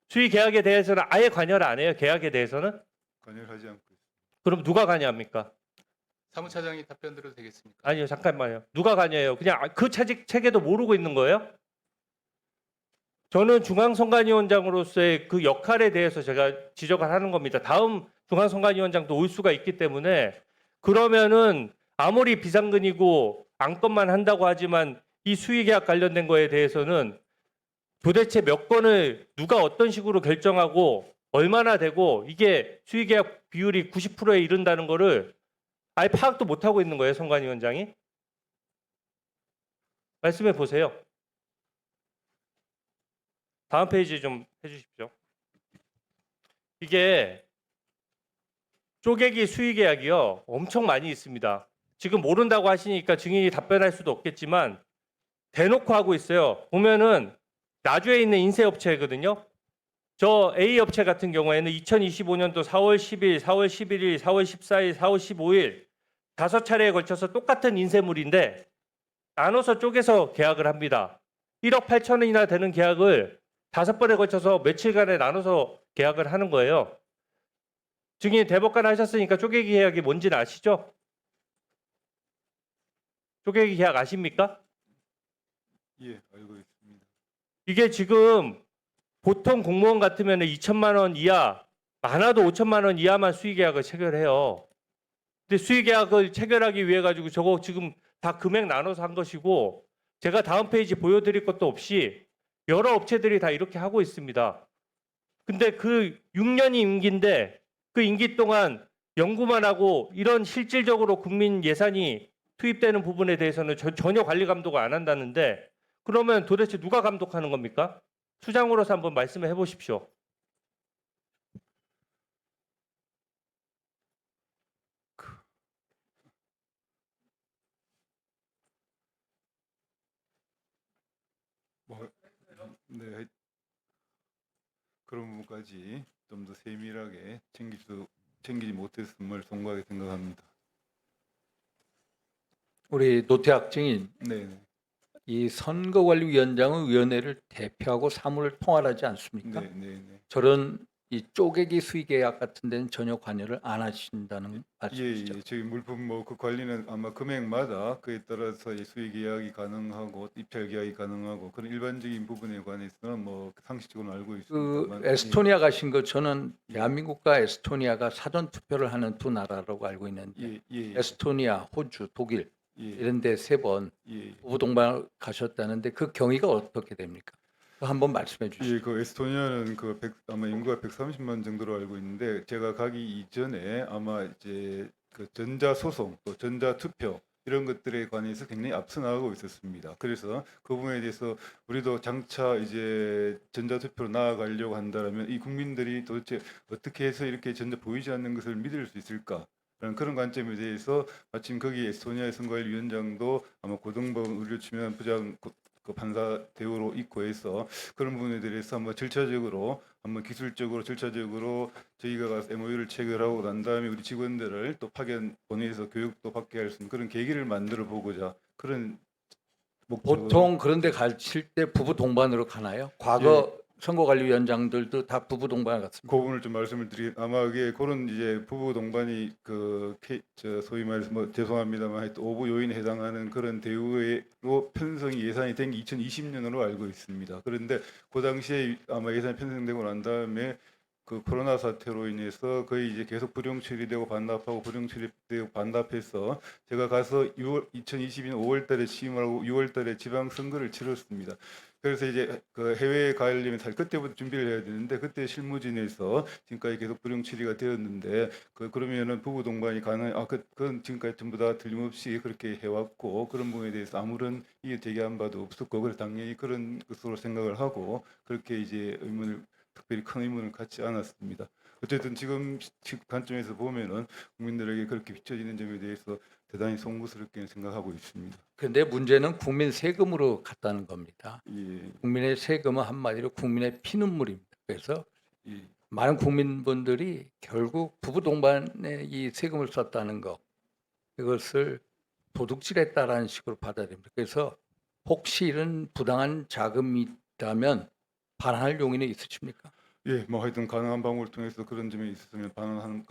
수의계약에 대해서는 아예 관여를 안 해요. 계약에 대해서는? 관여를 하지 않고 있습니다. 그럼 누가 관여합니까? 사무차장이 답변 드려도 되겠습니까? 아니요, 잠깐만요. 누가 관여해요? 그냥 그 체계도 모르고 있는 거예요? 저는 중앙선관위원장으로서의 그 역할에 대해서 제가 지적을 하는 겁니다. 다음 중앙선관위원장도 올 수가 있기 때문에 그러면은 아무리 비상근이고 안건만 한다고 하지만 이 수의계약 관련된 거에 대해서는 도대체 몇 건을 누가 어떤 식으로 결정하고 얼마나 되고 이게 수의계약 비율이 90%에 이른다는 거를 아예 파악도 못하고 있는 거예요, 선관위원장이? 말씀해 보세요. 다음 페이지 좀 해주십시오. 이게 쪼개기 수의계약이요. 엄청 많이 있습니다. 지금 모른다고 하시니까 증인이 답변할 수도 없겠지만 대놓고 하고 있어요. 보면은 나주에 있는 인쇄업체거든요. 저 A 업체 같은 경우에는 2025년도 4월 10일, 4월 11일, 4월 14일, 4월 15일 5차례에 걸쳐서 똑같은 인쇄물인데 나눠서 쪼개서 계약을 합니다. 1억 8천원이나 되는 계약을 5번에 걸쳐서 며칠간에 나눠서 계약을 하는 거예요. 증인 대법관 하셨으니까 쪼개기 계약이 뭔지는 아시죠? 쪼개기 계약 아십니까? 예, 알고 있습니다. 이게 지금 보통 공무원 같으면 2천만 원 이하, 많아도 5천만 원 이하만 수의계약을 체결해요. 근데 수의계약을 체결하기 위해 가지고 저거 지금 다 금액 나눠서 한 것이고 제가 다음 페이지 보여드릴 것도 없이 여러 업체들이 다 이렇게 하고 있습니다. 근데 그 6년이 임기인데 그 임기 동안 연구만 하고 이런 실질적으로 국민 예산이 투입되는 부분에 대해서는 전혀 관리 감독을 안 한다는데 그러면 도대체 누가 감독하는 겁니까? 수장으로서 한번 말씀을 해보십시오. 네, 그런 부분까지 좀 더 세밀하게 챙기지 못해서 정말 송구하게 생각합니다. 우리 노태학 증인, 네, 이 선거관리위원장은 위원회를 대표하고 사무를 통할하지 않습니까? 네. 저런 이 쪼개기 수의계약 같은 데는 전혀 관여를 안 하신다는 예, 말씀이시죠? 저희 물품 뭐 그 관리는 아마 금액마다 그에 따라서 수의 계약이 가능하고 입찰 계약이 가능하고 그런 일반적인 부분에 관해서는 뭐 상식적으로 알고 그 있습니다만 에스토니아 가신 거 저는 대한민국과 에스토니아가 사전 투표를 하는 두 나라라고 알고 있는데 에스토니아, 호주, 독일 이런 데 3번 부부 동반 가셨다는데 그 경위가 어떻게 됩니까? 한번 말씀해 주시죠. 예, 그 에스토니아는 아마 인구가 130만 정도로 알고 있는데 제가 가기 이전에 아마 이제 그 전자 소송 또 전자 투표 이런 것들에 관해서 굉장히 앞서 나가고 있었습니다. 그래서 그 부분에 대해서 우리도 장차 이제 전자 투표로 나아가려고 한다면 이 국민들이 도대체 어떻게 해서 이렇게 전자 보이지 않는 것을 믿을 수 있을까? 라는 그런 관점에 대해서 마침 거기 에스토니아의 선거위원장도 아마 고등법 의료 치면 부장 그 판사 대우로 있고 해서 그런 부분에 대해서 한번 절차적으로 한번 기술적으로 절차적으로 저희가 가서 MOU를 체결하고 난 다음에 우리 직원들을 또 파견 보내서 교육도 받게 할 수 있는 그런 계기를 만들어 보고자 그런 보통 그런데 가실 때 부부 동반으로 가나요? 과거 선거관리위원장들도 다 부부 동반 갔습니다. 그 부분을 좀 말씀을 아마 이게 그런 이제 부부 동반이 소위 말해서 뭐 죄송합니다만 하여튼 오부 요인에 해당하는 그런 대우로 편성이 예산이 된 게 2020년으로 알고 있습니다. 그런데 그 당시에 아마 예산이 편성되고 난 다음에 그 코로나 사태로 인해서 거의 이제 계속 불용 처리되고 반납하고 불용 처리되고 반납해서 제가 가서 2022년 5월달에 취임하고 6월달에 지방선거를 치렀습니다. 그래서 이제 그 해외에 가려면 사실 그때부터 준비를 해야 되는데 그때 실무진에서 지금까지 계속 불용 처리가 되었는데 그러면은 부부 동반이 가능 그건 지금까지 전부 다 틀림없이 그렇게 해왔고 그런 부분에 대해서 아무런 이해 제기한 바도 없었고 그래서 당연히 그런 것으로 생각을 하고 그렇게 이제 특별히 큰 의문을 갖지 않았습니다. 어쨌든 지금 관점에서 보면은 국민들에게 그렇게 비춰지는 점에 대해서 대단히 송구스럽게 생각하고 있습니다. 그런데 문제는 국민 세금으로 갔다는 겁니다. 예. 국민의 세금은 한마디로 국민의 피눈물입니다. 그래서 예. 많은 국민분들이 결국 부부 동반에 이 세금을 썼다는 거 이것을 도둑질했다라는 식으로 받아들입니다. 그래서 혹시 이런 부당한 자금이 있다면 반할 용의는 있으십니까? 예, 뭐 하여튼 가능한 방법을 통해서 그런 점이 있었으면 반환하는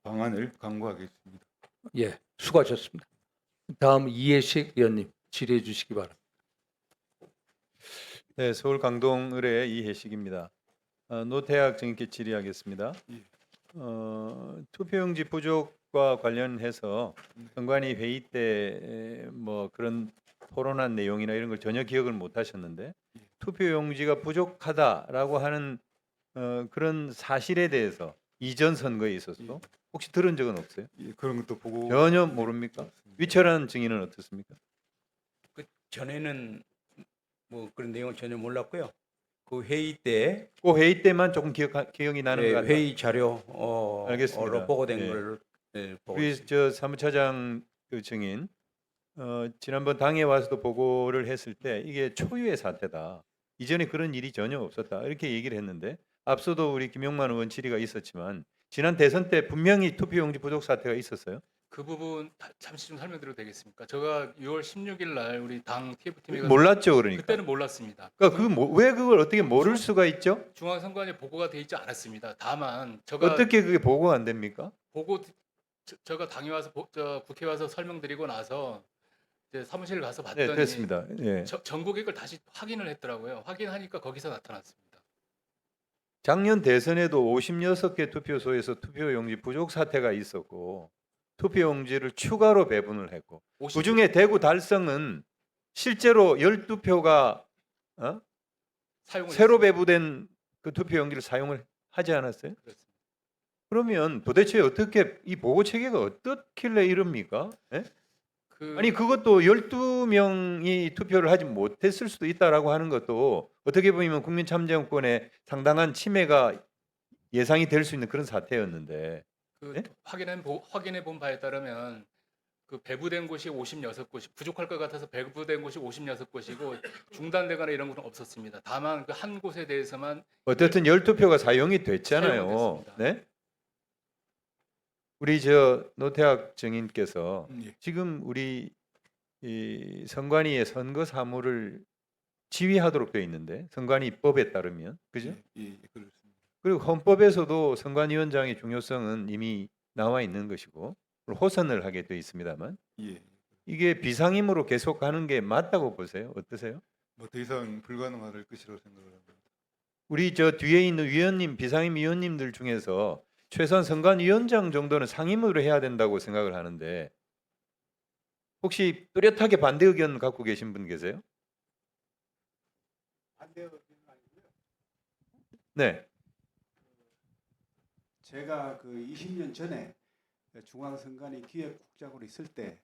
방안을 강구하겠습니다. 예, 수고하셨습니다. 다음 이해식 의원님 질의해 주시기 바랍니다. 네, 서울 강동을의 이해식입니다. 노태학 증인께 질의하겠습니다. 투표용지 부족과 관련해서 선관위 회의 때 뭐 그런 토론한 내용이나 이런 걸 전혀 기억을 못 하셨는데 투표용지가 부족하다라고 하는 그런 사실에 대해서 이전 선거에 있어서도 혹시 들은 적은 없어요? 예, 그런 것도 보고 전혀 모릅니까? 위철한 증인은 어떻습니까? 그 전에는 뭐 그런 내용을 전혀 몰랐고요. 그 회의 때 그 회의 때만 조금 기억이 나는 것 같아요. 회의 자료 알겠습니다. 보고된 예. 걸 보고 우리 있습니다. 저 사무처장 그 증인 지난번 당에 와서도 보고를 했을 때 이게 초유의 사태다. 이전에 그런 일이 전혀 없었다. 이렇게 얘기를 했는데 앞서도 우리 김용만 의원 질의가 있었지만 지난 대선 때 분명히 투표용지 부족 사태가 있었어요. 그 부분 잠시 좀 설명드려도 되겠습니까? 제가 6월 16일 날 우리 당 TF팀에 가서 몰랐죠, 그러니까. 그때는 몰랐습니다. 그러니까 왜 그걸 어떻게 모를 수가 있죠? 중앙선관위에 보고가 돼 있지 않았습니다. 다만 제가 어떻게 그게 보고가 안 됩니까? 보고 제가 당에 와서 국회 와서 설명드리고 나서 이제 사무실 가서 봤더니 네, 됐습니다. 예. 전국액을 다시 확인을 했더라고요. 확인하니까 거기서 나타났습니다. 작년 대선에도 56개 투표소에서 투표용지 부족 사태가 있었고 투표용지를 추가로 배분을 했고 그중에 대구 달성은 실제로 12표가 새로 배부된 그 투표용지를 사용을 하지 않았어요? 그렇습니다. 그러면 도대체 어떻게 이 보고 체계가 어떻길래 이럽니까? 예? 아니 그것도 12명이 투표를 하지 못했을 수도 있다라고 하는 것도 어떻게 보면 국민참정권의 상당한 침해가 예상이 될 수 있는 그런 사태였는데 예? 확인해 본 바에 따르면 그 배부된 곳이 56곳이 부족할 것 같아서 배부된 곳이 56곳이고 중단되거나 이런 건 없었습니다. 다만 그 한 곳에 대해서만 어쨌든 12표가 사용이 됐잖아요. 사용됐습니다. 네? 우리 저 노태학 증인께서 예. 지금 우리 이 선관위의 선거 사무를 지휘하도록 되어 있는데 선관위 입법에 따르면 그죠? 예, 그렇습니다. 그리고 헌법에서도 선관위원장의 중요성은 이미 나와 있는 것이고 호선을 하게 되어 있습니다만 예. 이게 비상임으로 계속 가는 게 맞다고 보세요? 어떠세요? 뭐 더 이상 불가능할 것이라고 생각을 합니다. 우리 저 뒤에 있는 위원님 비상임 위원님들 중에서 최소한 선관위원장 정도는 상임으로 해야 된다고 생각을 하는데 혹시 뚜렷하게 반대 의견 갖고 계신 분 계세요? 반대 의견은 아니고요. 네. 제가 그 20년 전에 중앙선관위 기획국장으로 있을 때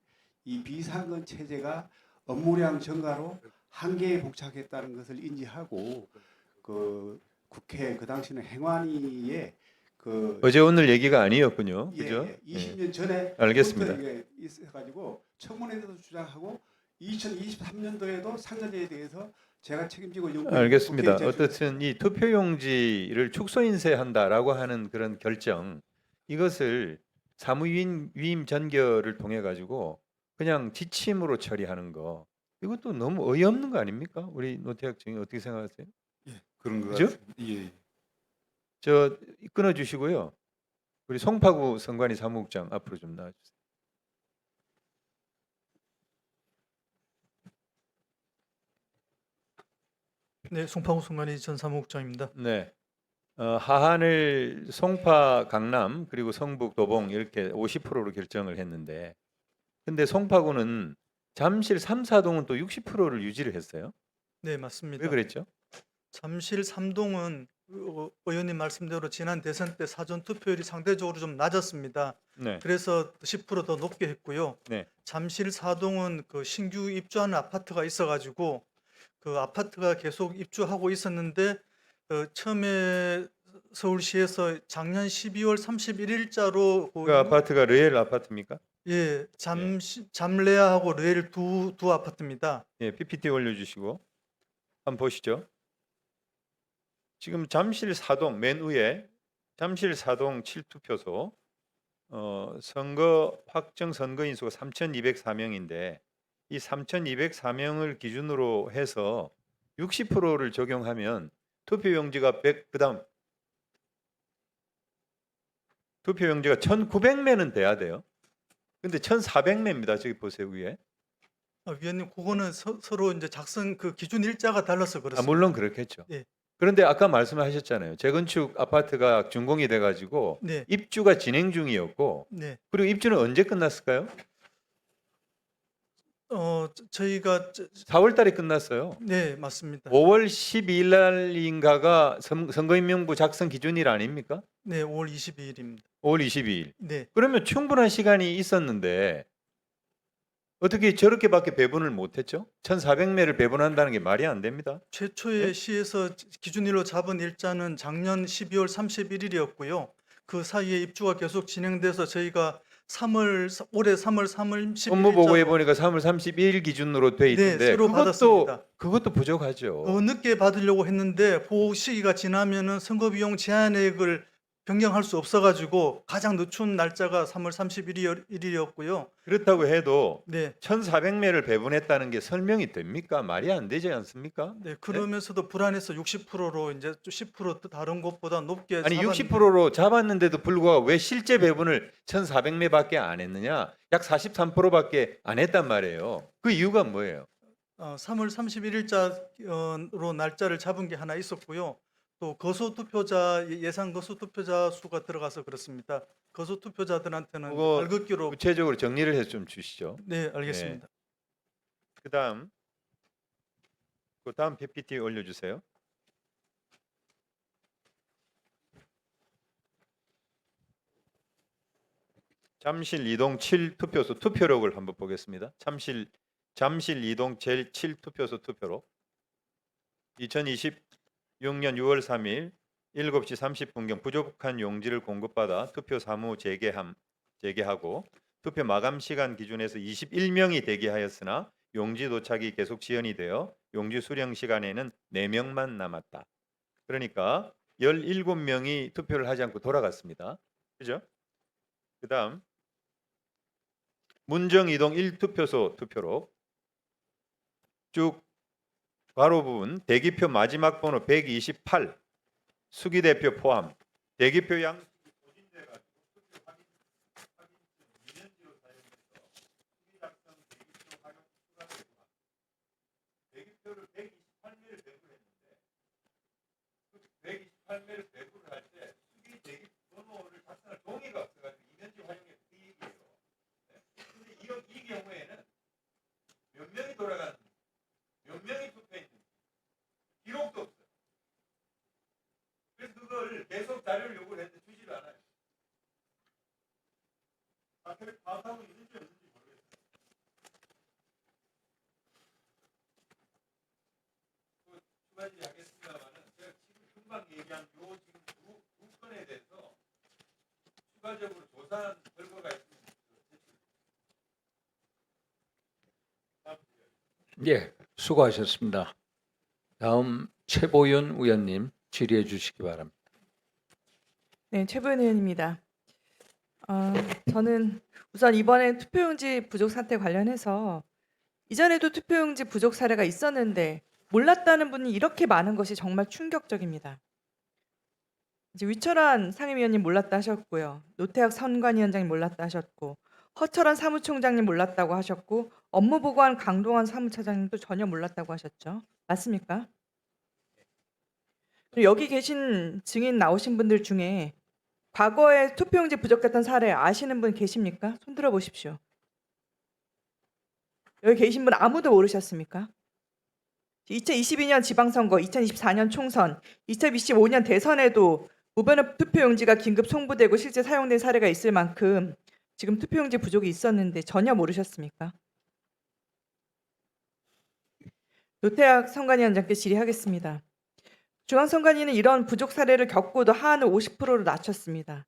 이 비상근 체제가 업무량 증가로 한계에 봉착했다는 것을 인지하고 그 국회 그 당시는 행안위에 그 어제 오늘 얘기가 아니었군요. 그죠? 20년 전에 알겠습니다. 이게 있어가지고 청문회에도 주장하고 2023년도에도 상자제에 대해서 제가 책임지고 알겠습니다. 어떻든 이 투표용지를 축소 인쇄한다라고 하는 그런 결정 이것을 사무위임 전결을 통해 가지고 그냥 지침으로 처리하는 거 이것도 너무 어이없는 거 아닙니까? 우리 노태학 증인 어떻게 생각하세요? 그런 것 그죠? 같습니다. 예. 저 끊어 주시고요. 우리 송파구 선관위 사무국장 앞으로 좀 나와 주세요. 네, 송파구 선관위 전 사무국장입니다. 네. 하한을 송파, 강남 그리고 성북, 도봉 이렇게 50%로 결정을 했는데 근데 송파구는 잠실 3, 4동은 또 60%를 유지를 했어요. 네, 맞습니다. 왜 그랬죠? 잠실 3동은 의원님 말씀대로 지난 대선 때 사전 투표율이 상대적으로 좀 낮았습니다. 네. 그래서 10% 더 높게 했고요. 네. 잠실 4동은 그 신규 입주하는 아파트가 있어가지고 그 아파트가 계속 입주하고 있었는데 처음에 서울시에서 작년 12월 31일자로 그 아파트가 르엘 아파트입니까? 예, 잠레아하고 르엘 두 아파트입니다. 예, PPT 올려주시고 한번 보시죠. 지금 잠실 4동 맨 위에 잠실 4동 7투표소 선거 확정 선거인 수가 3,204명인데 이 3,204명을 기준으로 해서 60%를 적용하면 투표용지가 100 그다음 투표용지가 1,900매는 돼야 돼요. 근데 1,400매입니다. 저기 보세요 위에. 위원님, 그거는 서로 이제 작성 그 기준 일자가 달라서 그렇습니다. 물론 그렇겠죠. 예. 그런데 아까 말씀하셨잖아요. 재건축 아파트가 준공이 돼가지고 네. 입주가 진행 중이었고 네. 그리고 입주는 언제 끝났을까요? 저희가 4월달에 끝났어요. 네, 맞습니다. 5월 12일 날인가가 선거인명부 작성 기준일 아닙니까? 네, 5월 22일입니다. 5월 22일. 네. 그러면 충분한 시간이 있었는데 어떻게 저렇게밖에 배분을 못했죠? 1,400매를 배분한다는 게 말이 안 됩니다. 최초에 시에서 기준일로 잡은 일자는 작년 12월 31일이었고요. 그 사이에 입주가 계속 진행돼서 저희가 올해 3월 11일 업무 보고해 보니까 3월 31일 기준으로 돼 있던데 네, 새로 받았습니다. 그것도 부족하죠. 늦게 받으려고 했는데 그 시기가 지나면은 선거 비용 제한액을 변경할 수 없어가지고 가장 늦춘 날짜가 3월 31일이었고요. 그렇다고 해도 네. 1,400매를 배분했다는 게 설명이 됩니까? 말이 안 되지 않습니까? 네, 그러면서도 불안해서 60%로 이제 10% 다른 곳보다 높게 아니 잡았는데 60%로 잡았는데도 불구하고 왜 실제 배분을 1,400매밖에 안 했느냐? 약 43%밖에 안 했단 말이에요. 그 이유가 뭐예요? 3월 31일자로 날짜를 잡은 게 하나 있었고요. 또 거소 투표자 예상 거소 투표자 수가 들어가서 그렇습니다. 거소 투표자들한테는 그거 발급기로 구체적으로 정리를 해서 좀 주시죠. 네, 알겠습니다. 그다음 PPT 올려주세요. 잠실 이동 7투표소 투표록을 한번 보겠습니다. 잠실 이동 제 7투표소 투표록 2020 6년 6월 3일 7시 30분경 부족한 용지를 공급받아 투표 사무 재개하고 투표 마감 시간 기준에서 21명이 대기하였으나 용지 도착이 계속 지연이 되어 용지 수령 시간에는 4명만 남았다. 그러니까 17명이 투표를 하지 않고 돌아갔습니다. 그죠? 그다음 문정 이동 1투표소 투표록 쭉 괄호 부분 대기표 마지막 번호 128 수기 대표 포함 대기표 양 대기표를 128매를 배분했는데 128매를 배분을 할 때 수기 대기 번호를 작성할 종이가 없어가지고 이면지 활용해 그 얘기예요. 근데 이 경우에는 몇 명이 돌아갔는지 몇 명이 투표했는지 기록도 없어요. 그래서 그걸 계속 자료를 요구를 했는데 주지를 않아요. 파악하고 있는지 없는지 모르겠어요. 그 추가 질의하겠습니다만은 제가 지금 금방 얘기한 요 지금 두 건에 대해서 추가적으로 조사한 결과가 있습니다. 예, 수고하셨습니다. 다음 최보윤 의원님 질의해 주시기 바랍니다. 네, 최보윤 의원입니다. 저는 우선 이번에 투표용지 부족 사태 관련해서 이전에도 투표용지 부족 사례가 있었는데 몰랐다는 분이 이렇게 많은 것이 정말 충격적입니다. 이제 위철한 상임위원님 몰랐다 하셨고요. 노태학 선관위원장님 몰랐다 하셨고, 허철한 사무총장님 몰랐다고 하셨고, 업무보고한 강동원 사무처장님도 전혀 몰랐다고 하셨죠. 맞습니까? 그리고 여기 계신 증인 나오신 분들 중에 과거에 투표용지 부족했던 사례 아시는 분 계십니까? 손 들어 보십시오. 여기 계신 분 아무도 모르셨습니까? 2022년 지방선거, 2024년 총선, 2025년 대선에도 무변의 투표용지가 긴급 송부되고 실제 사용된 사례가 있을 만큼 지금 투표용지 부족이 있었는데 전혀 모르셨습니까? 노태학 선관위원장께 질의하겠습니다. 중앙선관위는 이런 부족 사례를 겪고도 하한을 50%로 낮췄습니다.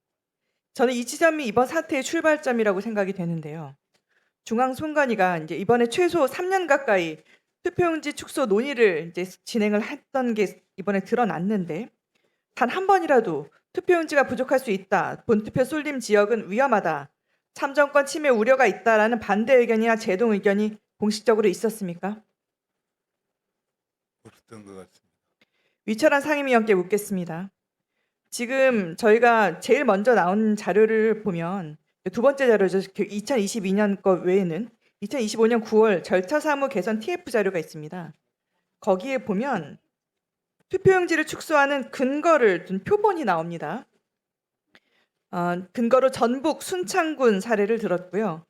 저는 이 지점이 이번 사태의 출발점이라고 생각이 되는데요. 중앙선관위가 이제 이번에 최소 3년 가까이 투표용지 축소 논의를 이제 진행을 했던 게 이번에 드러났는데 단 한 번이라도 투표용지가 부족할 수 있다, 본투표 쏠림 지역은 위험하다, 참정권 침해 우려가 있다라는 반대 의견이나 제동 의견이 공식적으로 있었습니까? 없었던 것 같습니다. 위철한 상임위원께 묻겠습니다. 지금 저희가 제일 먼저 나온 자료를 보면 두 번째 자료죠. 2022년 거 외에는 2025년 9월 절차 사무 개선 TF 자료가 있습니다. 거기에 보면 투표용지를 축소하는 근거를 둔 표본이 나옵니다. 근거로 전북 순창군 사례를 들었고요.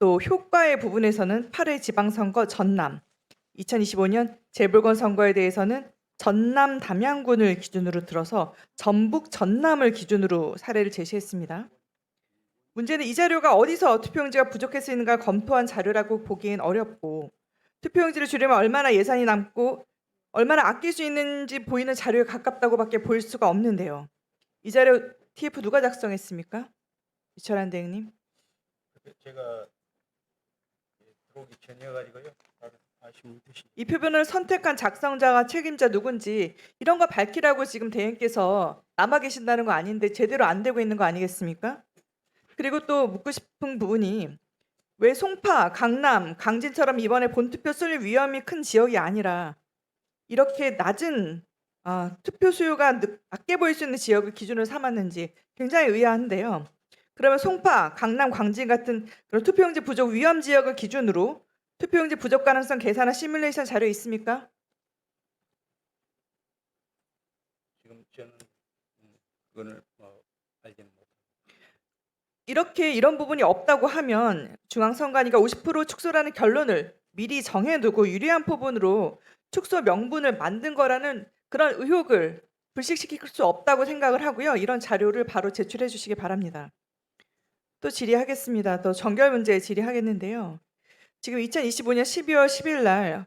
또 효과의 부분에서는 8회 지방선거 전남, 2025년 재보궐선거에 대해서는 전남 담양군을 기준으로 들어서 전북 전남을 기준으로 사례를 제시했습니다. 문제는 이 자료가 어디서 투표용지가 부족했을는가 검토한 자료라고 보기엔 어렵고, 투표용지를 줄이면 얼마나 예산이 남고 얼마나 아낄 수 있는지 보이는 자료에 가깝다고밖에 볼 수가 없는데요. 이 자료 TF 누가 작성했습니까? 이철환 대행님. 제가 들어오기 전이어가지고요. 아시면 되시. 이 표본을 선택한 작성자가 책임자 누군지 이런 거 밝히라고 지금 대행께서 남아 계신다는 거 아닌데 제대로 안 되고 있는 거 아니겠습니까? 그리고 또 묻고 싶은 부분이 왜 송파, 강남, 강진처럼 이번에 본투표 쏠 위험이 큰 지역이 아니라 이렇게 낮은 투표 수요가 낮게 보일 수 있는 지역을 기준으로 삼았는지 굉장히 의아한데요. 그러면 송파, 강남, 광진 같은 그런 투표용지 부족 위험 지역을 기준으로 투표용지 부족 가능성 계산한 시뮬레이션 자료 있습니까? 지금 저는 그거는 알지는 못. 이렇게 이런 부분이 없다고 하면 중앙선관위가 50% 축소라는 결론을 미리 정해두고 유리한 포본으로 축소 명분을 만든 거라는 그런 의혹을 불식시킬 수 없다고 생각을 하고요. 이런 자료를 바로 제출해 주시기 바랍니다. 또 질의하겠습니다. 또 정결 문제 질의하겠는데요. 지금 2025년 12월 10일 날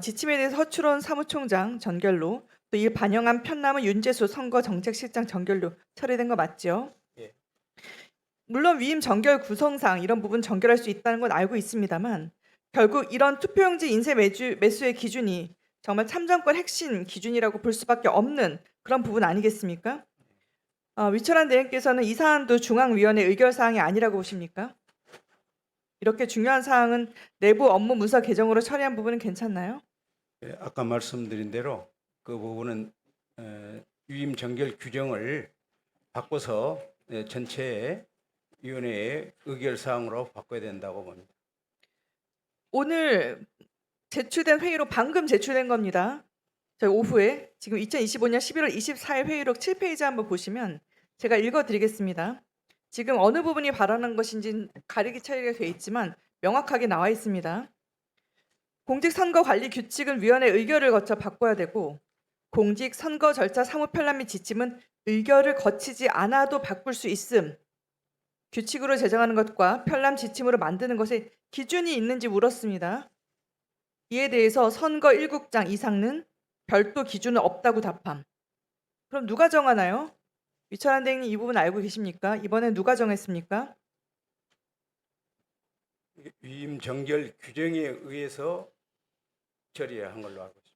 지침에 대해서 허추론 사무총장 전결로, 또 이를 반영한 편남은 윤재수 선거정책실장 전결로 처리된 거 맞죠? 예. 물론 위임 정결 구성상 이런 부분 정결할 수 있다는 건 알고 있습니다만 결국 이런 투표용지 인쇄 매수의 기준이 정말 참정권 핵심 기준이라고 볼 수밖에 없는 그런 부분 아니겠습니까? 위철한 대행께서는 이 사안도 중앙위원회 의결 사항이 아니라고 보십니까? 이렇게 중요한 사항은 내부 업무 문서 개정으로 처리한 부분은 괜찮나요? 예, 아까 말씀드린 대로 그 부분은 위임 정결 규정을 바꿔서 전체 위원회의 의결 사항으로 바꿔야 된다고 봅니다. 오늘 제출된 회의록 방금 제출된 겁니다. 저희 오후에 지금 2025년 11월 24일 회의록 7페이지 한번 보시면 제가 읽어드리겠습니다. 지금 어느 부분이 발언한 것인지 가리기 처리가 되어 있지만 명확하게 나와 있습니다. 공직선거관리규칙은 위원회 의결을 거쳐 바꿔야 되고 공직선거 절차 사무 편람 및 지침은 의결을 거치지 않아도 바꿀 수 있음. 규칙으로 제정하는 것과 편람 지침으로 만드는 것에 기준이 있는지 물었습니다. 이에 대해서 선거 1국장 이상은 별도 기준은 없다고 답함. 그럼 누가 정하나요? 위철한 대행님 이 부분 알고 계십니까? 이번엔 누가 정했습니까? 위임 정결 규정에 의해서 처리한 걸로 알고 있습니다.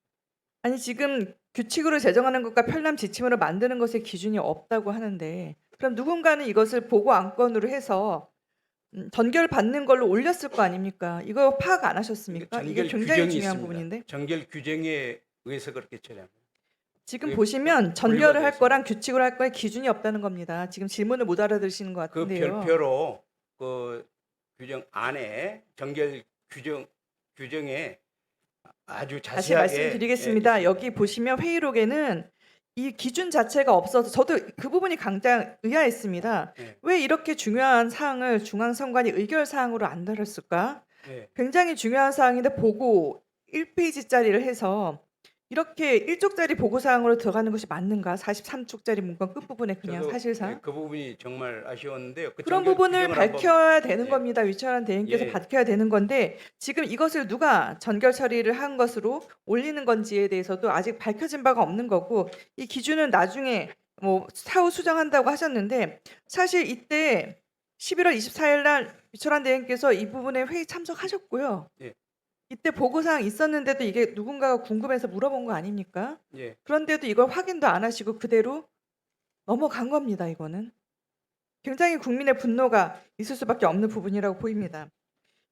아니 지금 규칙으로 제정하는 것과 편람 지침으로 만드는 것에 기준이 없다고 하는데 그럼 누군가는 이것을 보고 안건으로 해서 전결 받는 걸로 올렸을 거 아닙니까? 이거 파악 안 하셨습니까? 이게 전결 굉장히 규정이 중요한 있습니다. 부분인데. 전결 규정에 의해서 그렇게 처리합니다. 지금 그게 보시면 분류가 전결을 되어 할 있습니다. 거랑 규칙으로 할 거에 기준이 없다는 겁니다. 지금 질문을 못 알아들으시는 것 그 같은데요. 별표로 그 규정 안에 전결 규정에 아주 다시 자세하게 말씀드리겠습니다. 예, 여기 보시면 회의록에는 이 기준 자체가 없어서 저도 그 부분이 굉장히 의아했습니다. 예. 왜 이렇게 중요한 사항을 중앙선관위 의결 사항으로 안 다뤘을까? 예. 굉장히 중요한 사항인데 보고 1페이지짜리를 해서 이렇게 1쪽짜리 보고 사항으로 들어가는 것이 맞는가? 43쪽짜리 문건 끝부분에 그냥 저도, 사실상. 예, 그 부분이 정말 아쉬웠는데요. 그 그런 전결 부분을 규정을 한번- 밝혀야 되는 예. 겁니다. 위철한 대행께서 예. 밝혀야 되는 건데 지금 이것을 누가 전결 처리를 한 것으로 올리는 건지에 대해서도 아직 밝혀진 바가 없는 거고 이 기준은 나중에 뭐 사후 수정한다고 하셨는데 사실 이때 11월 24일 날 위철한 대행께서 이 부분에 회의 참석하셨고요. 예. 이때 보고사항 있었는데도 이게 누군가가 궁금해서 물어본 거 아닙니까? 예. 그런데도 이걸 확인도 안 하시고 그대로 넘어간 겁니다. 이거는. 굉장히 국민의 분노가 있을 수밖에 없는 부분이라고 보입니다.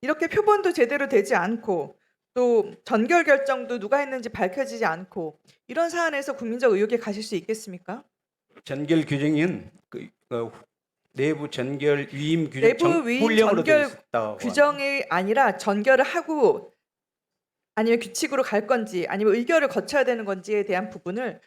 이렇게 표본도 제대로 되지 않고 또 전결 결정도 누가 했는지 밝혀지지 않고 이런 사안에서 국민적 의혹에 가실 수 있겠습니까? 전결 규정은 내부 전결 위임 규정 내부 위임 훈령으로 되어 전결 있다고 규정이 아니라 전결을 하고 아니면 규칙으로 갈 건지 아니면 의결을 거쳐야 되는 건지에 대한 부분을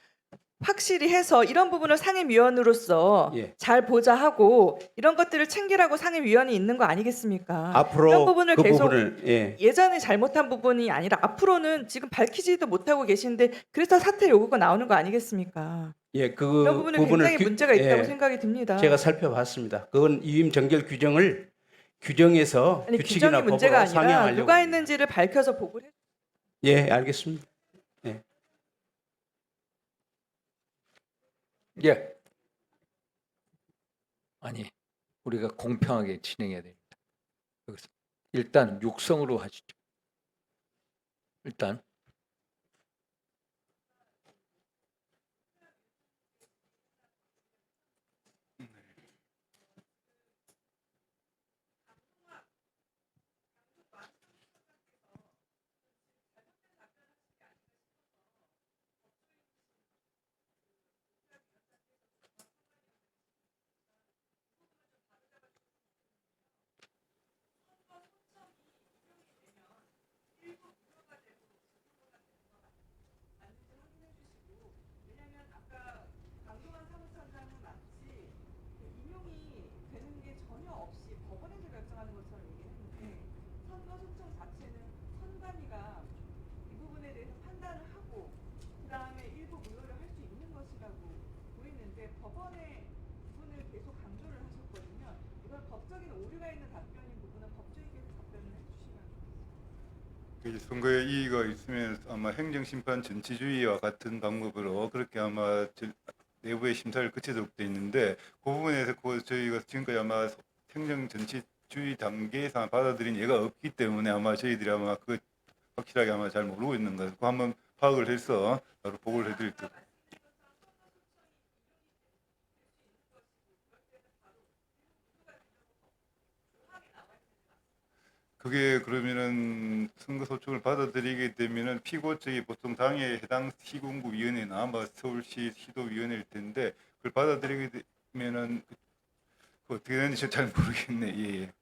확실히 해서 이런 부분을 상임위원으로서 예. 잘 보자 하고 이런 것들을 챙기라고 상임위원이 있는 거 아니겠습니까? 앞으로 이런 부분을 그 계속 부분을 예. 예전에 잘못한 부분이 아니라 앞으로는 지금 밝히지도 못하고 계신데 그래서 사퇴 요구가 나오는 거 아니겠습니까? 예, 그 이런 부분에 부분을 굉장히 문제가 있다고 예, 생각이 듭니다. 제가 살펴봤습니다. 그건 위임 전결 규정을 규정에서 아니 규칙이나 규정이 문제가 법으로 아니라 상향하려고 누가 합니다. 했는지를 밝혀서 보고를 해. 예, 알겠습니다. 예. 예. 아니, 우리가 공평하게 진행해야 됩니다. 여기서 일단 육성으로 하시죠. 일단 선거에 이의가 있으면 아마 행정심판 전치주의와 같은 방법으로 그렇게 아마 내부의 심사를 거치도록 돼 있는데 그 부분에서 저희가 지금까지 아마 행정 전치주의 단계에서 받아들인 예가 없기 때문에 아마 저희들이 아마 그 확실하게 아마 잘 모르고 있는 것 같고 한번 파악을 해서 바로 보고를 해드릴 때. 그게 그러면은 선거 소청을 받아들이게 되면은 피고 측이 보통 당에 해당 시군구위원회나 뭐 서울시 시도위원회일 텐데 그걸 받아들이게 되면은 그 어떻게 되는지 잘 모르겠네. 예.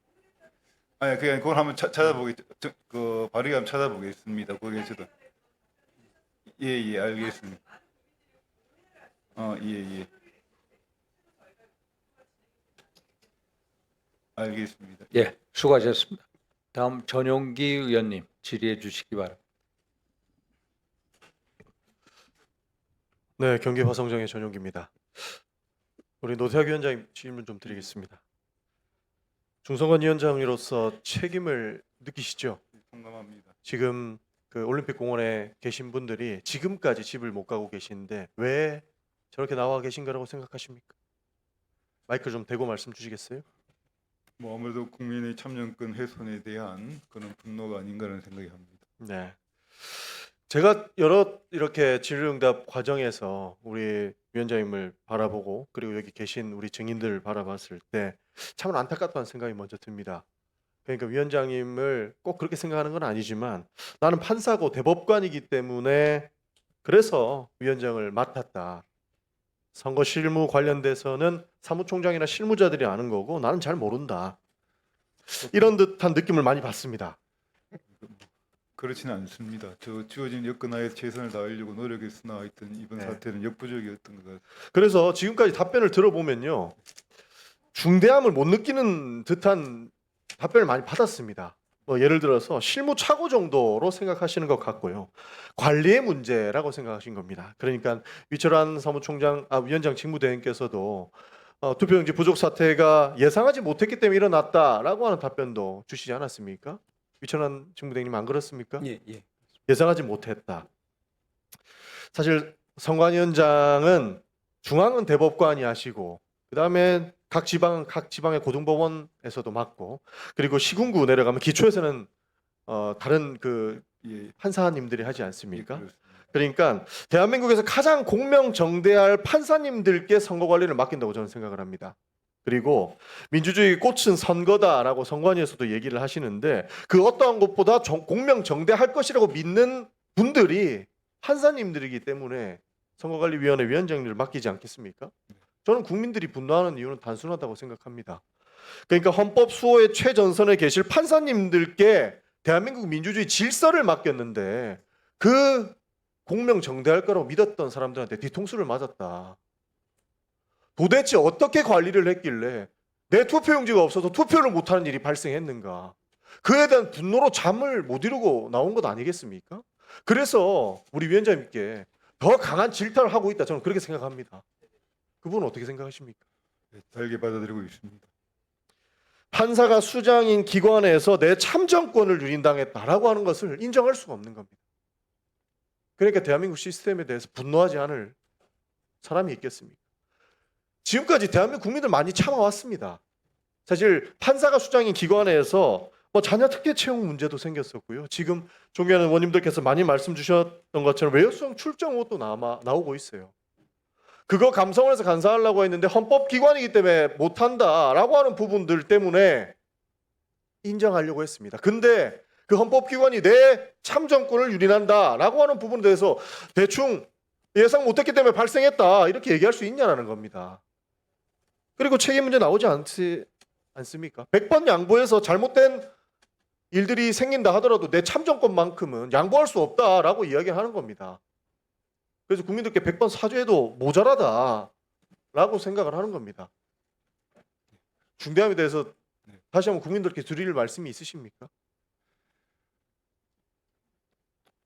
아니 그냥 그걸 한번 찾아보겠 그 발의 한번 찾아보겠습니다. 거기에 저도 예예 알겠습니다. 예예 알겠습니다. 예, 수고하셨습니다. 다음 전용기 의원님 질의해 주시기 바랍니다. 네, 경기 화성정의 전용기입니다. 우리 노태학 위원장님 질문 좀 드리겠습니다. 중성관 위원장으로서 책임을 느끼시죠? 공감합니다. 지금 그 올림픽 공원에 계신 분들이 지금까지 집을 못 가고 계시는데 왜 저렇게 나와 계신 거라고 생각하십니까? 마이크 좀 대고 말씀 주시겠어요? 뭐 아무래도 국민의 참정권 훼손에 대한 그런 분노가 아닌가라는 생각이 합니다. 네. 제가 여러 이렇게 질의응답 과정에서 우리 위원장님을 바라보고 그리고 여기 계신 우리 증인들을 바라봤을 때 참 안타깝다는 생각이 먼저 듭니다. 그러니까 위원장님을 꼭 그렇게 생각하는 건 아니지만 나는 판사고 대법관이기 때문에 그래서 위원장을 맡았다. 선거 실무 관련돼서는 사무총장이나 실무자들이 아는 거고 나는 잘 모른다. 이런 듯한 느낌을 많이 받습니다. 그렇지는 않습니다. 저 주어진 여건 하에 최선을 다하려고 노력했으나 하여튼 이번 네. 사태는 역부족이었던 것 같습니다. 그래서 지금까지 답변을 들어보면요. 중대함을 못 느끼는 듯한 답변을 많이 받았습니다. 뭐 예를 들어서 실무착오 정도로 생각하시는 것 같고요. 관리의 문제라고 생각하신 겁니다. 그러니까 위철한 위원장 직무대행께서도 투표용지 부족 사태가 예상하지 못했기 때문에 일어났다라고 하는 답변도 주시지 않았습니까? 위철한 직무대행님 안 그렇습니까? 예, 예. 예상하지 못했다. 사실 선관위원장은 중앙은 대법관이 하시고 그다음에 각 지방의 고등법원에서도 맡고 그리고 시군구 내려가면 기초에서는 다른 그 예, 판사님들이 하지 않습니까? 그렇습니다. 그러니까 대한민국에서 가장 공명정대할 판사님들께 선거 관리를 맡긴다고 저는 생각을 합니다. 그리고 민주주의 꽃은 선거다라고 선관위에서도 얘기를 하시는데 그 어떠한 것보다 공명정대할 것이라고 믿는 분들이 판사님들이기 때문에 선거관리위원회 위원장님을 맡기지 않겠습니까? 저는 국민들이 분노하는 이유는 단순하다고 생각합니다. 그러니까 헌법 수호의 최전선에 계실 판사님들께 대한민국 민주주의 질서를 맡겼는데 그 공명정대할 거라고 믿었던 사람들한테 뒤통수를 맞았다. 도대체 어떻게 관리를 했길래 내 투표용지가 없어서 투표를 못하는 일이 발생했는가? 그에 대한 분노로 잠을 못 이루고 나온 것 아니겠습니까? 그래서 우리 위원장님께 더 강한 질타를 하고 있다. 저는 그렇게 생각합니다. 그분은 어떻게 생각하십니까? 네, 달게 받아들이고 있습니다. 판사가 수장인 기관에서 내 참정권을 유린당했다라고 하는 것을 인정할 수가 없는 겁니다. 그러니까 대한민국 시스템에 대해서 분노하지 않을 사람이 있겠습니까? 지금까지 대한민국 국민들 많이 참아왔습니다. 사실 판사가 수장인 기관에서 자녀 특혜 채용 문제도 생겼었고요. 지금 존경하는 의원님들께서 많이 말씀 주셨던 것처럼 외유수장 출정 의혹도 나오고 있어요. 그거 감사원에서 간사하려고 했는데 헌법기관이기 때문에 못한다라고 하는 부분들 때문에 인정하려고 했습니다. 근데 그 헌법기관이 내 참정권을 유린한다라고 하는 부분에 대해서 대충 예상 못했기 때문에 발생했다 이렇게 얘기할 수 있냐라는 겁니다. 그리고 책임 문제 나오지 않습니까? 100번 양보해서 잘못된 일들이 생긴다 하더라도 내 참정권만큼은 양보할 수 없다라고 이야기하는 겁니다. 그래서 국민들께 100번 사죄해도 모자라다라고 생각을 하는 겁니다. 중대함에 대해서 다시 한번 국민들께 드릴 말씀이 있으십니까?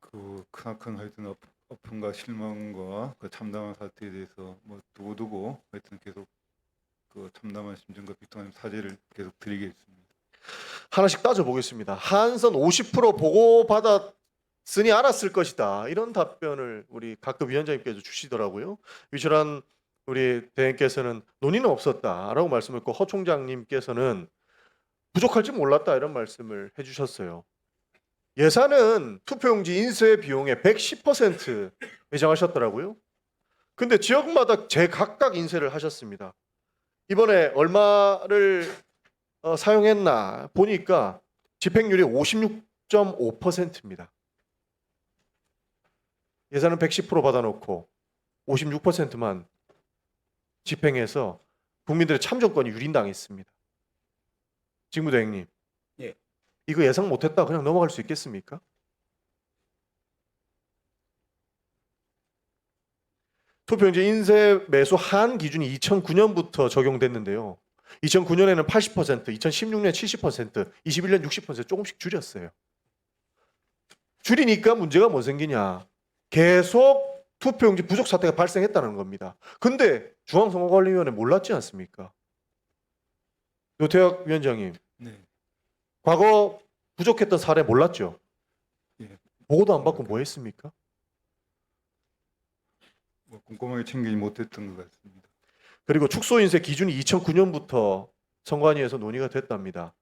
그 크나큰 하여튼 아픔과 실망과 그 참담한 사태에 대해서 뭐 두고두고 하여튼 계속 그 참담한 심정과 비통한 사죄를 계속 드리겠습니다. 하나씩 따져보겠습니다. 한선 50% 보고받았으니 알았을 것이다. 이런 답변을 우리 각급 위원장님께서 주시더라고요. 위철한 우리 대행께서는 논의는 없었다라고 말씀했고 허 총장님께서는 부족할지 몰랐다 이런 말씀을 해주셨어요. 예산은 투표용지 인쇄 비용의 110% 예정하셨더라고요. 근데 지역마다 제각각 인쇄를 하셨습니다. 이번에 얼마를 사용했나 보니까 집행률이 56.5%입니다. 예산은 110% 받아놓고 56%만 집행해서 국민들의 참정권이 유린당했습니다. 직무대행님, 예. 이거 예상 못했다 그냥 넘어갈 수 있겠습니까? 투표용지 인쇄 매수 한 기준이 2009년부터 적용됐는데요. 2009년에는 80%, 2016년 70%, 21년 60% 조금씩 줄였어요. 줄이니까 문제가 뭐 생기냐? 계속 투표용지 부족 사태가 발생했다는 겁니다. 근데 중앙선거관리위원회 몰랐지 않습니까? 노태학 위원장님, 네. 과거 부족했던 사례 몰랐죠? 예. 보고도 안 받고 뭐 했습니까? 뭐 꼼꼼하게 챙기지 못했던 것 같습니다. 그리고 축소 인쇄 기준이 2009년부터 선관위에서 논의가 됐답니다.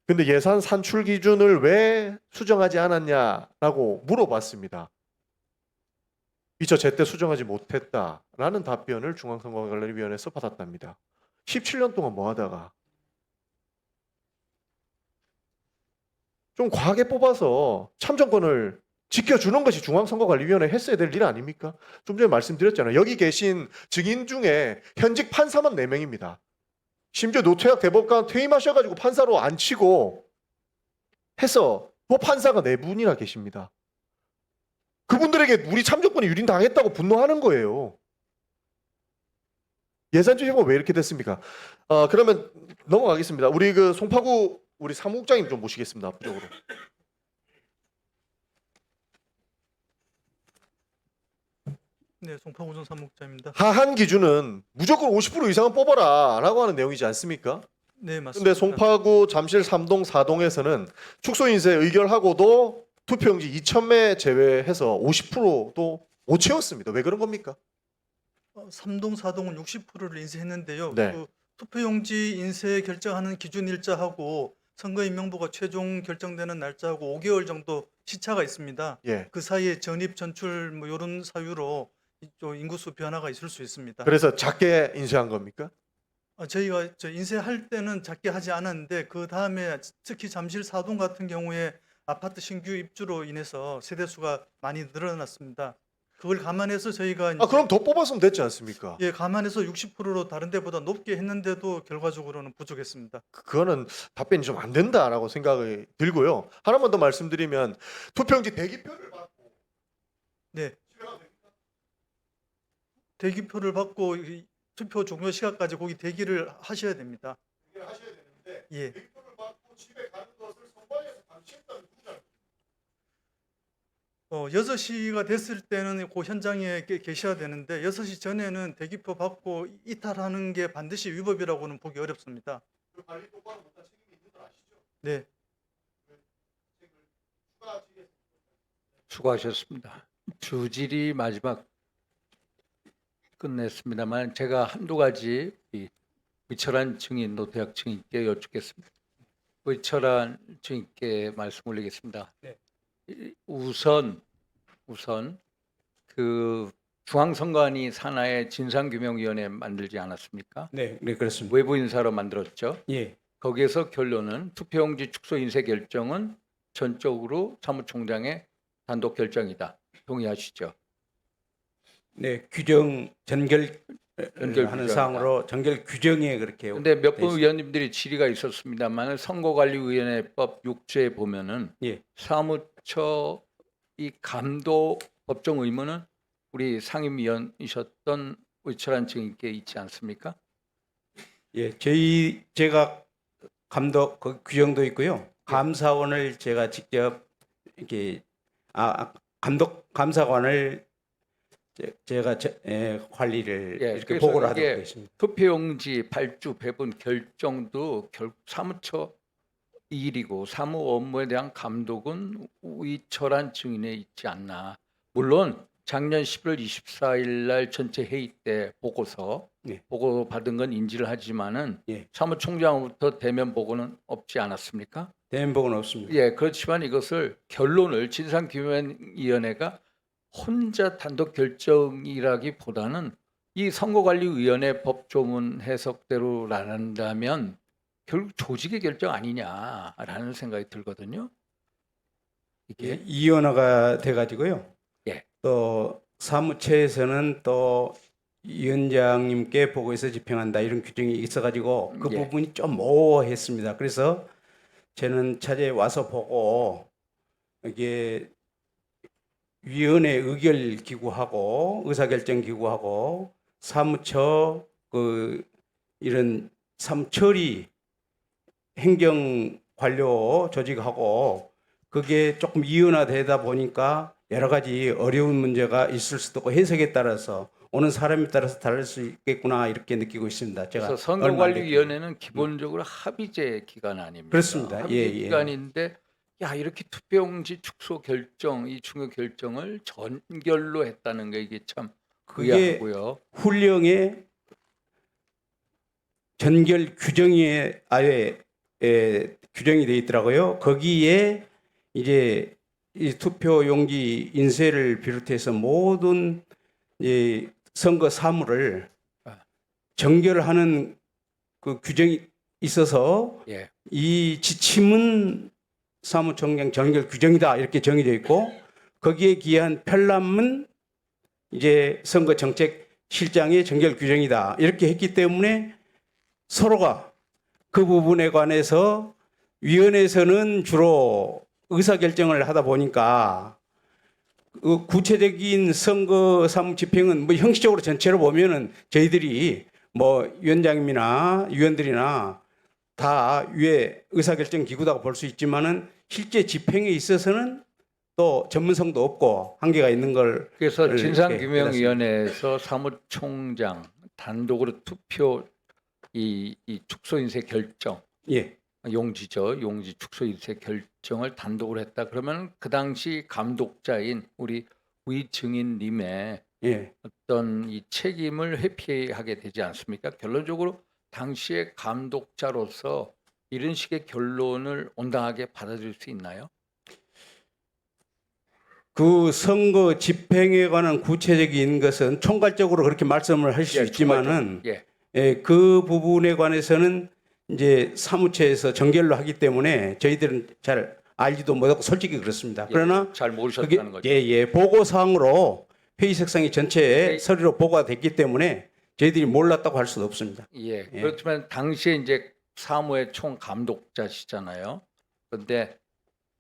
근데 예산 산출 기준을 왜 수정하지 않았냐라고 물어봤습니다. 미처 제때 수정하지 못했다라는 답변을 중앙선거관리위원회에서 받았답니다. 17년 동안 뭐 하다가 좀 과하게 뽑아서 참정권을 지켜주는 것이 중앙선거관리위원회 했어야 될 일 아닙니까? 좀 전에 말씀드렸잖아요. 여기 계신 증인 중에 현직 판사만 4명입니다. 심지어 노태학 대법관 퇴임하셔가지고 판사로 앉히고 해서 또 판사가 4분이나 계십니다. 그분들에게 우리 참정권이 유린당했다고 분노하는 거예요. 예산주의가 왜 이렇게 됐습니까? 그러면 넘어가겠습니다. 우리 그 송파구 우리 사무국장님 좀 모시겠습니다. 앞쪽으로. 네, 송파구전 사무국장입니다. 하한 기준은 무조건 50% 이상은 뽑아라라고 하는 내용이지 않습니까? 네, 맞습니다. 근데 송파구 잠실 3동 4동에서는 축소 인쇄 의결하고도 투표용지 2,000매 제외해서 50%도 못 채웠습니다. 왜 그런 겁니까? 3동 4동은 60%를 인쇄했는데요. 네. 그 투표용지 인쇄 결정하는 기준 일자하고 선거인명부가 최종 결정되는 날짜하고 5개월 정도 시차가 있습니다. 예. 그 사이에 전입 전출 뭐 이런 사유로 좀 인구수 변화가 있을 수 있습니다. 그래서 작게 인쇄한 겁니까? 저희가 인쇄할 때는 작게 하지 않았는데 그 다음에 특히 잠실 4동 같은 경우에 아파트 신규 입주로 인해서 세대수가 많이 늘어났습니다. 그걸 감안해서 저희가 그럼 더 뽑았으면 됐지 않습니까? 예, 감안해서 60%로 다른 데보다 높게 했는데도 결과적으로는 부족했습니다. 그거는 답변이 좀 안 된다라고 생각이 들고요. 하나만 더 말씀드리면 투표용지 대기표를 받고 네. 대기표를 받고 이 투표 종료 시간까지 거기 대기를 하셔야 됩니다. 하셔야 되는데 예. 대기표를 받고 집에 가는 것을 선관위에서 방치했다는 누구냐? 6시가 됐을 때는 그 현장에 계셔야 되는데 6시 전에는 대기표 받고 이탈하는 게 반드시 위법이라고는 보기 어렵습니다. 그 관리 똑바로 못한 책임이 있는 걸 아시죠? 네. 수고하셨습니다. 주질이 마지막 끝냈습니다만 제가 한두 가지 이 의철한 증인, 노태학 증인께 여쭙겠습니다. 의철한 증인께 말씀 올리겠습니다. 네. 우선 그 중앙선관위 산하에 진상규명위원회 만들지 않았습니까? 네, 네 그렇습니다. 외부 인사로 만들었죠. 예. 거기에서 결론은 투표용지 축소 인쇄 결정은 전적으로 사무총장의 단독 결정이다. 동의하시죠? 네, 규정 전결 하는 규정이다. 사항으로 전결 규정에 그렇게. 근데 몇 돼 분 있습니다. 의원님들이 질의가 있었습니다만 선거관리위원회법 6조에 보면은 예. 사무처 이 감독 법정 의무는 우리 상임위원이셨던 의철한 증인께 있지 않습니까? 예, 제가 감독 그 규정도 있고요. 감사원을 제가 직접 이렇게 감독 감사관을 제가 관리를 이렇게 그래서 보고를 하도록 이게 되어 있습니다. 투표용지 발주 배분 결정도 결국 사무처 일이고 사무 업무에 대한 감독은 의철한 증인에 있지 않나. 물론 작년 11월 24일 날 전체 회의 때 보고서 보고 받은 건 인지를 하지만은 사무총장으로부터 대면 보고는 없지 않았습니까? 대면 보고는 없습니다. 예, 그렇지만 이것을 결론을 진상규명위원회가 혼자 단독 결정이라기보다는 이 선거관리위원회 법조문 해석대로 나간다면 결국 조직의 결정 아니냐라는 생각이 들거든요. 이게 이원화가 돼가지고요. 예. 또 사무처에서는 또 위원장님께 보고해서 집행한다 이런 규정이 있어가지고 그 예. 부분이 좀 모호했습니다. 그래서 저는 차제에 와서 보고 이게 위원회 의결 기구하고 의사결정 기구하고 사무처 그 이런 사무처리 행정 관료 조직하고 그게 조금 이원화되다 보니까 여러 가지 어려운 문제가 있을 수도 있고 해석에 따라서 오는 사람에 따라서 다를 수 있겠구나 이렇게 느끼고 있습니다. 제가 그래서 선거관리위원회는 기본적으로 합의제 기관 아닙니까? 그렇습니다. 합의제 예, 예. 기관인데 야 이렇게 투표용지 축소 결정 이 중요 결정을 전결로 했다는 게 이게 참 그게 의아하고요. 훈령의 전결 규정에 아예 규정이 되어 있더라고요. 거기에 이제 이 투표용지 인쇄를 비롯해서 모든 이 선거 사무를 정결하는 그 규정이 있어서 예. 이 지침은 사무총장 정결 규정이다 이렇게 정해져 있고 거기에 기한 편람은 이제 선거정책실장의 정결 규정이다 이렇게 했기 때문에 서로가 그 부분에 관해서 위원회에서는 주로 의사결정을 하다 보니까 그 구체적인 선거 사무 집행은 뭐 형식적으로 전체로 보면은 저희들이 뭐 위원장님이나 위원들이나 다 위에 의사결정 기구다고 볼 수 있지만은 실제 집행에 있어서는 또 전문성도 없고 한계가 있는 걸 그래서 진상규명위원회에서 사무총장 단독으로 투표 이 축소 인쇄 결정 예. 용지죠. 용지 축소 인쇄 결정을 단독으로 했다. 그러면 그 당시 감독자인 우리 위 증인님의 예. 어떤 이 책임을 회피하게 되지 않습니까? 결론적으로 당시의 감독자로서 이런 식의 결론을 온당하게 받아들일 수 있나요? 그 선거 집행에 관한 구체적인 것은 총괄적으로 그렇게 말씀을 할 수 있지만은 예. 예, 그 부분에 관해서는 이제 사무처에서 정결로 하기 때문에 저희들은 잘 알지도 못하고 솔직히 그렇습니다. 그러나 잘 모르셨다는 거죠. 예, 보고사항으로 회의석상이 전체에 서류로 보고가 됐기 때문에 저희들이 몰랐다고 할 수도 없습니다. 예. 그렇지만 당시에 이제 사무의 총 감독자시잖아요. 그런데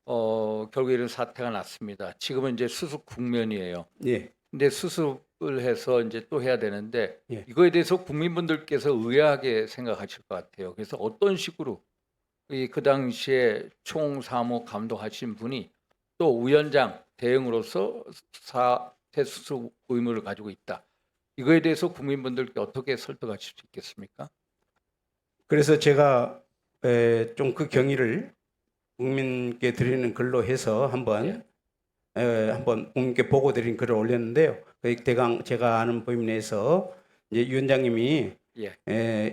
결국 이런 사태가 났습니다. 지금은 이제 수습 국면이에요. 예. 근데 수습을 해서 이제 또 해야 되는데 예. 이거에 대해서 국민분들께서 의아하게 생각하실 것 같아요. 그래서 어떤 식으로 그 당시에 총 사무 감독하신 분이 또 위원장 대응으로서 사태 수습 의무를 가지고 있다. 이거에 대해서 국민분들께 어떻게 설득하실 수 있겠습니까? 그래서 제가 좀 그 경위를 국민께 드리는 글로 해서 한번 국민께 보고 드린 글을 올렸는데요. 대강 제가 아는 범위 내에서 이제 위원장님이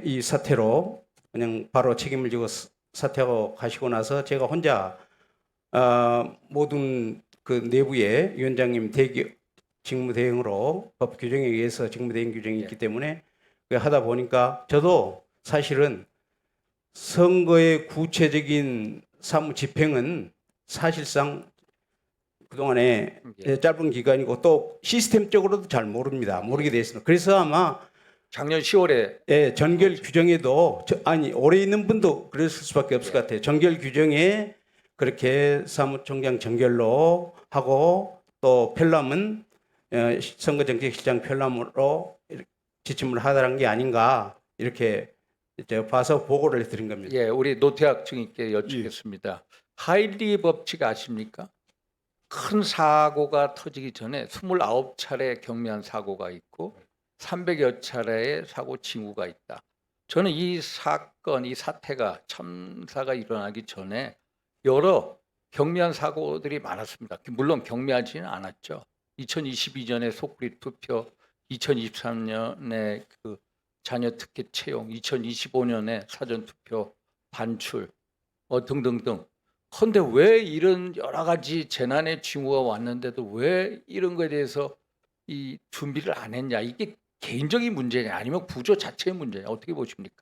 이 사태로 그냥 바로 책임을 지고 사퇴하고 가시고 나서 제가 혼자 모든 그 내부에 위원장님 직무 대행으로 법 규정에 의해서 직무 대행 규정이 있기 때문에 하다 보니까 저도 사실은 선거의 구체적인 사무 집행은 사실상 그동안에 짧은 기간이고 또 시스템적으로도 잘 모릅니다. 모르게 돼 있습니다. 그래서 아마 작년 10월에 전결 규정에도 오래 있는 분도 그랬을 수밖에 없을 것 같아요. 전결 규정에 그렇게 사무총장 전결로 하고 또 편람은 선거정책실장 편람으로 지침을 하라는 게 아닌가 이렇게 제가 봐서 보고를 드린 겁니다. 예, 우리 노태학 증인께 여쭙겠습니다. 하일리 법칙 아십니까? 큰 사고가 터지기 전에 29차례 경미한 사고가 있고 300여 차례의 사고 징후가 있다. 저는 이 사건, 이 사태가 참사가 일어나기 전에 여러 경미한 사고들이 많았습니다. 물론 경미하지는 않았죠. 2022년에 속구리 투표, 2023년에 그 자녀 특혜 채용, 2025년에 사전 투표 반출, 등등등. 그런데 왜 이런 여러 가지 재난의 징후가 왔는데도 왜 이런 거에 대해서 이 준비를 안 했냐? 이게 개인적인 문제냐, 아니면 구조 자체의 문제냐? 어떻게 보십니까?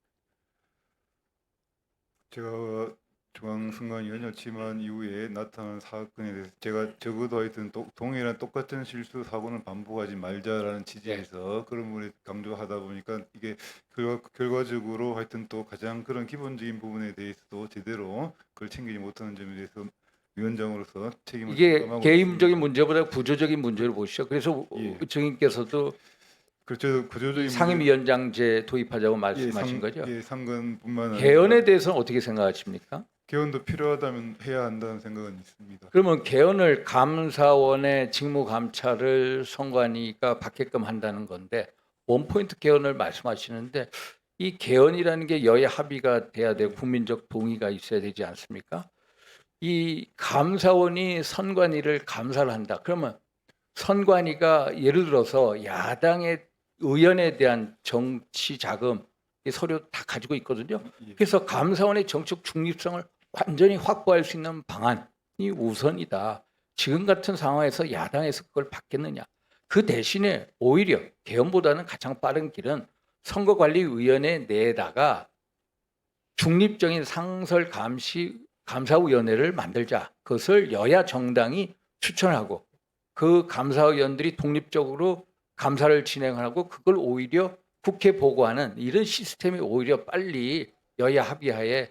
제가 중앙선관위원이었지만 이후에 나타난 사건에 대해서 제가 적어도 하여튼 동일한 똑같은 실수 사고는 반복하지 말자라는 취지에서 그런 부분에 강조하다 보니까 이게 결과적으로 하여튼 또 가장 그런 기본적인 부분에 대해서도 제대로 그걸 챙기지 못하는 점에 대해서 위원장으로서 책임을 이게 부담하고 개인적인 있습니다. 문제보다 구조적인 문제로 보시죠. 그래서 증인께서도 그렇죠. 구조적인 상임위원장제 도입하자고 말씀하신 거죠. 예, 상관뿐만 아니라 개헌에 대해서는 어떻게 생각하십니까? 개헌도 필요하다면 해야 한다는 생각은 있습니다. 그러면 개헌을 감사원의 직무 감찰을 선관위가 받게끔 한다는 건데 원포인트 개헌을 말씀하시는데 이 개헌이라는 게 여야 합의가 돼야 되고 국민적 동의가 있어야 되지 않습니까? 이 감사원이 선관위를 감사를 한다. 그러면 선관위가 예를 들어서 야당의 의원에 대한 정치 자금 이 서류 다 가지고 있거든요. 그래서 감사원의 정책 중립성을 완전히 확보할 수 있는 방안이 우선이다. 지금 같은 상황에서 야당에서 그걸 받겠느냐. 그 대신에 오히려 개헌보다는 가장 빠른 길은 선거관리위원회 내에다가 중립적인 상설 감사위원회를 만들자. 그것을 여야 정당이 추천하고 그 감사위원들이 독립적으로 감사를 진행하고 그걸 오히려 국회 보고하는 이런 시스템이 오히려 빨리 여야 합의하에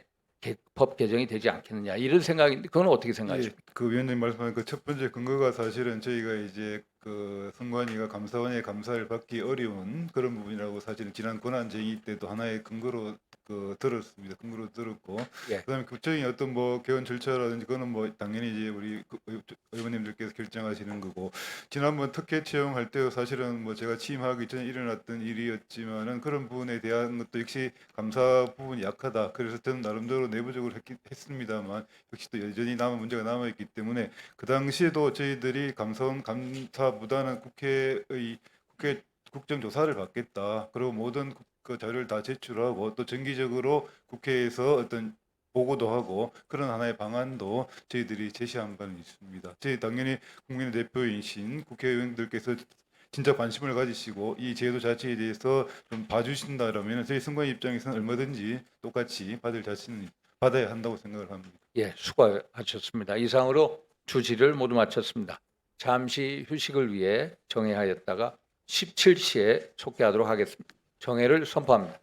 법 개정이 되지 않겠느냐 이런 생각인데 그건 어떻게 생각하십니까? 그 위원님 말씀하신 그 첫 번째 근거가 사실은 저희가 이제 그 선관위가 감사원의 감사를 받기 어려운 그런 부분이라고 사실은 지난 권한쟁의 때도 하나의 근거로 들었습니다. 근거로 들었고 예. 그다음에 구체적인 어떤 뭐 개헌 절차라든지 그거는 뭐 당연히 이제 우리 의원님들께서 결정하시는 거고 지난번 특혜 채용할 때도 사실은 뭐 제가 취임하기 전에 일어났던 일이었지만은 그런 부분에 대한 것도 역시 감사 부분이 약하다. 그래서 저는 나름대로 내부적으로 했습니다만 역시 또 여전히 문제가 남아있기 때문에 그 당시에도 저희들이 감사원 감사보다는 국회 국정조사를 받겠다. 그리고 모든 그 자료를 다 제출하고 또 정기적으로 국회에서 어떤 보고도 하고 그런 하나의 방안도 저희들이 제시한 바는 있습니다. 저희 당연히 국민의 대표이신 국회의원들께서 진짜 관심을 가지시고 이 제도 자체에 대해서 좀 봐주신다라면 저희 선관위 입장에서는 얼마든지 똑같이 받을 자신은 받아야 한다고 생각을 합니다. 예, 수고하셨습니다. 이상으로 주지를 모두 마쳤습니다. 잠시 휴식을 위해 정회하였다가 17시에 속개하도록 하겠습니다. 정회를 선포합니다.